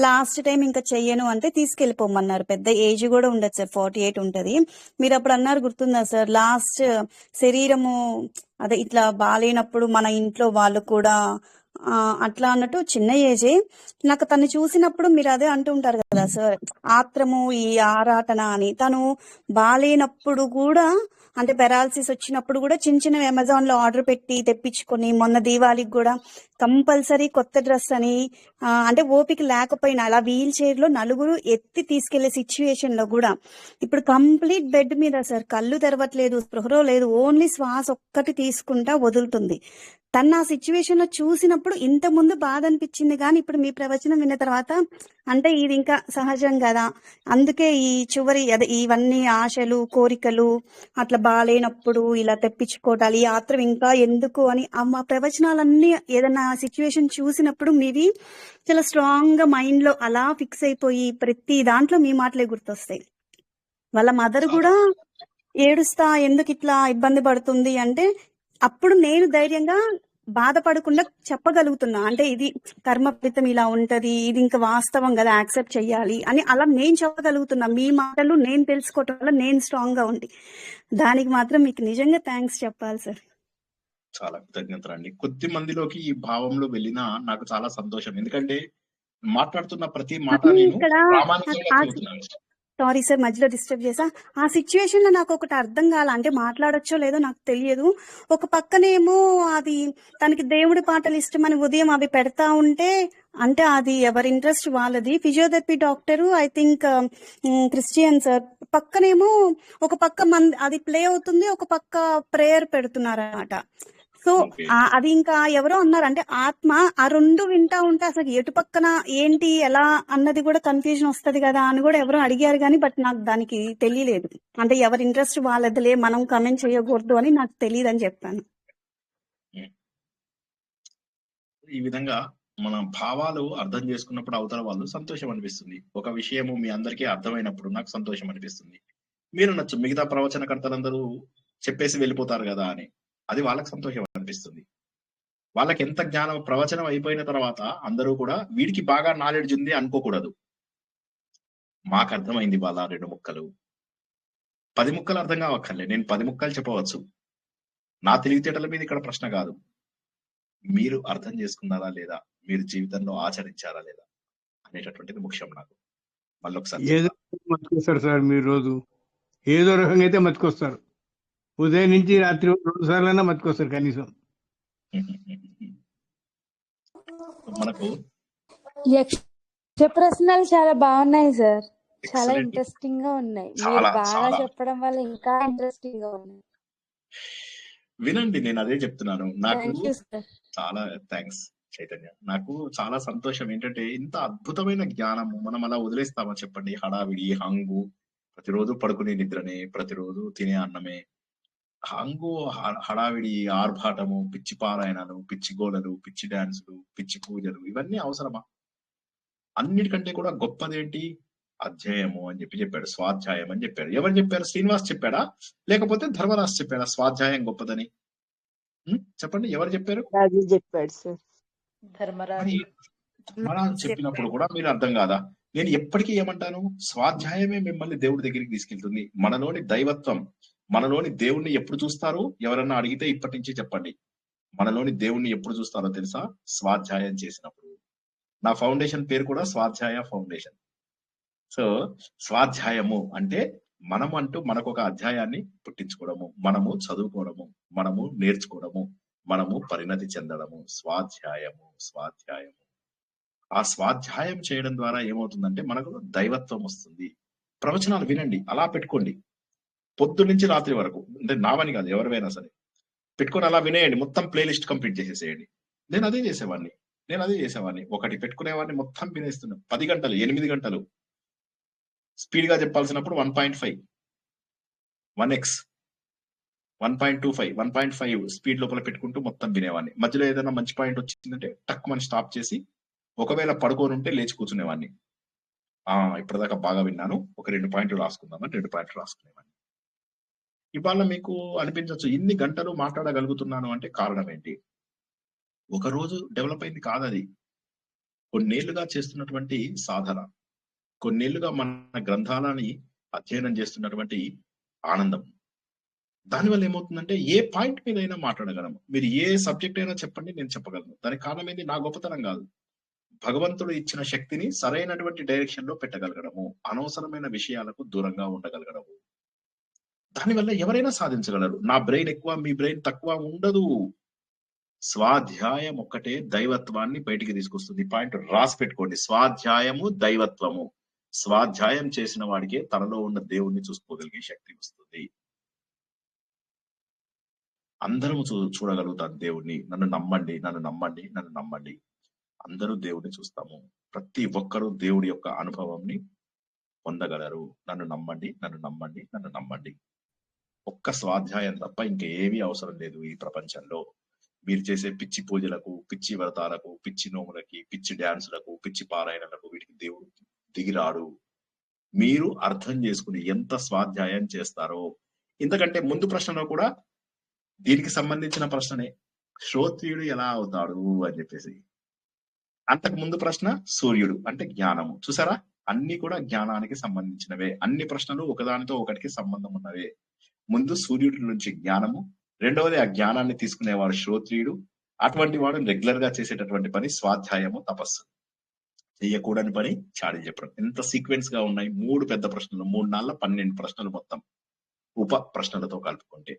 Speaker 6: లాస్ట్ టైం ఇంకా చెయ్యను అంటే తీసుకెళ్లిపోమన్నారు. పెద్ద ఏజ్ కూడా ఉండదు సార్, 48 ఉంటది. మీరు అప్పుడు అన్నారు గుర్తుందా సార్, లాస్ట్ శరీరము అదే ఇట్లా బాలేనప్పుడు మన ఇంట్లో వాళ్ళు కూడా అట్లా అన్నట్టు చిన్న ఏజే. నాకు తను చూసినప్పుడు మీరు అదే అంటూ ఉంటారు కదా సార్, ఆత్రము ఈ ఆరాటన అని. తను బాలేనప్పుడు కూడా అంటే పెరాలసిస్ వచ్చినప్పుడు కూడా చిన్న అమెజాన్ లో ఆర్డర్ పెట్టి తెప్పించుకొని మొన్న దీవాళికి కూడా కంపల్సరీ కొత్త డ్రెస్ అని అంటే ఓపిక లేకపోయినా అలా వీల్ చైర్ లో నలుగురు ఎత్తి తీసుకెళ్లే సిచ్యుయేషన్ లో కూడా ఇప్పుడు కంప్లీట్ బెడ్ మీద సార్, కళ్ళు తెరవట్లేదు, స్పృహలో లేదు, ఓన్లీ శ్వాస ఒక్కటి తీసుకుంటా వదులుతుంది. తన ఆ సిచ్యువేషన్ లో చూసినప్పుడు ఇంత ముందు బాధ అనిపించింది, కానీ ఇప్పుడు మీ ప్రవచనం విన్న తర్వాత అంటే ఇది ఇంకా సహజం కదా, అందుకే ఈ చివరి అదే ఇవన్నీ ఆశలు కోరికలు అట్లా బాలేనప్పుడు ఇలా తెప్పించుకోవటాలు, ఈ ఆత్రం ఇంకా ఎందుకు అని మా ప్రవచనాలన్నీ ఏదైనా సిచ్యువేషన్ చూసినప్పుడు మీవి చాలా స్ట్రాంగ్ గా మైండ్ లో అలా ఫిక్స్ అయిపోయి ప్రతి దాంట్లో మీ మాటలే గుర్తొస్తాయి. వాళ్ళ మదర్ కూడా ఏడుస్తా ఎందుకు ఇట్లా ఇబ్బంది పడుతుంది అంటే అప్పుడు నేను ధైర్యంగా బాధపడకుండా చెప్పగలుగుతున్నా, అంటే ఇది కర్మ ఫలితం ఇలా ఉంటది, ఇది ఇంకా వాస్తవం కదా, యాక్సెప్ట్ చెయ్యాలి అని అలా నేను చెప్పగలుగుతున్నా. మీ మాటలు నేను తెలుసుకోవటం వల్ల నేను స్ట్రాంగ్ గా ఉంది. దానికి మాత్రం మీకు నిజంగా థ్యాంక్స్ చెప్పాలి సార్.
Speaker 2: చాలా కృతజ్ఞతలు అండి. కొద్ది మందిలోకి ఈ భావంలో వెళ్ళినా నాకు చాలా సంతోషం, ఎందుకంటే మాట్లాడుతున్న ప్రతి మాట నేను ప్రామాణికంగా చెబుతున్నాను.
Speaker 6: సారీ సార్ మధ్యలో డిస్టర్బ్ చేసా. ఆ సిచ్యువేషన్ లో నాకు ఒకటి అర్థం కాల, అంటే మాట్లాడొచ్చో లేదో నాకు తెలియదు. ఒక పక్కనేమో అది తనకి దేవుడి పాటలు ఇష్టమని ఉదయం అవి పెడతా ఉంటే, అంటే అది ఎవరి ఇంట్రెస్ట్ వాళ్ళది. Physiotherapy doctor I think Christian sir, పక్కనేమో ఒక పక్క అది ప్లే అవుతుంది, ఒక పక్క ప్రేయర్ పెడుతున్నారు అన్నమాట. సో అది ఇంకా ఎవరో అన్నారు, అంటే ఆత్మ ఆ రెండు వింటా ఉంటే అసలు ఎటు పక్కన ఏంటి ఎలా అన్నది కూడా కన్ఫ్యూజన్ వస్తది కదా అని కూడా ఎవరో అడిగారు, కానీ బట్ నాకు దానికి తెలియలేదు. అంటే ఎవరి ఇంట్రెస్ట్ వాళ్ళదిలే, మనం కమెంట్ చేయకూడదు అని నాకు తెలియదు అని చెప్పాను.
Speaker 2: ఈ విధంగా మన భావాలు అర్థం చేసుకున్నప్పుడు అవతల వాళ్ళు సంతోషం అనిపిస్తుంది. ఒక విషయము మీ అందరికీ అర్థమైనప్పుడు నాకు సంతోషం అనిపిస్తుంది. మీరు నచ్చు మిగతా ప్రవచనకర్తలందరూ చెప్పేసి వెళ్ళిపోతారు కదా అని, అది వాళ్ళకి సంతోషం అనిపిస్తుంది. వాళ్ళకి ఎంత జ్ఞానం, ప్రవచనం అయిపోయిన తర్వాత అందరూ కూడా వీడికి బాగా నాలెడ్జ్ ఉంది అనుకోకూడదు. మాకు అర్థమైంది వాళ్ళ 2 ముక్కలు, 10 ముక్కలు అర్థం కావక్కర్లే, నేను 10 ముక్కలు చెప్పవచ్చు. నా తెలివితేటల మీద ఇక్కడ ప్రశ్న కాదు, మీరు అర్థం చేసుకున్నారా లేదా, మీరు జీవితంలో ఆచరించారా లేదా అనేటటువంటిది ముఖ్యం నాకు. మళ్ళీ ఒకసారి
Speaker 4: మర్చిపోతారు సార్, మీరు రోజు ఏదో రకంగా అయితే మర్చిపోస్తారు. ఉదయం నుంచి రాత్రి 2 సార్లైనా మర్చిపోస్తారు కనీసం.
Speaker 2: మనకు
Speaker 9: యక్ష ప్రశ్నలు చాలా బాగున్నాయి సార్, చాలా ఇంట్రెస్టింగ్ గా ఉన్నాయి. మీరు బాగా చెప్పడం వల్ల ఇంకా ఇంట్రెస్టింగ్ గా ఉన్నాయి.
Speaker 2: వినండి, నేను అదే చెప్తున్నాను. నాకు
Speaker 9: థ్యాంక్ యూ సార్.
Speaker 2: చాలా థ్యాంక్స్ చైతన్య. నాకు చాలా సంతోషం ఏంటంటే ఇంత అద్భుతమైన జ్ఞానము మనం అలా వదిలేస్తామా చెప్పండి? హడావిడి, హంగు, ప్రతిరోజు పడుకునే నిద్రనే, ప్రతిరోజు తినే అన్నమే, హంగు, హడావిడి, ఆర్భాటము, పిచ్చి పారాయణాలు, పిచ్చి గోలలు, పిచ్చి డాన్సులు, పిచ్చి పూజలు, ఇవన్నీ అవసరమా? అన్నిటికంటే కూడా గొప్పదేంటి? అధ్యాయము అని చెప్పాడు, స్వాధ్యాయం అని చెప్పాడు. ఎవరు చెప్పారు? శ్రీనివాస్ చెప్పాడా, లేకపోతే ధర్మరాజు చెప్పాడా స్వాధ్యాయం గొప్పదని? చెప్పండి, ఎవరు చెప్పారు?
Speaker 3: రాజు చెప్పాడు సార్.
Speaker 5: ధర్మరాజు.
Speaker 2: ధర్మరాజు చెప్పినప్పుడు కూడా మీరు అర్థం కాదా? నేను ఎప్పటికీ ఏమంటాను, స్వాధ్యాయమే మిమ్మల్ని దేవుడి దగ్గరికి తీసుకెళ్తుంది. మనలోని దైవత్వం, మనలోని దేవుణ్ణి ఎప్పుడు చూస్తారు? ఎవరన్నా అడిగితే ఇప్పటి నుంచి చెప్పండి. మనలోని దేవుణ్ణి ఎప్పుడు చూస్తారో తెలుసా? స్వాధ్యాయం చేసినప్పుడు. నా ఫౌండేషన్ పేరు కూడా స్వాధ్యాయ ఫౌండేషన్. సో స్వాధ్యాయము అంటే మనము అంటూ మనకు ఒక అధ్యాయాన్ని పుట్టించుకోవడము, మనము చదువుకోవడము, మనము నేర్చుకోవడము, మనము పరిణతి చెందడము. స్వాధ్యాయము, స్వాధ్యాయము. ఆ స్వాధ్యాయం చేయడం ద్వారా ఏమవుతుందంటే మనకు దైవత్వం వస్తుంది. ప్రవచనాలు వినండి, అలా పెట్టుకోండి పొద్దు నుంచి రాత్రి వరకు. అంటే నావని కాదు, ఎవరివైనా సరే పెట్టుకొని అలా వినేయండి, మొత్తం ప్లేలిస్ట్ కంప్లీట్ చేసేసేయండి. నేను అదే చేసేవాడిని. ఒకటి పెట్టుకునేవాడిని, మొత్తం వినేస్తున్నాను. 10 గంటలు, 8 గంటలు. స్పీడ్ గా చెప్పాల్సినప్పుడు 1.5, 1x, 1.25, 1.5 స్పీడ్ లోపల పెట్టుకుంటూ మొత్తం వినేవాడిని. మధ్యలో ఏదైనా మంచి పాయింట్ వచ్చిందంటే టక్ మనం స్టాప్ చేసి, ఒకవేళ పడుకొని ఉంటే లేచి కూర్చునేవాడిని. ఇప్పటిదాకా బాగా విన్నాను, ఒక 2 పాయింట్లు రాసుకుందామని 2 పాయింట్లు రాసుకునేవాడిని. ఇవాళ మీకు అనిపించవచ్చు, ఇన్ని గంటలు మాట్లాడగలుగుతున్నాను అంటే కారణం ఏంటి? ఒక రోజు డెవలప్ అయింది కాదది. కొన్నేళ్లుగా చేస్తున్నటువంటి సాధన, కొన్నేళ్లుగా మన గ్రంథాలని అధ్యయనం చేస్తున్నటువంటి ఆనందం. దానివల్ల ఏమవుతుందంటే ఏ పాయింట్ మీద అయినా మాట్లాడగలము. మీరు ఏ సబ్జెక్ట్ అయినా చెప్పండి, నేను చెప్పగలను. దానికి కారణం ఏంది? నా గొప్పతనం కాదు, భగవంతుడు ఇచ్చిన శక్తిని సరైనటువంటి డైరెక్షన్ లో పెట్టగలగడము, అనవసరమైన విషయాలకు దూరంగా ఉండగలగడము. దానివల్ల ఎవరైనా సాధించగలరు. నా బ్రెయిన్ ఎక్కువ, మీ బ్రెయిన్ తక్కువ ఉండదు. స్వాధ్యాయం ఒక్కటే దైవత్వాన్ని బయటికి తీసుకొస్తుంది. పాయింట్ రాసి పెట్టుకోండి. స్వాధ్యాయము, దైవత్వము. స్వాధ్యాయం చేసిన వాడికే తనలో ఉన్న దేవుణ్ణి చూసుకోగలిగే శక్తి వస్తుంది. అందరూ చూడగలుగుతారు దేవుణ్ణి. నన్ను నమ్మండి, నన్ను నమ్మండి, నన్ను నమ్మండి. అందరూ దేవుడిని చూస్తాము. ప్రతి ఒక్కరూ దేవుడి యొక్క అనుభవంని పొందగలరు. నన్ను నమ్మండి, నన్ను నమ్మండి, నన్ను నమ్మండి. ఒక్క స్వాధ్యాయం తప్ప ఇంకేమీ అవసరం లేదు ఈ ప్రపంచంలో. మీరు చేసే పిచ్చి పూజలకు, పిచ్చి వ్రతాలకు, పిచ్చి నోములకి, పిచ్చి డ్యాన్సులకు, పిచ్చి పారాయణలకు వీటికి దేవుడు దిగిరాడు. మీరు అర్థం చేసుకుని ఎంత స్వాధ్యాయం చేస్తారో. ఇంతకంటే ముందు ప్రశ్నలో కూడా దీనికి సంబంధించిన ప్రశ్ననే, శ్రోత్రియుడు ఎలా అవుతాడు అని చెప్పేసి. అంతకు ముందు ప్రశ్న సూర్యుడు అంటే జ్ఞానము. చూసారా, అన్ని కూడా జ్ఞానానికి సంబంధించినవే. అన్ని ప్రశ్నలు ఒకదానితో ఒకటికి సంబంధం ఉన్నవే. ముందు సూర్యుడి నుంచి జ్ఞానము, రెండవది ఆ జ్ఞానాన్ని తీసుకునేవాడు శ్రోత్రియుడు. అటువంటి వాడు రెగ్యులర్ గా చేసేటటువంటి పని స్వాధ్యాయము, తపస్సు. చెయ్యకూడని పని చాడీ చెప్పడం. ఎంత సీక్వెన్స్ గా ఉన్నాయి. 3 పెద్ద ప్రశ్నలు, 3 నాళ్ళ 12 ప్రశ్నలు మొత్తం ఉప ప్రశ్నలతో కలుపుకుంటే.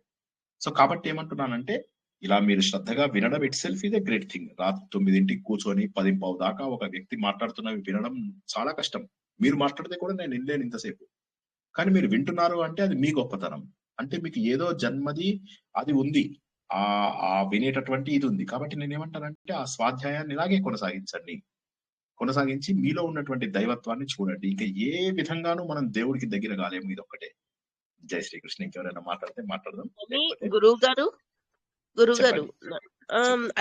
Speaker 2: సో కాబట్టి ఏమంటున్నానంటే, ఇలా మీరు శ్రద్ధగా వినడం it self is a great thing. రాత్రి 9ంటికి కూర్చొని 10:15 దాకా ఒక వ్యక్తి మాట్లాడుతున్నవి వినడం చాలా కష్టం. మీరు మాట్లాడితే కూడా నేను వినలేను ఇంతసేపు. కానీ మీరు వింటున్నారు అంటే అది మీ గొప్పతనం. అంటే మీకు ఏదో జన్మది అది ఉంది, ఆ వినేటటువంటి ఇది ఉంది. కాబట్టి నేను ఏమంటానంటే ఆ స్వాధ్యాయాన్ని ఇలాగే కొనసాగించండి. కొనసాగించి మీలో ఉన్నటువంటి దైవత్వాన్ని చూడండి. ఇంకా ఏ విధంగానూ మనం దేవుడికి దగ్గర కాలేము. ఇది ఒక్కటే. జై శ్రీకృష్ణ. ఇంకెవరైనా మాట్లాడితే మాట్లాడదాం.
Speaker 10: గురువు గారు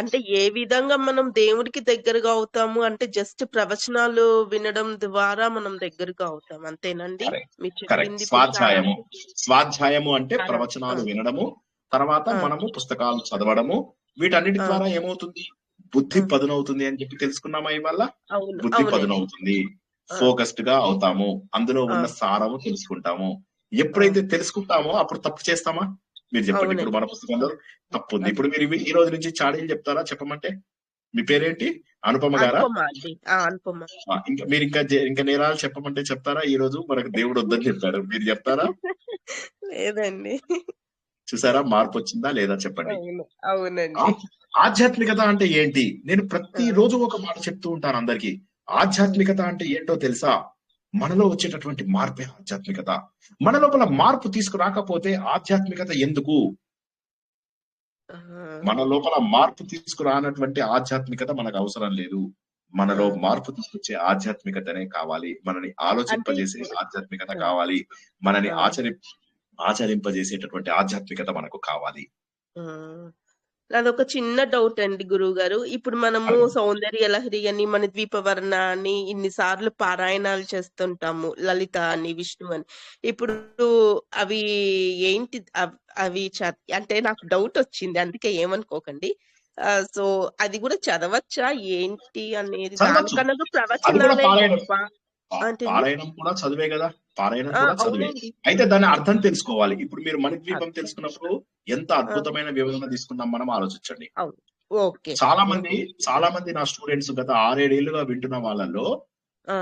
Speaker 10: అంటే ఏ విధంగా మనం దేవుడికి దగ్గరగా అవుతాము అంటే జస్ట్ ప్రవచనాలు వినడం ద్వారా మనం దగ్గరగా అవుతాం, అంతేనండి? మీరు చెప్పింది
Speaker 2: స్వాధ్యాయము అంటే ప్రవచనాలు వినడము, తర్వాత మనము పుస్తకాలు చదవడము. వీటన్నిటి ద్వారా ఏమవుతుంది? బుద్ధి పదునవుతుంది అని చెప్పి తెలుసుకున్నామా? ఇవాళ బుద్ధి పదునవుతుంది, ఫోకస్డ్ గా అవుతాము, అందులో ఉన్న సారము తెలుసుకుంటాము. ఎప్పుడైతే తెలుసుకుంటామో అప్పుడు తప్పు చేస్తామా? మీరు చెప్పండి. ఇప్పుడు మన పుస్తకంలో తప్పు ఉంది. ఇప్పుడు మీరు ఈ రోజు నుంచి చాడీలు చెప్తారా? చెప్పమంటే మీ పేరేంటి? అనుపమ గారా? ఇంకా మీరు ఇంకా నేరాలు చెప్పమంటే చెప్తారా? ఈ రోజు మనకు దేవుడు వద్దని చెప్పారు, మీరు చెప్తారా?
Speaker 10: లేదండి.
Speaker 2: చూసారా మార్పు వచ్చిందా లేదా? చెప్పండి.
Speaker 10: అవునండి.
Speaker 2: ఆధ్యాత్మికత అంటే ఏంటి? నేను ప్రతి రోజు ఒక మాట చెప్తూ ఉంటాను అందరికి. ఆధ్యాత్మికత అంటే ఏంటో తెలుసా? మనలో వచ్చేటటువంటి మార్పే ఆధ్యాత్మికత. మన లోపల మార్పు తీసుకురాకపోతే ఆధ్యాత్మికత ఎందుకు?
Speaker 10: ఆ,
Speaker 2: మన లోపల మార్పు తీసుకురానటువంటి ఆధ్యాత్మికత మనకు అవసరం లేదు. మనలో
Speaker 10: ఆ.
Speaker 2: మార్పు తీసుకొచ్చే ఆధ్యాత్మికతనే కావాలి. మనని
Speaker 10: అంటే
Speaker 2: ఆలోచింపజేసే
Speaker 10: ఇప్పుడు
Speaker 2: ఆధ్యాత్మికత
Speaker 10: ఆ,
Speaker 2: కావాలి. మనని
Speaker 10: ఆ,
Speaker 2: ఆచరింపజేసేటటువంటి ఆధ్యాత్మికత మనకు కావాలి.
Speaker 10: ఆ. నాదొక చిన్న డౌట్ అండి గురువు గారు. ఇప్పుడు మనము
Speaker 2: అడగండి.
Speaker 10: సౌందర్య లహరి అని, మన ద్వీపవర్ణ అని ఇన్నిసార్లు పారాయణాలు చేస్తుంటాము. లలిత అని, విష్ణు అని. ఇప్పుడు అవి ఏంటి? అవి అంటే నాకు డౌట్ వచ్చింది, అందుకే ఏమనుకోకండి. సో అది కూడా చదవచ్చా ఏంటి అనేది?
Speaker 2: చదవచ్చు.
Speaker 10: దానికన్నా
Speaker 2: అది కూడా
Speaker 10: ప్రవచనాలే
Speaker 2: పారాయణం.
Speaker 10: గొప్ప అంటే
Speaker 2: పారాయణం కూడా చదివే కదా. పారాయణం కూడా చదివే.
Speaker 10: అవునండి.
Speaker 2: అయితే దాని అర్థం తెలుసుకోవాలి. ఇప్పుడు మీరు మణిద్వీపం
Speaker 10: అర్థం.
Speaker 2: తెలుసుకున్నప్పుడు ఎంత
Speaker 10: ఆ,
Speaker 2: అద్భుతమైన వివరణ తీసుకున్నాం మనం ఆలోచించండి.
Speaker 10: అవును. ఓకే.
Speaker 2: చాలా మంది నా స్టూడెంట్స్ గత 6-7 ఏళ్లుగా వింటున్న వాళ్ళల్లో
Speaker 10: ఆ,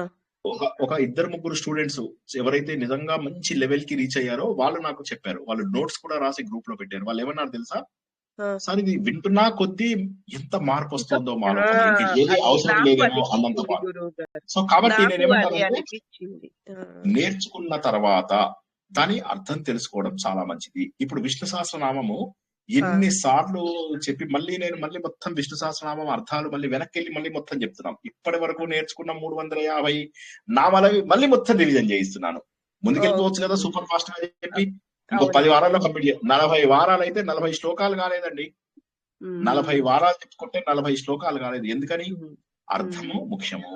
Speaker 2: ఒక 2-3 స్టూడెంట్స్ ఎవరైతే నిజంగా మంచి లెవెల్ కి రీచ్ అయ్యారో వాళ్ళు నాకు చెప్పారు. వాళ్ళు నోట్స్ కూడా రాసి గ్రూప్ లో పెట్టారు. వాళ్ళు ఏమన్నారు తెలుసా?
Speaker 10: ఆ.
Speaker 2: సార్ ఇది వింటున్నా కొద్దీ ఎంత మార్పు
Speaker 10: ఇంకా
Speaker 2: వస్తుందో మాలో, ఇంకా ఏది
Speaker 10: అది
Speaker 2: అవసరం
Speaker 10: నాకు
Speaker 2: లేదేమో అన్నంత
Speaker 10: అనిపించింది
Speaker 2: మార్పు.
Speaker 10: గురువు గారు.
Speaker 2: సో కాబట్టి
Speaker 10: నాకు అది
Speaker 2: నేనేమంటానంటే
Speaker 10: అనిపించింది.
Speaker 2: నేర్చుకున్న తర్వాత దాని అర్థం తెలుసుకోవడం చాలా మంచిది. ఇప్పుడు విష్ణు సహస్రనామము ఎన్నిసార్లు చెప్పి మళ్ళీ మొత్తం విష్ణు సహస్రనామం అర్థాలు మళ్ళీ వెనక్కి వెళ్ళి మళ్ళీ మొత్తం చెప్తున్నాం. ఇప్పటి వరకు నేర్చుకున్న 350 నామాలవి మళ్ళీ మొత్తం రివిజన్ చేయిస్తున్నాను. ముందుకెళ్ళిపోవచ్చు కదా సూపర్ ఫాస్ట్ గా చెప్పి. ఇంకో 10 వారాల్లో కంప్లీట్ 40 వారాలు అయితే 40 శ్లోకాలు కాలేదండి. 40 వారాలు చెప్పుకుంటే 40 శ్లోకాలు కాలేదు. ఎందుకని? అర్థము ముఖ్యము.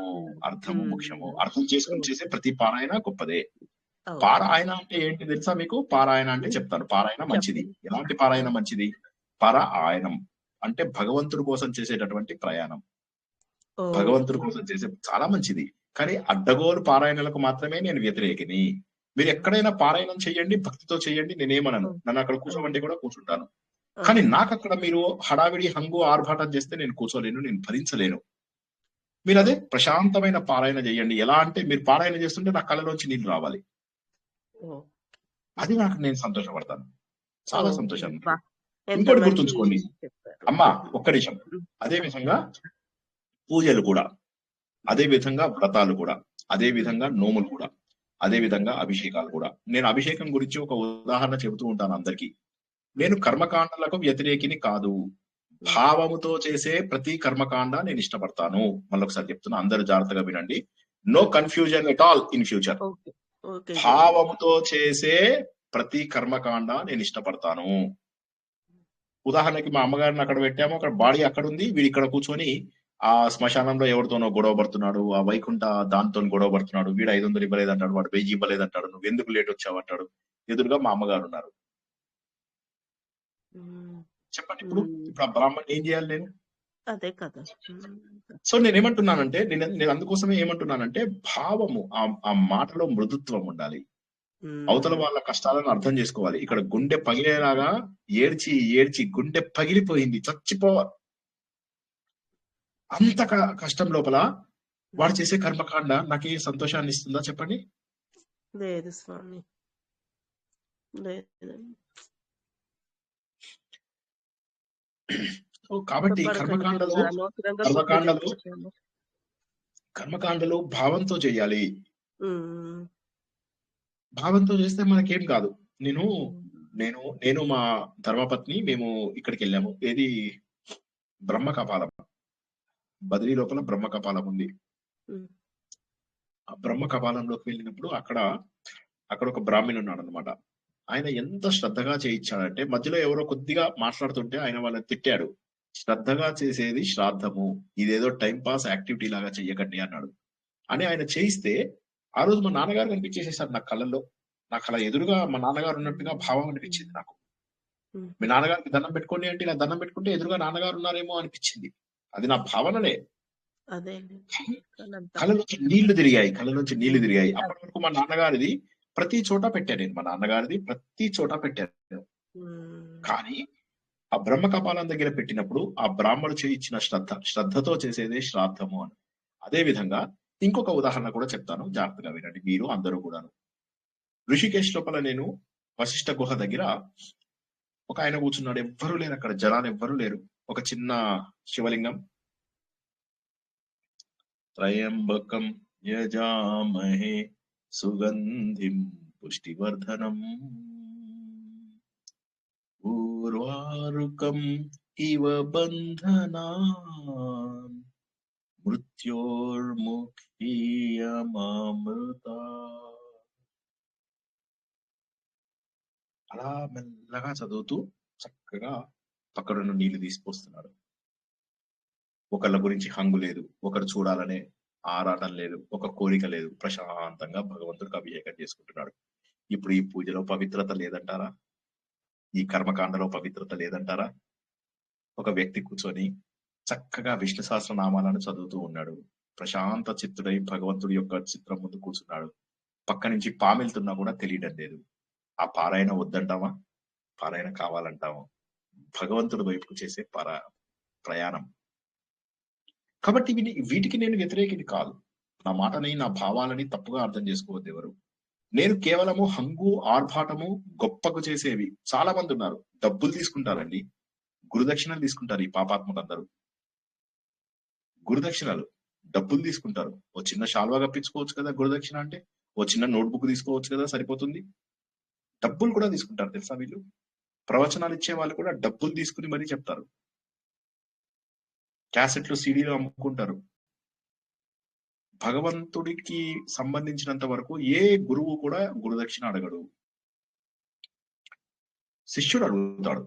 Speaker 2: అర్థం చేసుకుని చేసే ప్రతి పారాయణ గొప్పదే. పారాయణ అంటే ఏంటి తెలుసా మీకు? పారాయణ అంటే చెప్తాను. పారాయణ మంచిది. ఎలాంటి పారాయణ మంచిది? పారాయణం అంటే భగవంతుడి కోసం చేసేటటువంటి ప్రయాణం. భగవంతుడి కోసం చేసే చాలా మంచిది. కానీ అడ్డగోలు పారాయణలకు మాత్రమే నేను వ్యతిరేకిని. మీరు ఎక్కడైనా పారాయణం చేయండి, భక్తితో చేయండి, నేనేమనను. నన్ను అక్కడ కూర్చోమంటే కూడా కూర్చుంటాను. కానీ నాకు అక్కడ మీరు హడావిడి హంగు ఆర్భాటం చేస్తే నేను కూర్చోలేను, నేను భరించలేను. మీరు అదే ప్రశాంతమైన పారాయణ చేయండి. ఎలా అంటే మీరు పారాయణ చేస్తుంటే నా కళ్ళలోంచి నీళ్లు రావాలి. అది నాకు నేను సంతోషపడతాను. చాలా సంతోషం. ఇంకోటి గుర్తుంచుకోండి అమ్మా, ఒక్క నిమిషం. అదే విధంగా పూజలు కూడా, అదే విధంగా వ్రతాలు కూడా, అదే విధంగా నోములు కూడా, అదే విధంగా అభిషేకాలు కూడా. నేను అభిషేకం గురించి ఒక ఉదాహరణ చెబుతూ ఉంటాను అందరికీ. నేను కర్మకాండలకు వ్యతిరేకిని కాదు. భావముతో చేసే ప్రతి కర్మకాండ నేను ఇష్టపడతాను. మళ్ళొకసారి చెప్తున్నా, అందరూ జాగ్రత్తగా వినండి. No confusion at all in future. భావముతో చేసే ప్రతి కర్మకాండ నేను ఇష్టపడతాను. ఉదాహరణకి మా అమ్మగారిని అక్కడ పెట్టాము, అక్కడ బాడీ అక్కడ ఉంది, వీడు ఇక్కడ కూర్చొని ఆ శ్మశానంలో ఎవరితోనో గొడవ పడుతున్నాడు, ఆ వైకుంఠ దాంతో గొడవ పడుతున్నాడు. వీడు 500 ఇవ్వలేదంటాడు, వాడు 1000 ఇవ్వలేదంటాడు, నువ్వు ఎందుకు లేట్ వచ్చావు అంటాడు. ఎదురుగా మా అమ్మగారు ఉన్నారు. చెప్పండి, ఇప్పుడు ఆ బ్రాహ్మణ్ ఏం చేయాలి నేను?
Speaker 10: అదే కదా.
Speaker 2: సో నేనేమంటున్నానంటే, నేను అందుకోసమే ఏమంటున్నానంటే, భావము, ఆ మాటలో మృదుత్వం ఉండాలి. అవతల వాళ్ళ కష్టాలను అర్థం చేసుకోవాలి. ఇక్కడ గుండె పగిలేలాగా ఏడ్చి ఏడ్చి గుండె పగిలిపోయింది, చచ్చిపోవాలి. అంత కష్టం లోపల వాడు చేసే కర్మకాండ నాకు ఏ సంతోషాన్ని ఇస్తుందా చెప్పండి?
Speaker 10: లేదు స్వామి, లేదు.
Speaker 2: కాబట్టి కర్మకాండలు భావంతో చేయాలి. భావంతో చేస్తే మనకేం కాదు. నేను మా ధర్మపత్ని మేము ఇక్కడికి వెళ్ళాము. ఏది? బ్రహ్మకపాలం. బదిలీ లోపల బ్రహ్మకపాలం ఉంది. ఆ బ్రహ్మకపాలంలోకి వెళ్ళినప్పుడు అక్కడ ఒక బ్రాహ్మణుడు ఉన్నాడు అనమాట. ఆయన ఎంత శ్రద్ధగా చేయించాడంటే, మధ్యలో ఎవరో కొద్దిగా మాట్లాడుతుంటే ఆయన వాళ్ళని తిట్టాడు. శ్రద్ధగా చేసేది శ్రాద్ధము, ఇదేదో టైం పాస్ యాక్టివిటీ లాగా చెయ్యకండి అన్నాడు. అని ఆయన చేయిస్తే ఆ రోజు మా నాన్నగారు కనిపించేసేసారు నా కళ్ళల్లో. నాకు అలా ఎదురుగా మా నాన్నగారు ఉన్నట్టుగా భావం అనిపించింది నాకు. మీ నాన్నగారికి దండం పెట్టుకోండి అంటే ఇలా దండం పెట్టుకుంటే ఎదురుగా నాన్నగారు ఉన్నారేమో అనిపించింది. అది నా భావనలే. కళ్ళ నుంచి నీళ్లు తిరిగాయి. అప్పటి వరకు మా నాన్నగారిది ప్రతి చోట పెట్టాను నేను. మా నాన్నగారిది ప్రతి చోట పెట్టాను. కానీ ఆ బ్రహ్మకపాలం దగ్గర పెట్టినప్పుడు ఆ బ్రాహ్మడు చేయించిన శ్రద్ధతో చేసేదే శ్రాద్ధము అని. అదే విధంగా ఇంకొక ఉదాహరణ కూడా చెప్తాను, జాగ్రత్తగా వినండి మీరు అందరూ కూడాను. ఋషికేశ్ లోపల నేను వశిష్ఠ గుహ దగ్గర ఒక ఆయన కూర్చున్నాడు. ఎవ్వరూ లేరు అక్కడ, జనాలు ఎవ్వరూ లేరు. ఒక చిన్న శివలింగం. త్రయంబకం యజామహే సుగంధిం పుష్టివర్ధనం వారుకం ఇవ బంధనాన్ మృత్యోర్ముఖీయమామృత. అలా మెల్లగా చదువుతూ చక్కగా పక్కన నీళ్లు తీసుకొస్తున్నాడు. ఒకళ్ళ గురించి హంగు లేదు, ఒకరు చూడాలనే ఆరాటం లేదు, ఒక కోరిక లేదు, ప్రశాంతంగా భగవంతుడికి అభిషేకం చేసుకుంటున్నాడు. ఇప్పుడు ఈ పూజలో పవిత్రత లేదంటారా? ఈ కర్మకాండలో పవిత్రత లేదంటారా? ఒక వ్యక్తి కూర్చొని చక్కగా విష్ణు సహస్రనామాలను చదువుతూ ఉన్నాడు. ప్రశాంత చిత్తుడై భగవంతుడి యొక్క చిత్రం ముందు కూర్చున్నాడు. పక్క నుంచి పామెళ్తున్నా కూడా తెలియడం లేదు. ఆ పారాయణ వద్దంటావా? పారాయణ కావాలంటావా? భగవంతుడి వైపుకు చేసే ప్రయాణం. కాబట్టి వీటికి నేను వ్యతిరేకిని కాదు. నా మాటని, నా భావాలని తప్పుగా అర్థం చేసుకోవద్దు ఎవరు. నేను కేవలము హంగు ఆర్భాటము గొప్పకు చేసేవి చాలా మంది ఉన్నారు. డబ్బులు తీసుకుంటారండి, గురుదక్షిణలు తీసుకుంటారు. ఈ పాపాత్ములందరూ గురుదక్షిణలు డబ్బులు తీసుకుంటారు. ఓ చిన్న శాల్వా కప్పించుకోవచ్చు కదా గురుదక్షిణ అంటే, ఓ చిన్న నోట్బుక్ తీసుకోవచ్చు కదా, సరిపోతుంది. డబ్బులు కూడా తీసుకుంటారు తెలుసా వీళ్ళు. ప్రవచనాలు ఇచ్చే వాళ్ళు కూడా డబ్బులు తీసుకుని మరీ చెప్తారు. క్యాసెట్లు, సీడీలు అమ్ముకుంటారు. భగవంతుడికి సంబంధించినంత వరకు ఏ గురువు కూడా గురుదక్షిణ అడగడు, శిష్యుడు అడుగుతాడు.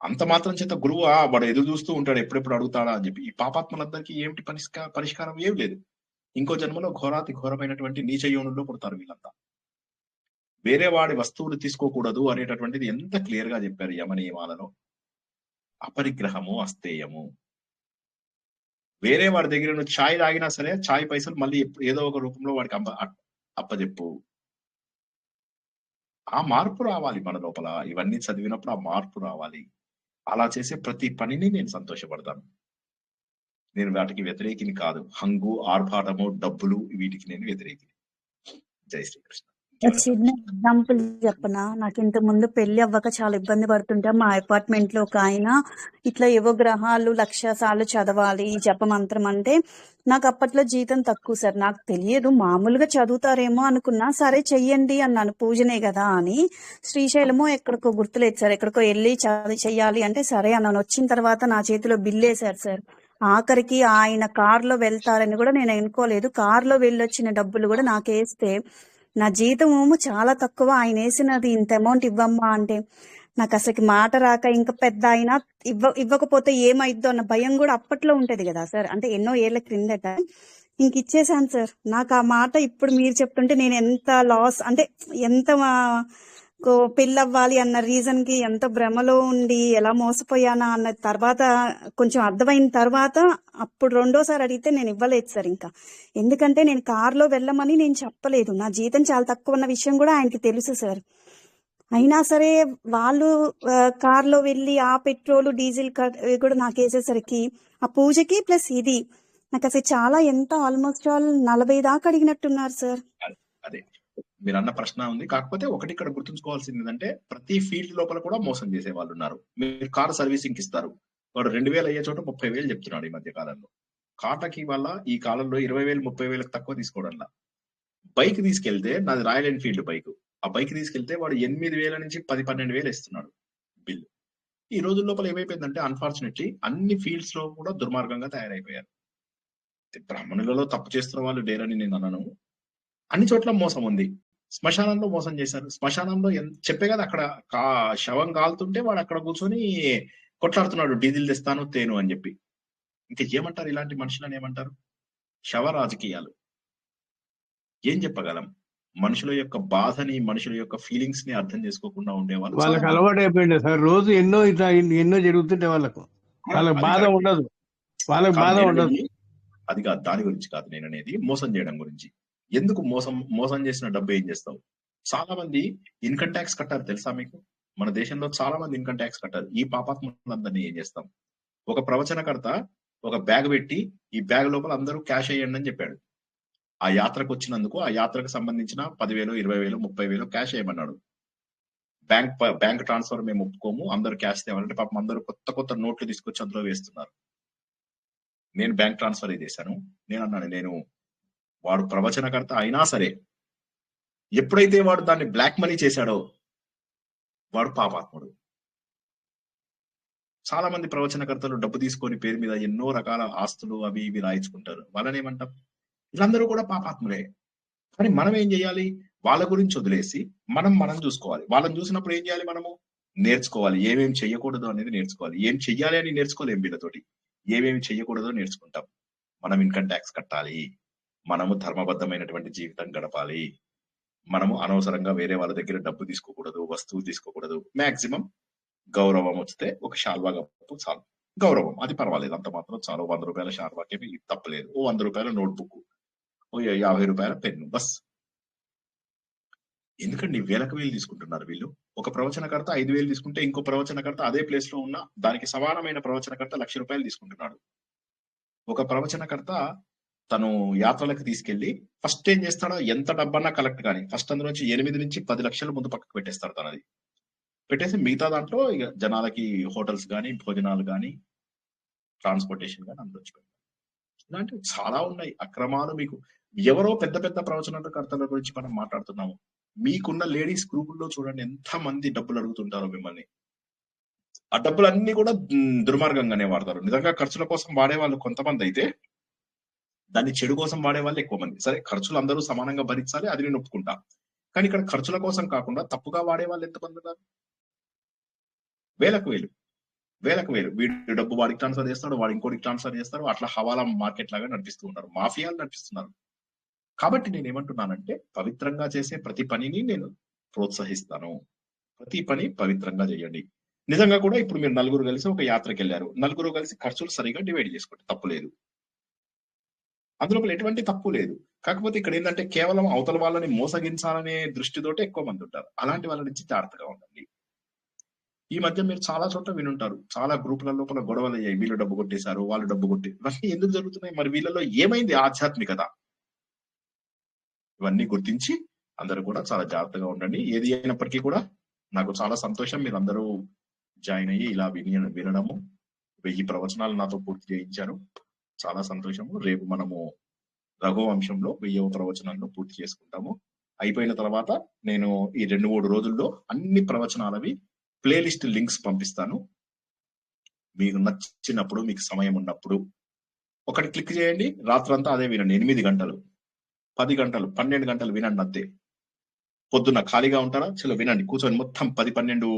Speaker 2: అంత మాత్రం చేత గురువు వాడు ఎదురు చూస్తూ ఉంటాడు ఎప్పుడెప్పుడు అడుగుతాడా అని చెప్పి. ఈ పాపాత్మలందరికీ ఏమిటి పరిష్కారం? ఏం లేదు. ఇంకో జన్మలో ఘోరాతి ఘోరమైనటువంటి నీచ యోనుల్లో పుడతారు వీళ్ళంతా. వేరే వాడి వస్తువులు తీసుకోకూడదు అనేటటువంటిది ఎంత క్లియర్ గా చెప్పారు యమ నియమాలలో. అపరిగ్రహము, అస్తేయము. వేరే వాడి దగ్గర నువ్వు ఛాయ్ తాగినా సరే ఛాయ్ పైసలు మళ్ళీ ఏదో ఒక రూపంలో వాడికి అప్పచెప్పు. ఆ మార్పు రావాలి మన లోపల. ఇవన్నీ చదివినప్పుడు ఆ మార్పు రావాలి. అలా చేసే ప్రతి పనిని నేను సంతోషపడతాను. నేను వాటికి వ్యతిరేకిని కాదు. హంగు, ఆర్భాటము, డబ్బులు వీటికి నేను వ్యతిరేకిని. జై శ్రీకృష్ణ.
Speaker 6: చిన్న ఎగ్జాంపుల్ చెప్పనా? నాకు ఇంత ముందు పెళ్లి అవ్వక చాలా ఇబ్బంది పడుతుంటే మా అపార్ట్మెంట్ లో ఒక ఆయన ఇట్లా ఏవో గ్రహాలు 1,00,000 సార్లు చదవాలి ఈ జపమంత్రం అంటే, నాకు అప్పట్లో జీతం తక్కువ సార్. నాకు తెలియదు, మామూలుగా చదువుతారేమో అనుకున్నా. సరే చెయ్యండి అన్నాను, పూజనే కదా అని. శ్రీశైలమో ఎక్కడికో గుర్తులేదు సార్, ఎక్కడికో వెళ్ళి చెయ్యాలి అంటే సరే అన్నాను. వచ్చిన తర్వాత నా చేతిలో బిల్ వేశారు సార్. ఆఖరికి ఆయన కారులో వెళ్తారని కూడా నేను అనుకోలేదు. కారులో వెళ్ళొచ్చిన డబ్బులు కూడా నాకేస్తే, నా జీతం చాలా తక్కువ, ఆయన వేసినది ఇంత అమౌంట్ ఇవ్వమ్మా అంటే నాకు అసలు మాట రాక, ఇంకా పెద్ద అయినా ఇవ్వకపోతే ఏమైద్దో అన్న భయం కూడా అప్పట్లో ఉంటది కదా సార్. అంటే ఎన్నో ఏళ్ల క్రిందట ఇంక ఇచ్చేసాను సార్. నాకు ఆ మాట ఇప్పుడు మీరు చెప్తుంటే నేను ఎంత లాస్, అంటే ఎంత పెళ్ళవ్వాలి అన్న రీజన్ కి ఎంత భ్రమలో ఉండి ఎలా మోసపోయానా అన్న తర్వాత కొంచెం అర్థమైన తర్వాత అప్పుడు రెండోసారి అడిగితే నేను ఇవ్వలేదు సార్. ఇంకా ఎందుకంటే నేను కారులో వెళ్ళమని నేను చెప్పలేదు. నా జీతం చాలా తక్కువ ఉన్న విషయం కూడా ఆయనకి తెలుసు సార్. అయినా సరే వాళ్ళు కారులో వెళ్ళి ఆ పెట్రోల్ డీజిల్ కూడా నాకు వేసేసరికి ఆ పూజకి ప్లస్ ఇది నాకు అసలు చాలా ఎంత ఆల్మోస్ట్ 40 దాకా అడిగినట్టున్నారు సార్.
Speaker 2: అదే మీరు అన్న ప్రశ్న ఉంది. కాకపోతే ఒకటి ఇక్కడ గుర్తుంచుకోవాల్సింది ఏంటంటే, ప్రతి ఫీల్డ్ లోపల కూడా మోసం చేసే వాళ్ళు ఉన్నారు. మీరు కార్ సర్వీసింగ్ ఇస్తారు, వాడు 2,000 అయ్యే చోట 30,000 చెప్తున్నాడు ఈ మధ్య కాలంలో. కాటకి వల్ల ఈ కాలంలో 20,000 30,000 తక్కువ తీసుకోవడంలా. బైక్ తీసుకెళ్తే, నాది రాయల్ ఎన్ఫీల్డ్ బైక్, ఆ బైక్ తీసుకెళ్తే వాడు 8,000 నుంచి 10-12,000 ఇస్తున్నాడు బిల్. ఈ రోజుల లోపల ఏమైపోయిందంటే, అన్ఫార్చునేట్లీ అన్ని ఫీల్డ్స్ లో కూడా దుర్మార్గంగా తయారైపోయారు. బ్రాహ్మణులలో తప్పు చేస్తున్న వాళ్ళు లేరని నేను అనను, అన్ని చోట్ల మోసం ఉంది. శ్మశానంలో మోసం చేశారు. శ్మశానంలో చెప్పే కదా, అక్కడ శవం కాలుతుంటే వాడు అక్కడ కూర్చొని కొట్లాడుతున్నాడు, డీజిల్ తెస్తాను తేను అని చెప్పి. ఇంకా ఏమంటారు ఇలాంటి మనుషులని? ఏమంటారు? శవ రాజకీయాలు. ఏం చెప్పగలం? మనుషుల యొక్క బాధని, మనుషుల యొక్క ఫీలింగ్స్ ని అర్థం చేసుకోకుండా ఉండేవాళ్ళు.
Speaker 4: వాళ్ళకి అలవాటు అయిపోయింది సార్. రోజు ఎన్నో జరుగుతుంటే వాళ్ళకు బాధ ఉండదు, వాళ్ళకి బాధ ఉండదు.
Speaker 2: అది కాదు, దాని గురించి కాదు నేను అనేది, మోసం చేయడం గురించి. ఎందుకు మోసం చేసిన డబ్బు ఏం చేస్తావు? చాలా మంది ఇన్కమ్ ట్యాక్స్ కట్టారు తెలుసా మీకు? మన దేశంలో చాలా మంది ఇన్కమ్ ట్యాక్స్ కట్టారు. ఈ పాపాత్మలందరినీ ఏం చేస్తాం? ఒక ప్రవచనకర్త ఒక బ్యాగ్ పెట్టి, ఈ బ్యాగ్ లోపల అందరూ క్యాష్ అయ్యండి అని చెప్పాడు. ఆ యాత్రకు వచ్చినందుకు ఆ యాత్రకు సంబంధించిన 10,000 20,000 30,000 క్యాష్ వేయమన్నాడు. బ్యాంక్ ట్రాన్స్ఫర్ మేము ఒప్పుకోము, అందరూ క్యాష్ తేవాలంటే పాపం అందరూ కొత్త నోట్లు తీసుకొచ్చి అందులో వేస్తున్నారు. నేను బ్యాంక్ ట్రాన్స్ఫర్ చేశాను. నేను అన్నాను, వాడు ప్రవచనకర్త అయినా సరే ఎప్పుడైతే వాడు దాన్ని బ్లాక్ మనీ చేశాడో వాడు పాపాత్ముడు. చాలా మంది ప్రవచనకర్తలు డబ్బు తీసుకొని పేరు మీద ఎన్నో రకాల ఆస్తులు అవి ఇవి రాయించుకుంటారు. వాళ్ళని ఏమంటాం? వీళ్ళందరూ కూడా పాపాత్ములే. కానీ మనం ఏం చేయాలి? వాళ్ళ గురించి వదిలేసి మనం చూసుకోవాలి. వాళ్ళని చూసినప్పుడు ఏం చేయాలి? మనము నేర్చుకోవాలి. ఏమేమి చెయ్యకూడదు అనేది నేర్చుకోవాలి. ఏం చెయ్యాలి అని నేర్చుకోలేం వీళ్ళతోటి. ఏమేమి చెయ్యకూడదో నేర్చుకుంటాం. మనం ఇన్కమ్ ట్యాక్స్ కట్టాలి, మనము ధర్మబద్ధమైనటువంటి జీవితం గడపాలి, మనము అనవసరంగా వేరే వాళ్ళ దగ్గర డబ్బు తీసుకోకూడదు, వస్తువు తీసుకోకూడదు. మాక్సిమం గౌరవం వస్తే ఒక షాల్వా కప్పు చాలు. గౌరవం అది పర్వాలేదు, అంత మాత్రం చాలు. 100 రూపాయల షాల్వాకేమి తప్పలేదు. ఓ 100 రూపాయల నోట్బుక్, ఓ 50 రూపాయల పెన్ను, బస్. ఎందుకండి వేలకు వేలు తీసుకుంటున్నారు వీళ్ళు? ఒక ప్రవచనకర్త 5,000 తీసుకుంటే ఇంకో ప్రవచనకర్త అదే ప్లేస్ లో ఉన్న దానికి సమానమైన ప్రవచనకర్త 1,00,000 రూపాయలు తీసుకుంటున్నాడు. ఒక ప్రవచనకర్త తను యాత్రలకు తీసుకెళ్లి ఫస్ట్ ఏం చేస్తాడో, ఎంత డబ్బన్నా కలెక్ట్ కానీ ఫస్ట్ అందులోంచి 8 నుంచి 10 లక్షలు ముందు పక్కకు పెట్టేస్తాడు. తనది పెట్టేసి మిగతా దాంట్లో ఇక జనాలకి హోటల్స్ కానీ, భోజనాలు కానీ, ట్రాన్స్పోర్టేషన్ కానీ అందులోంచి పెడతాడు. ఇలాంటివి చాలా ఉన్నాయి అక్రమాలు. మీకు ఎవరో పెద్ద పెద్ద ప్రవచనకర్తల గురించి మనం మాట్లాడుతున్నాము. మీకున్న లేడీస్ గ్రూపుల్లో చూడండి ఎంత మంది డబ్బులు అడుగుతుంటారో మిమ్మల్ని. ఆ డబ్బులన్నీ కూడా దుర్మార్గంగానే వాడతారు. నిజంగా ఖర్చుల కోసం వాడే వాళ్ళు కొంతమంది అయితే, దాన్ని చెడు కోసం వాడే వాళ్ళు ఎక్కువ మంది. సరే, ఖర్చులు అందరూ సమానంగా భరించాలి, అది నేను ఒప్పుకుంటా. కానీ ఇక్కడ ఖర్చుల కోసం కాకుండా తప్పుగా వాడే వాళ్ళు ఎంతమంది ఉన్నారు? వేలకు వేలు. వీడు డబ్బు వాడికి ట్రాన్స్ఫర్ చేస్తాడు, వాడు ఇంకోటికి ట్రాన్స్ఫర్ చేస్తాడు. అట్లా హవాలా మార్కెట్ లాగా నడిపిస్తూ ఉన్నారు, మాఫియాలు నడిపిస్తున్నారు. కాబట్టి నేను ఏమంటున్నానంటే, పవిత్రంగా చేసే ప్రతి పనిని నేను ప్రోత్సహిస్తాను. ప్రతి పని పవిత్రంగా చేయండి. నిజంగా కూడా ఇప్పుడు మీరు నలుగురు కలిసి ఒక యాత్రకి వెళ్ళారు, నలుగురు కలిసి ఖర్చులు సరిగా డివైడ్ చేసుకోండి, తప్పు లేదు. అందులో ఎటువంటి తప్పు లేదు. కాకపోతే ఇక్కడ ఏంటంటే కేవలం అవతల వాళ్ళని మోసగించాలనే దృష్టితోటి ఎక్కువ మంది ఉంటారు. అలాంటి వాళ్ళ నుంచి జాగ్రత్తగా ఉండండి. ఈ మధ్య మీరు చాలా చోట్ల వినుంటారు, చాలా గ్రూపుల లోపల గొడవలు అయ్యాయి. వీళ్ళు డబ్బు కొట్టేశారు, వాళ్ళు డబ్బు కొట్టి, ఇవన్నీ ఎందుకు జరుగుతున్నాయి? మరి వీళ్ళలో ఏమైంది ఆధ్యాత్మికత? ఇవన్నీ గుర్తించి అందరూ కూడా చాలా జాగ్రత్తగా ఉండండి. ఏది అయినప్పటికీ కూడా నాకు చాలా సంతోషం మీరు అందరూ జాయిన్ అయ్యి ఇలా వినడము. 1000 ప్రవచనాలు నాతో పూర్తి చేయించారు, చాలా సంతోషము. రేపు మనము రఘువంశంలో 1000వ ప్రవచనాలను పూర్తి చేసుకుంటాము. అయిపోయిన తర్వాత నేను ఈ 2-3 రోజుల్లో అన్ని ప్రవచనాలవి ప్లేలిస్ట్ లింక్స్ పంపిస్తాను. మీకు నచ్చినప్పుడు, మీకు సమయం ఉన్నప్పుడు ఒకటి క్లిక్ చేయండి, రాత్రంతా అదే వినండి. 8 గంటలు, 10 గంటలు, 12 గంటలు వినండి అంతే. పొద్దున్న ఖాళీగా ఉంటారా? చలో వినండి, కూర్చొని మొత్తం 10-12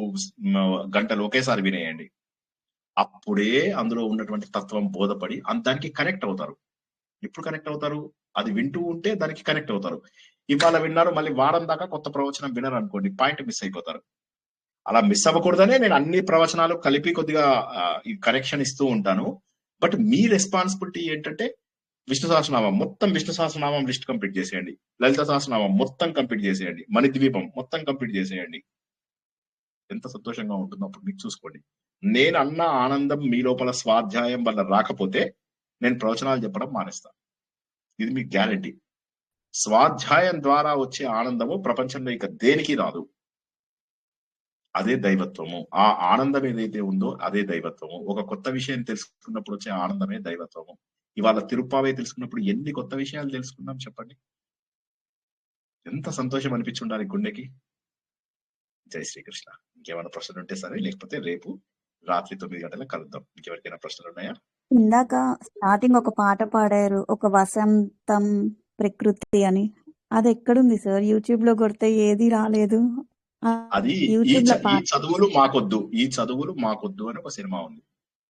Speaker 2: గంటలు ఒకేసారి వినేయండి. అప్పుడే అందులో ఉన్నటువంటి తత్వం బోధపడి దానికి కనెక్ట్ అవుతారు. ఎప్పుడు కనెక్ట్ అవుతారు? అది వింటూ ఉంటే దానికి కనెక్ట్ అవుతారు. ఇవాళ విన్నారు, మళ్ళీ వారం దాకా కొత్త ప్రవచనం వినరు అనుకోండి, పాయింట్ మిస్ అయిపోతారు. అలా మిస్ అవ్వకూడదనే నేను అన్ని ప్రవచనాలు కలిపి కొద్దిగా కనెక్షన్ ఇస్తూ ఉంటాను. బట్ మీ రెస్పాన్సిబిలిటీ ఏంటంటే, విష్ణు సహస్రనామం మొత్తం, విష్ణు సహస్రనామం లిస్ట్ కంప్లీట్ చేసేయండి, లలిత సహస్రనామం మొత్తం కంప్లీట్ చేసేయండి, మణిద్వీపం మొత్తం కంప్లీట్ చేసేయండి. ఎంత సంతోషంగా ఉంటుందో అప్పుడు మీకు చూసుకోండి. నేను అన్న ఆనందం మీ లోపల స్వాధ్యాయం వల్ల రాకపోతే నేను ప్రవచనాలు చెప్పడం మానేస్తాను. ఇది మీకు గ్యారంటీ. స్వాధ్యాయం ద్వారా వచ్చే ఆనందము ప్రపంచంలో ఇక దేనికి రాదు. అదే దైవత్వము. ఆ ఆనందం ఏదైతే ఉందో అదే దైవత్వము. ఒక కొత్త విషయం తెలుసుకున్నప్పుడు వచ్చే ఆనందమే దైవత్వము. ఇవాళ తిరుప్పావే తెలుసుకున్నప్పుడు ఎన్ని కొత్త విషయాలు తెలుసుకున్నాం చెప్పండి. ఎంత సంతోషం అనిపించుండాలి గుండెకి. జై శ్రీకృష్ణ. ఇంకేమైనా ప్రశ్నలు ఉంటే సరే, లేకపోతే రేపు రాత్రి 9 గంటలకు కలుద్దాం. ఇంకెవరికైనా ప్రశ్నలు ఉన్నాయా?
Speaker 6: ఇందాక స్టార్టింగ్ ఒక పాట పాడారు, ఒక వసంతం ప్రకృతి అని. అది ఎక్కడుంది సార్? యూట్యూబ్ లో కొడితే ఏది రాలేదు.
Speaker 2: అది
Speaker 6: యూట్యూబ్ లో
Speaker 2: ఈ చదువులు మాకొద్దు అని ఒక సినిమా ఉంది.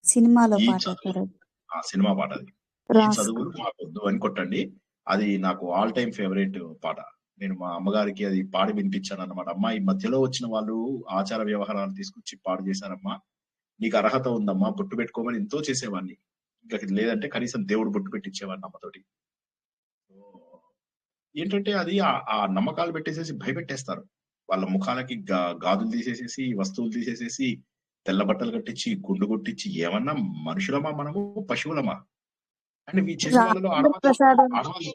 Speaker 6: సినిమాలో
Speaker 2: ఈ
Speaker 6: పాట
Speaker 2: చదువు సినిమా పాట అది. ఈ చదువులు మాకొద్దు అని కొట్టండి. అది నాకు ఆల్ టైమ్ ఫేవరెట్ పాట. నేను మా అమ్మగారికి అది పాడి వినిపించాను అన్నమాట. అమ్మా, ఈ మధ్యలో వచ్చిన వాళ్ళు ఆచార వ్యవహారాలు తీసుకొచ్చి పాడు చేశారమ్మా, నీకు అర్హత ఉందమ్మా, బొట్టు పెట్టుకోమని ఎంతో చేసేవాడిని. ఇంకా లేదంటే కనీసం దేవుడు బొట్టు పెట్టించేవాడిని అమ్మతోటి. ఏంటంటే అది ఆ నమ్మకాలు పెట్టేసేసి భయపెట్టేస్తారు. వాళ్ళ ముఖాలకి గాజులు తీసేసేసి, వస్తువులు తీసేసేసి, తెల్ల బట్టలు కట్టించి, గుండు కొట్టించి, ఏమన్నా మనుషులమా మనము, పశువులమా? అంటే ఈ చేసే వాళ్ళలో ఆడవాళ్ళు.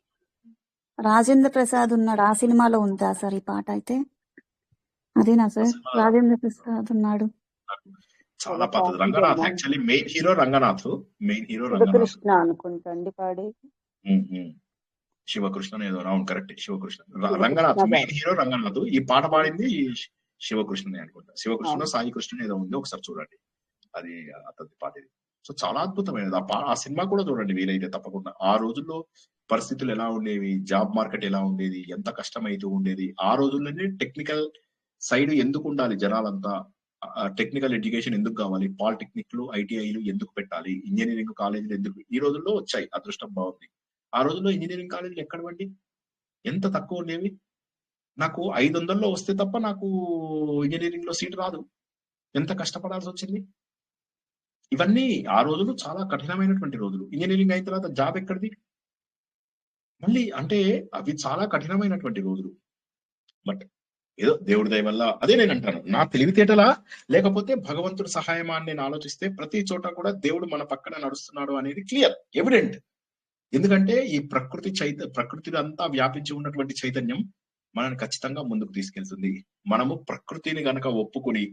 Speaker 6: రాజేంద్ర ప్రసాద్ ఉన్నాడు, ఆ సినిమాలో ఉందా సార్ ఈ పాట? అయితే అదేనా సార్? రాజేంద్ర ప్రసాద్ ఉన్నాడు.
Speaker 2: చాలా పద్ధతి. Ranganath actually main hero Ranganath.
Speaker 3: Sivakrishna అనుకుంటండి పాడే.
Speaker 2: శివకృష్ణ ఏదో, అవును correct, Sivakrishna. Ranganath main hero Ranganath. ఈ పాట పాడింది శివకృష్ణనే అనుకుంటా. శివకృష్ణ సాయి కృష్ణ ఏదో ఉంది, ఒకసారి చూడండి. అది అతని పాటది. సో చాలా అద్భుతమైనది. ఆ సినిమా కూడా చూడండి వీలైతే తప్పకుండా. ఆ రోజుల్లో పరిస్థితులు ఎలా ఉండేవి, జాబ్ మార్కెట్ ఎలా ఉండేది, ఎంత కష్టమైతూ ఉండేది. ఆ రోజుల్లోనే టెక్నికల్ సైడ్ ఎందుకు ఉండాలి జనాలంతా, టెక్నికల్ ఎడ్యుకేషన్ ఎందుకు కావాలి, పాలిటెక్నిక్లు ఐటీఐలు ఎందుకు పెట్టాలి, ఇంజనీరింగ్ కాలేజీలు ఎందుకు ఈ రోజుల్లో వచ్చాయి, అదృష్టం బాగుంది. ఆ రోజుల్లో ఇంజనీరింగ్ కాలేజీలు ఎక్కడవండి, ఎంత తక్కువ ఉండేవి. నాకు 500లో వస్తే తప్ప నాకు ఇంజనీరింగ్ లో సీట్ రాదు. ఎంత కష్టపడాల్సి వచ్చింది. ఇవన్నీ ఆ రోజులు చాలా కఠినమైనటువంటి రోజులు. ఇంజనీరింగ్ అయిన తర్వాత జాబ్ ఎక్కడిది మళ్ళీ, అంటే అవి చాలా కఠినమైనటువంటి రోజులు. బట్ ఏదో దేవుడి దయ వల్ల, అదే నేను అంటాను, నా తెలివితేటలా లేకపోతే భగవంతుడి సహాయమా అని నేను ఆలోచిస్తే ప్రతి చోట కూడా దేవుడు మన పక్కన నడుస్తున్నాడు అనేది క్లియర్, ఎవిడెంట్. ఎందుకంటే ఈ ప్రకృతిలో అంతా వ్యాపించి ఉన్నటువంటి చైతన్యం మనల్ని ఖచ్చితంగా ముందుకు తీసుకెళ్తుంది. మనము ప్రకృతిని గనక ఒప్పుకొని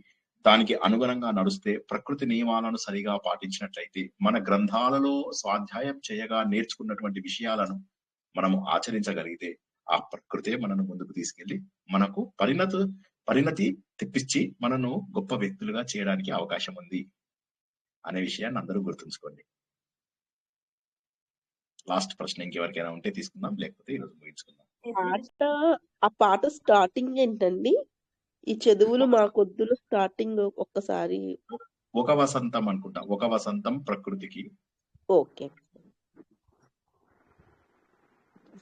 Speaker 2: దానికి అనుగుణంగా నడుస్తే, ప్రకృతి నియమాలను సరిగా పాటించినట్లయితే, మన గ్రంథాలలో స్వాధ్యాయం చేయగా నేర్చుకున్నటువంటి విషయాలను మనము ఆచరించగలిగితే, ఆ ప్రకృతే మనను ముందుకు తీసుకెళ్లి మనకు పరిణతి తెప్పించి మనను గొప్ప వ్యక్తులుగా చేయడానికి అవకాశం ఉంది అనే విషయాన్ని అందరూ గుర్తుంచుకోండి. లాస్ట్ ప్రశ్న ఇంకెవరికైనా ఉంటే తీసుకుందాం, లేకపోతే ఈరోజు ముగించుకుందాం.
Speaker 10: ఆ పాట స్టార్టింగ్ ఏంటండి? ఈ చదువులు మాకొద్దులు స్టార్టింగ్ ఒక్కసారి.
Speaker 2: ఒక వసంతం అనుకుంటా, ఒక వసంతం ప్రకృతికి.
Speaker 10: ఓకే.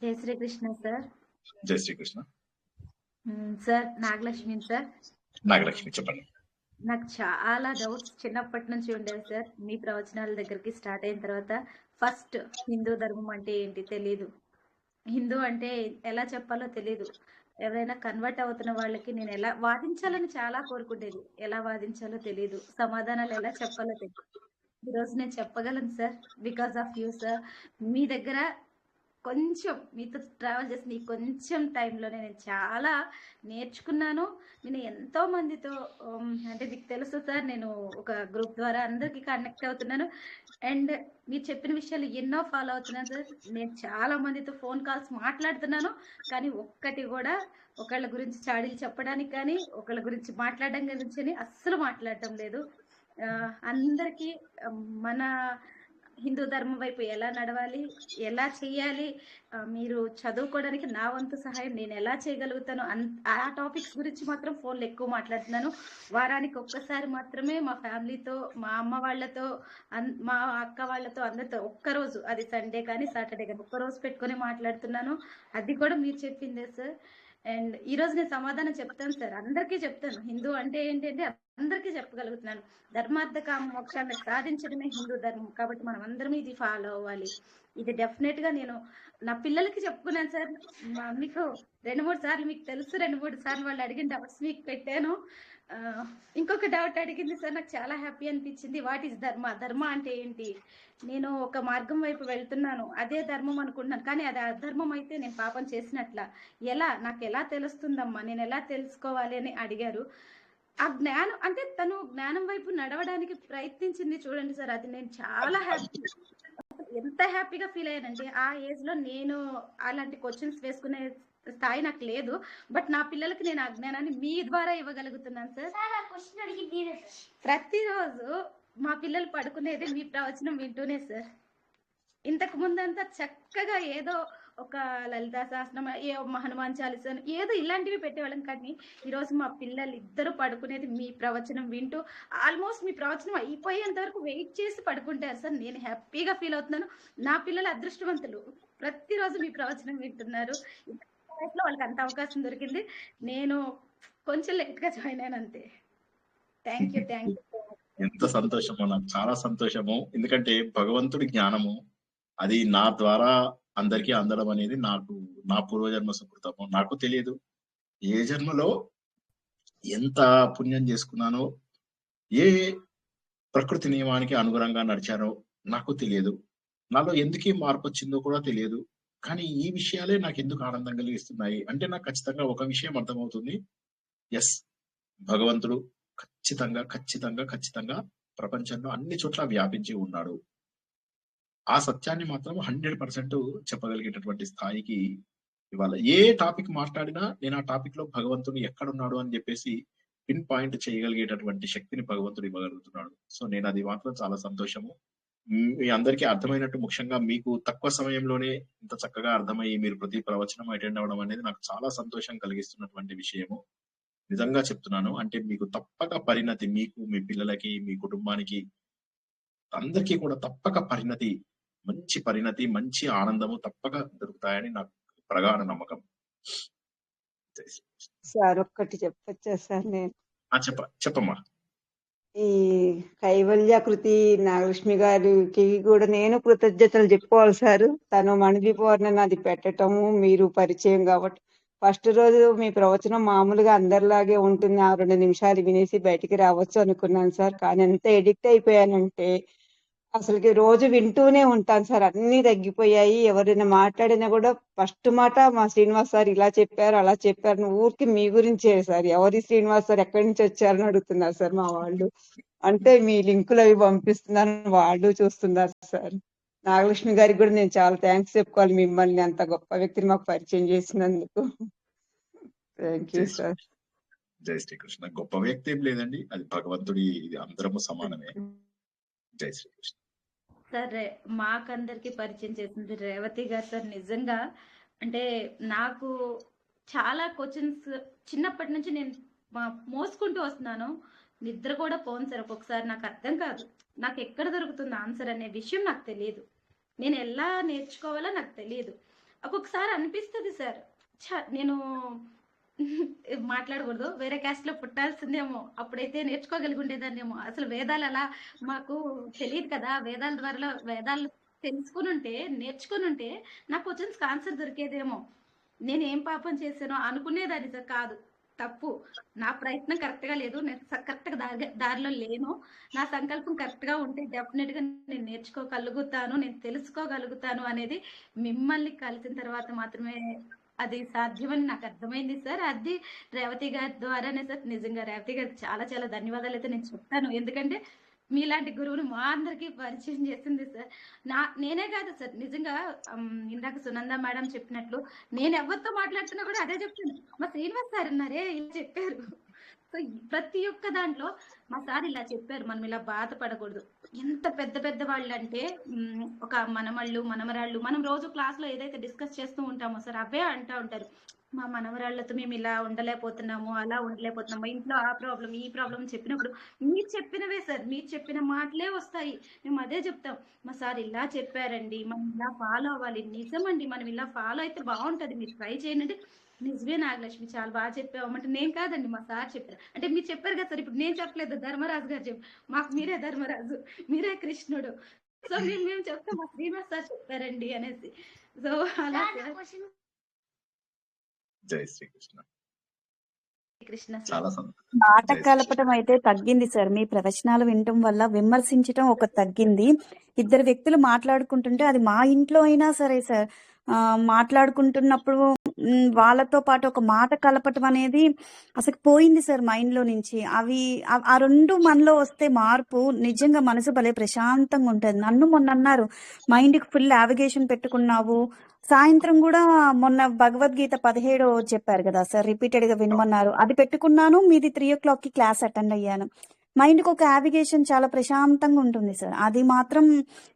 Speaker 11: జై శ్రీకృష్ణ సార్.
Speaker 2: జై శ్రీకృష్ణ.
Speaker 11: Sir Nagalakshmi sir.
Speaker 2: నాగలక్ష్మి చెప్పండి.
Speaker 11: నాకు చాలా డౌట్స్ చిన్నప్పటి నుంచి ఉండేవి సార్. మీ ప్రవచనాల దగ్గరికి స్టార్ట్ అయిన తర్వాత ఫస్ట్ హిందూ ధర్మం అంటే ఏంటి తెలీదు, హిందూ అంటే ఎలా చెప్పాలో తెలీదు. ఎవరైనా కన్వర్ట్ అవుతున్న వాళ్ళకి నేను ఎలా వాదించాలని చాలా కోరుకుంటేది, ఎలా వాదించాలో తెలియదు, సమాధానాలు ఎలా చెప్పాలో తెలియదు. ఈరోజు నేను చెప్పగలను sir, because of you sir. మీ దగ్గర కొంచెం మీతో ట్రావెల్ చేసిన ఈ కొంచెం టైంలోనే నేను చాలా నేర్చుకున్నాను. నేను ఎంతో మందితో అంటే మీకు తెలుసు సార్, నేను ఒక గ్రూప్ ద్వారా అందరికీ కనెక్ట్ అవుతున్నాను. అండ్ మీరు చెప్పిన విషయాలు ఎన్నో ఫాలో అవుతున్నాను సార్. నేను చాలా మందితో ఫోన్ కాల్స్ మాట్లాడుతున్నాను, కానీ ఒక్కటి కూడా ఒకళ్ళ గురించి చాడీలు చెప్పడానికి కానీ ఒకళ్ళ గురించి మాట్లాడడం గురించి అస్సలు మాట్లాడటం లేదు. అందరికీ మన హిందూ ధర్మం వైపు ఎలా నడవాలి, ఎలా చేయాలి, మీరు చదువుకోవడానికి నా వంతు సహాయం నేను ఎలా చేయగలుగుతాను, ఆ టాపిక్స్ గురించి మాత్రం ఫోన్లో ఎక్కువ మాట్లాడుతున్నాను. వారానికి ఒక్కసారి మాత్రమే మా ఫ్యామిలీతో, మా అమ్మ వాళ్ళతో, మా అక్క వాళ్ళతో, అందరితో ఒక్కరోజు, అది సండే కానీ సాటర్డే కానీ ఒక్కరోజు పెట్టుకొని మాట్లాడుతున్నాను. అది కూడా మీరు చెప్పిందే సార్. అండ్ ఈరోజు నేను సమాధానం చెప్తాను సార్, అందరికీ చెప్తాను. హిందూ అంటే ఏంటంటే అందరికీ చెప్పగలుగుతున్నాను. ధర్మార్థ కామ మోక్షాన్ని సాధించడమే హిందూ ధర్మం, కాబట్టి మనం అందరం ఇది ఫాలో అవ్వాలి. ఇది డెఫినెట్ గా నేను నా పిల్లలకి చెప్పుకున్నాను సార్. మీకు 2-3 సార్లు, మీకు తెలుసు 2-3 సార్లు వాళ్ళు అడిగిన డౌట్స్ మీకు పెట్టాను. ఇంకొక డౌట్ అడిగింది సార్, నాకు చాలా హ్యాపీ అనిపించింది. వాట్ ఈస్ ధర్మ, ధర్మ అంటే ఏంటి? నేను ఒక మార్గం వైపు వెళ్తున్నాను, అదే ధర్మం అనుకుంటున్నాను, కానీ అది అధర్మం అయితే నేను పాపం చేసినట్ల, నాకు ఎలా తెలుస్తుందమ్మా, నేను ఎలా తెలుసుకోవాలి అని అడిగారు. ఆ జ్ఞానం అంటే తను జ్ఞానం వైపు నడవడానికి ప్రయత్నించింది చూడండి సార్, అది నేను చాలా హ్యాపీ, ఎంత హ్యాపీగా ఫీల్ అయ్యానంటే. ఆ ఏజ్ లో నేను అలాంటి క్వశ్చన్స్ వేసుకునే స్థాయి నాకు లేదు, బట్ నా పిల్లలకి నేను ఆ జ్ఞానాన్ని మీ ద్వారా ఇవ్వగలుగుతున్నాను సార్. ప్రతిరోజు మా పిల్లలు పడుకునేది మీ ప్రవచనం వింటూనే సార్. ఇంతకు ముందంతా చక్కగా ఏదో ఒక లలితా సహస్రం, ఏ హనుమాన్ చాలీసా, ఏదో ఇలాంటివి పెట్టేవాళ్ళం, కానీ ఈరోజు మా పిల్లలు ఇద్దరు పడుకునేది మీ ప్రవచనం వింటూ, ఆల్మోస్ట్ మీ ప్రవచనం అయిపోయేంత వరకు వెయిట్ చేసి పడుకుంటారు సార్. నేను హ్యాపీగా ఫీల్ అవుతున్నాను. నా పిల్లలు అదృష్టవంతులు, ప్రతిరోజు మీ ప్రవచనం వింటున్నారు. లైఫ్లో వాళ్ళకి అంత అవకాశం దొరికింది. నేను కొంచెం లేట్ గా జాయిన్ అయిన అంతే. Thank you.
Speaker 2: ఎంత సంతోషమో, నాకు చాలా సంతోషము. ఎందుకంటే భగవంతుడి జ్ఞానము అది నా ద్వారా అందరికీ అందడం అనేది నాకు నా పూర్వజన్మ సుకృతము. నాకు తెలియదు ఏ జన్మలో ఎంత పుణ్యం చేసుకున్నానో, ఏ ప్రకృతి నియమానికి అనుగుణంగా నడిచానో నాకు తెలియదు. నాలో ఎందుకు మార్పు వచ్చిందో కూడా తెలియదు. కానీ ఈ విషయాలే నాకు ఎందుకు ఆనందం కలిగిస్తున్నాయి అంటే, నాకు ఖచ్చితంగా ఒక విషయం అర్థమవుతుంది. ఎస్, భగవంతుడు ఖచ్చితంగా ఖచ్చితంగా ఖచ్చితంగా ప్రపంచంలో అన్ని చోట్ల వ్యాపించి ఉన్నాడు. ఆ సత్యాన్ని మాత్రం 100% చెప్పగలిగేటటువంటి స్థాయికి ఇవాళ ఏ టాపిక్ మాట్లాడినా నేను ఆ టాపిక్ లో భగవంతుడు ఎక్కడున్నాడు అని చెప్పేసి పిన్ పాయింట్ చేయగలిగేటటువంటి శక్తిని భగవంతుడు ఇవ్వగలుగుతున్నాడు. సో నేను అది మాత్రం చాలా సంతోషము. మీ అందరికీ అర్థమైనట్టు, ముఖ్యంగా మీకు తక్కువ సమయంలోనే ఇంత చక్కగా అర్థమయ్యి మీరు ప్రతి ప్రవచనం అటెండ్ అవ్వడం అనేది నాకు చాలా సంతోషం కలిగిస్తున్నటువంటి విషయము. నిజంగా చెప్తున్నాను. అంటే మీకు తప్పక పరిణతి, మీకు, మీ పిల్లలకి, మీ కుటుంబానికి అందరికీ కూడా తప్పక పరిణతి, మంచి పరిణతి, మంచి ఆనందము తప్పక దొరుకుతాయని నాకు ప్రగాఢ నమ్మకం.
Speaker 3: సార్ ఒక్కటి చెప్పొచ్చా సార్? నేను
Speaker 2: చెప్పమ్మా.
Speaker 3: ఈ కైవల్యాకృతి నాగలక్ష్మి గారికి కూడా నేను కృతజ్ఞతలు చెప్పుకోవాలి సార్. తను మణిదీపవర్ణ అది పెట్టటము, మీరు పరిచయం కాబట్టి ఫస్ట్ రోజు మీ ప్రవచనం మామూలుగా అందరిలాగే ఉంటుంది, 2 నిమిషాలు వినేసి బయటికి రావచ్చు అనుకున్నాను సార్. కానీ ఎంత ఎడిక్ట్ అయిపోయానంటే అసలుకి రోజు వింటూనే ఉంటాను సార్. అన్ని తగ్గిపోయాయి. ఎవరైనా మాట్లాడినా కూడా ఫస్ట్ మాట మా శ్రీనివాస్ సార్ ఇలా చెప్పారు, అలా చెప్పారు, ఊరికి మీ గురించే సార్. ఎవరి శ్రీనివాస్ సార్, ఎక్కడి నుంచి వచ్చారని అడుగుతున్నారు సార్ మా వాళ్ళు. అంటే మీ లింకులు అవి పంపిస్తున్నారు, వాళ్ళు చూస్తున్నారు సార్. నాగలక్ష్మి గారికి కూడా నేను చాలా థ్యాంక్స్ చెప్పుకోవాలి, మిమ్మల్ని అంత గొప్ప వ్యక్తిని మాకు పరిచయం చేసినందుకు. Thank you sir.
Speaker 2: జై శ్రీకృష్ణ. గొప్ప వ్యక్తి ఏం లేదండి, అది భగవంతుడి, ఇది అందరము సమానమే. జై శ్రీకృష్ణ.
Speaker 11: సార్ మాకందరికి పరిచయం చేసింది రేవతి గారు సార్. నిజంగా అంటే నాకు చాలా క్వశ్చన్స్ చిన్నప్పటి నుంచి నేను మోసుకుంటూ వస్తున్నాను. నిద్ర కూడా పోను సార్. ఒక్కొక్కసారి నాకు అర్థం కాదు, నాకు ఎక్కడ దొరుకుతుంది ఆన్సర్ అనే విషయం నాకు తెలియదు. నేను ఎలా నేర్చుకోవాలో నాకు తెలియదు. ఒక్కొక్కసారి అనిపిస్తుంది సార్, నేను మాట్లాడకూడదు, వేరే క్యాస్ట్ లో పుట్టాల్సిందేమో, అప్పుడైతే నేర్చుకోగలిగి ఉండేదాన్నేమో. అసలు వేదాలు అలా మాకు తెలియదు కదా, వేదాల ద్వారా వేదాలు తెలుసుకుని ఉంటే, నేర్చుకుని ఉంటే నాకు క్వశ్చన్స్ ఆన్సర్ దొరికేదేమో. నేను ఏం పాపం చేశానో అనుకునేదాన్ని సార్. కాదు, తప్పు, నా ప్రయత్నం కరెక్ట్ గా లేదు, నేను కరెక్ట్ గా దారిలో లేను. నా సంకల్పం కరెక్ట్ గా ఉంటే డెఫినెట్ గా నేను నేర్చుకోగలుగుతాను, నేను తెలుసుకోగలుగుతాను అనేది మిమ్మల్ని కలిసిన తర్వాత మాత్రమే అది సాధ్యమని నాకు అర్థమైంది సార్. అది రేవతి గారి ద్వారానే సార్. నిజంగా రేవతి గారికి చాలా చాలా ధన్యవాదాలు అయితే నేను చెప్తాను. ఎందుకంటే మీలాంటి గురువుని మా అందరికీ పరిచయం చేసింది సార్. నేనే కాదు సార్, నిజంగా ఇందాక సునంద మేడం చెప్పినట్లు నేను ఎవరితో మాట్లాడుతున్నా కూడా అదే చెప్తాను. మా శ్రీనివాస్ సార్ ఉన్నారే ఇలా చెప్పారు. సో ప్రతి ఒక్క దాంట్లో మా సార్ ఇలా చెప్పారు, మనం ఇలా బాధపడకూడదు. ఎంత పెద్ద పెద్ద వాళ్ళు అంటే ఒక మనమళ్ళు మనమరాళ్ళు, మనం రోజు క్లాస్ లో ఏదైతే డిస్కస్ చేస్తూ ఉంటామో సార్, అవే అంటూ ఉంటారు. మా మనవరాళ్లతో మేము ఇలా ఉండలేకపోతున్నాము, అలా ఉండలేకపోతున్నాము, ఇంట్లో ఆ ప్రాబ్లం ఈ ప్రాబ్లం చెప్పినప్పుడు మీరు చెప్పినవే సార్, మీరు చెప్పిన మాటలే వస్తాయి. మేము అదే చెప్తాం, మా సార్ ఇలా చెప్పారండి, మనం ఇలా ఫాలో అవ్వాలి. నిజమండి, మనం ఇలా ఫాలో అయితే బాగుంటది, మీరు ట్రై చేయండి. నిజమే నాగలక్ష్మి, చాలా బాగా చెప్పావు అంటే నేను కాదండి, మా సార్ చెప్పారు. అంటే మీరు చెప్పారు కదా సార్, ఇప్పుడు నేను చెప్పలేదు, ధర్మరాజు గారు చెప్పారు. మాకు మీరే ధర్మరాజు, మీరే కృష్ణుడు. సో మేము చెప్తాం మా శ్రీనివాస్ సార్ చెప్పారండి అనేసి. సో అలా
Speaker 2: జై శ్రీకృష్ణ.
Speaker 6: మాట కలపటం అయితే తగ్గింది సార్. మీ ప్రవచనాలు వినటం వల్ల విమర్శించటం ఒక తగ్గింది. 2 వ్యక్తులు మాట్లాడుకుంటుంటే అది మా ఇంట్లో అయినా సరే సార్, మాట్లాడుకుంటున్నప్పుడు వాళ్ళతో పాటు ఒక మాట కలపటం అనేది అసలు పోయింది సార్ మైండ్ లో నుంచి. ఆ 2 మనలో వస్తే మార్పు నిజంగా మనసు భలే ప్రశాంతంగా ఉంటది. నన్ను మొన్న అన్నారు, మైండ్ కి ఫుల్ నావిగేషన్ పెట్టుకున్నావు. సాయంత్రం కూడా మొన్న భగవద్గీత 17 చెప్పారు కదా సార్, రిపీటెడ్ గా వినమన్నారు, అది పెట్టుకున్నాను. మీది 3 o'clock కి క్లాస్ అటెండ్ అయ్యాను. మైండ్ కి ఒక నావిగేషన్ చాలా ప్రశాంతంగా ఉంటుంది సార్. అది మాత్రం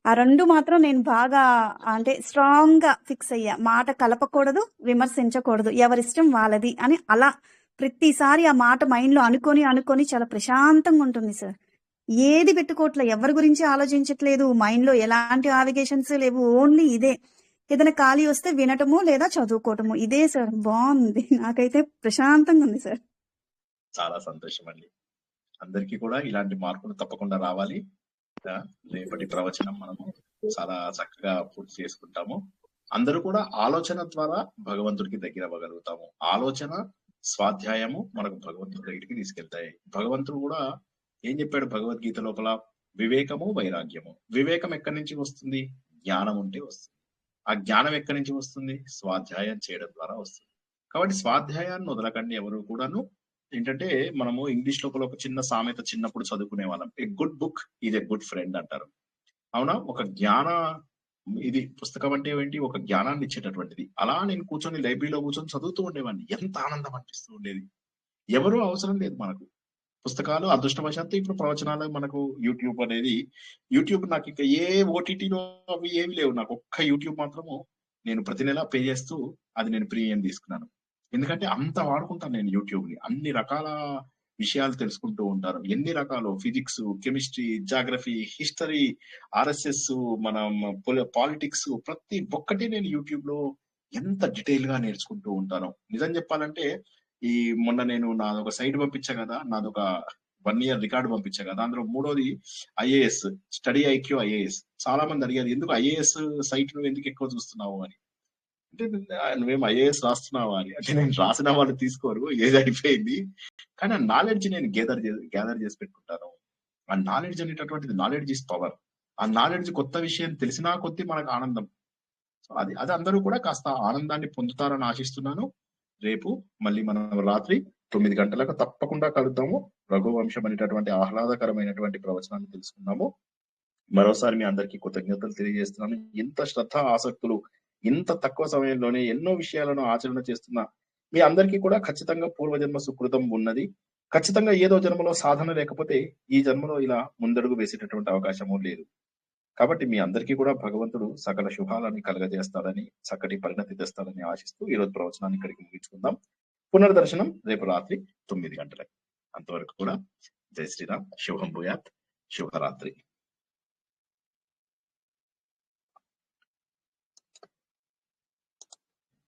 Speaker 6: ఆ 2 మాత్రం నేను బాగా అంటే స్ట్రాంగ్ గా ఫిక్స్ అయ్యా. మాట కలపకూడదు, విమర్శించకూడదు, ఎవరిష్టం వాళ్ళది అని. అలా ప్రతిసారి ఆ మాట మైండ్ లో అనుకొని చాలా ప్రశాంతంగా ఉంటుంది సార్. ఏది పెట్టుకోవట్లేదు, ఎవరి గురించి ఆలోచించట్లేదు, మైండ్ లో ఎలాంటి నావిగేషన్స్ లేవు, ఓన్లీ ఇదే. ఏదైనా ఖాళీ వస్తే వినటము లేదా చదువుకోవటము, ఇదే సార్. బాగుంది, నాకైతే ప్రశాంతంగా ఉంది సార్.
Speaker 2: చాలా సంతోషం అండి. అందరికీ కూడా ఇలాంటి మార్పులు తప్పకుండా రావాలి. రేపటి ప్రవచనం మనము చాలా చక్కగా పూర్తి చేసుకుంటాము. అందరూ కూడా ఆలోచన ద్వారా భగవంతుడికి దగ్గర అవ్వగలుగుతాము. ఆలోచన, స్వాధ్యాయము మనకు భగవంతుడి దగ్గరికి తీసుకెళ్తాయి. భగవంతుడు కూడా ఏం చెప్పాడు భగవద్గీత లోపల? వివేకము, వైరాగ్యము. వివేకం ఎక్కడి నుంచి వస్తుంది? జ్ఞానం ఉంటే వస్తుంది. ఆ జ్ఞానం ఎక్కడి నుంచి వస్తుంది? స్వాధ్యాయం చేయడం ద్వారా వస్తుంది. కాబట్టి స్వాధ్యాయాన్ని వదలకండి ఎవరు కూడాను. ఏంటంటే మనము ఇంగ్లీష్ లోపల ఒక చిన్న సామెత చిన్నప్పుడు చదువుకునే వాళ్ళం, a good book is a good friend అంటారు. అవునా? ఒక జ్ఞాన ఇది పుస్తకం అంటే ఏంటి? ఒక జ్ఞానాన్ని ఇచ్చేటటువంటిది. అలా నేను కూర్చొని లైబ్రరీలో కూర్చొని చదువుతూ ఉండేవాడిని. ఎంత ఆనందం అనిపిస్తూ ఉండేది. ఎవరు అవసరం లేదు మనకు. పుస్తకాలు అదృష్టవశాత్తు ఇప్పుడు ప్రవచనాలు మనకు యూట్యూబ్ అనేది, యూట్యూబ్ నాకు ఇక ఏ ఓటీటీలో అవి ఏవి లేవు. నాకు ఒక్క యూట్యూబ్ మాత్రము నేను ప్రతి నెల పే చేస్తూ అది నేను ప్రీమియం తీసుకున్నాను. ఎందుకంటే అంత వాడుకుంటాను నేను యూట్యూబ్ ని. అన్ని రకాల విషయాలు తెలుసుకుంటూ ఉంటారు. ఎన్ని రకాలు physics, chemistry, geography, history, RSS, మనం పాలిటిక్స్, ప్రతి ఒక్కటి నేను యూట్యూబ్ లో ఎంత డీటెయిల్ గా నేర్చుకుంటూ ఉంటాను. నిజం చెప్పాలంటే ఈ మొన్న నేను నాదొక సైట్ పంపించా కదా, నాదొక 1 year రికార్డు పంపించా కదా, అందులో 3వది ఐఏఎస్, స్టడీ ఐక్యూ ఐఏఎస్. చాలా మంది అడిగారు ఎందుకు ఐఏఎస్ సైట్ నువ్వు ఎందుకు ఎక్కువ చూస్తున్నావు అని. అంటే నువ్వేం ఐఏఎస్ రాస్తున్నావా అని. అంటే నేను రాసిన వాళ్ళు తీసుకోరు, ఏది అయిపోయింది, కానీ ఆ నాలెడ్జ్ నేను గ్యాదర్ చేసి పెట్టుకుంటాను. ఆ నాలెడ్జ్ అనేటటువంటిది, నాలెడ్జ్ ఇస్ పవర్. ఆ నాలెడ్జ్ కొత్త విషయం తెలిసినా కొద్దీ మనకు ఆనందం. సో అది అందరూ కూడా కాస్త ఆనందాన్ని పొందుతారని ఆశిస్తున్నాను. రేపు మళ్ళీ మనం రాత్రి 9 గంటలకు తప్పకుండా కలుద్దాము. రఘువంశం అనేటటువంటి ఆహ్లాదకరమైనటువంటి ప్రవచనాన్ని తెలుసుకుందాము. మరోసారి మీ అందరికీ కృతజ్ఞతలు తెలియజేస్తున్నాను. ఇంత శ్రద్ధ ఆసక్తులు ఇంత తక్కువ సమయంలోనే ఎన్నో విషయాలను ఆచరణ చేస్తున్న మీ అందరికీ కూడా ఖచ్చితంగా పూర్వజన్మ సుకృతం ఉన్నది. ఖచ్చితంగా ఏదో జన్మలో సాధన లేకపోతే ఈ జన్మలో ఇలా ముందడుగు వేసేటటువంటి అవకాశము లేదు. కాబట్టి మీ అందరికీ కూడా భగవంతుడు సకల శుభాలని కలగజేస్తాడని, చక్కటి పరిణతి తెస్తాడని ఆశిస్తూ ఈ రోజు ప్రవచనాన్ని ఇక్కడికి ముగించుకుందాం. పునర్దర్శనం రేపు రాత్రి 9 గంటలకు. అంతవరకు కూడా జై శ్రీరామ్, శుభం భూయాత్, శుభరాత్రి.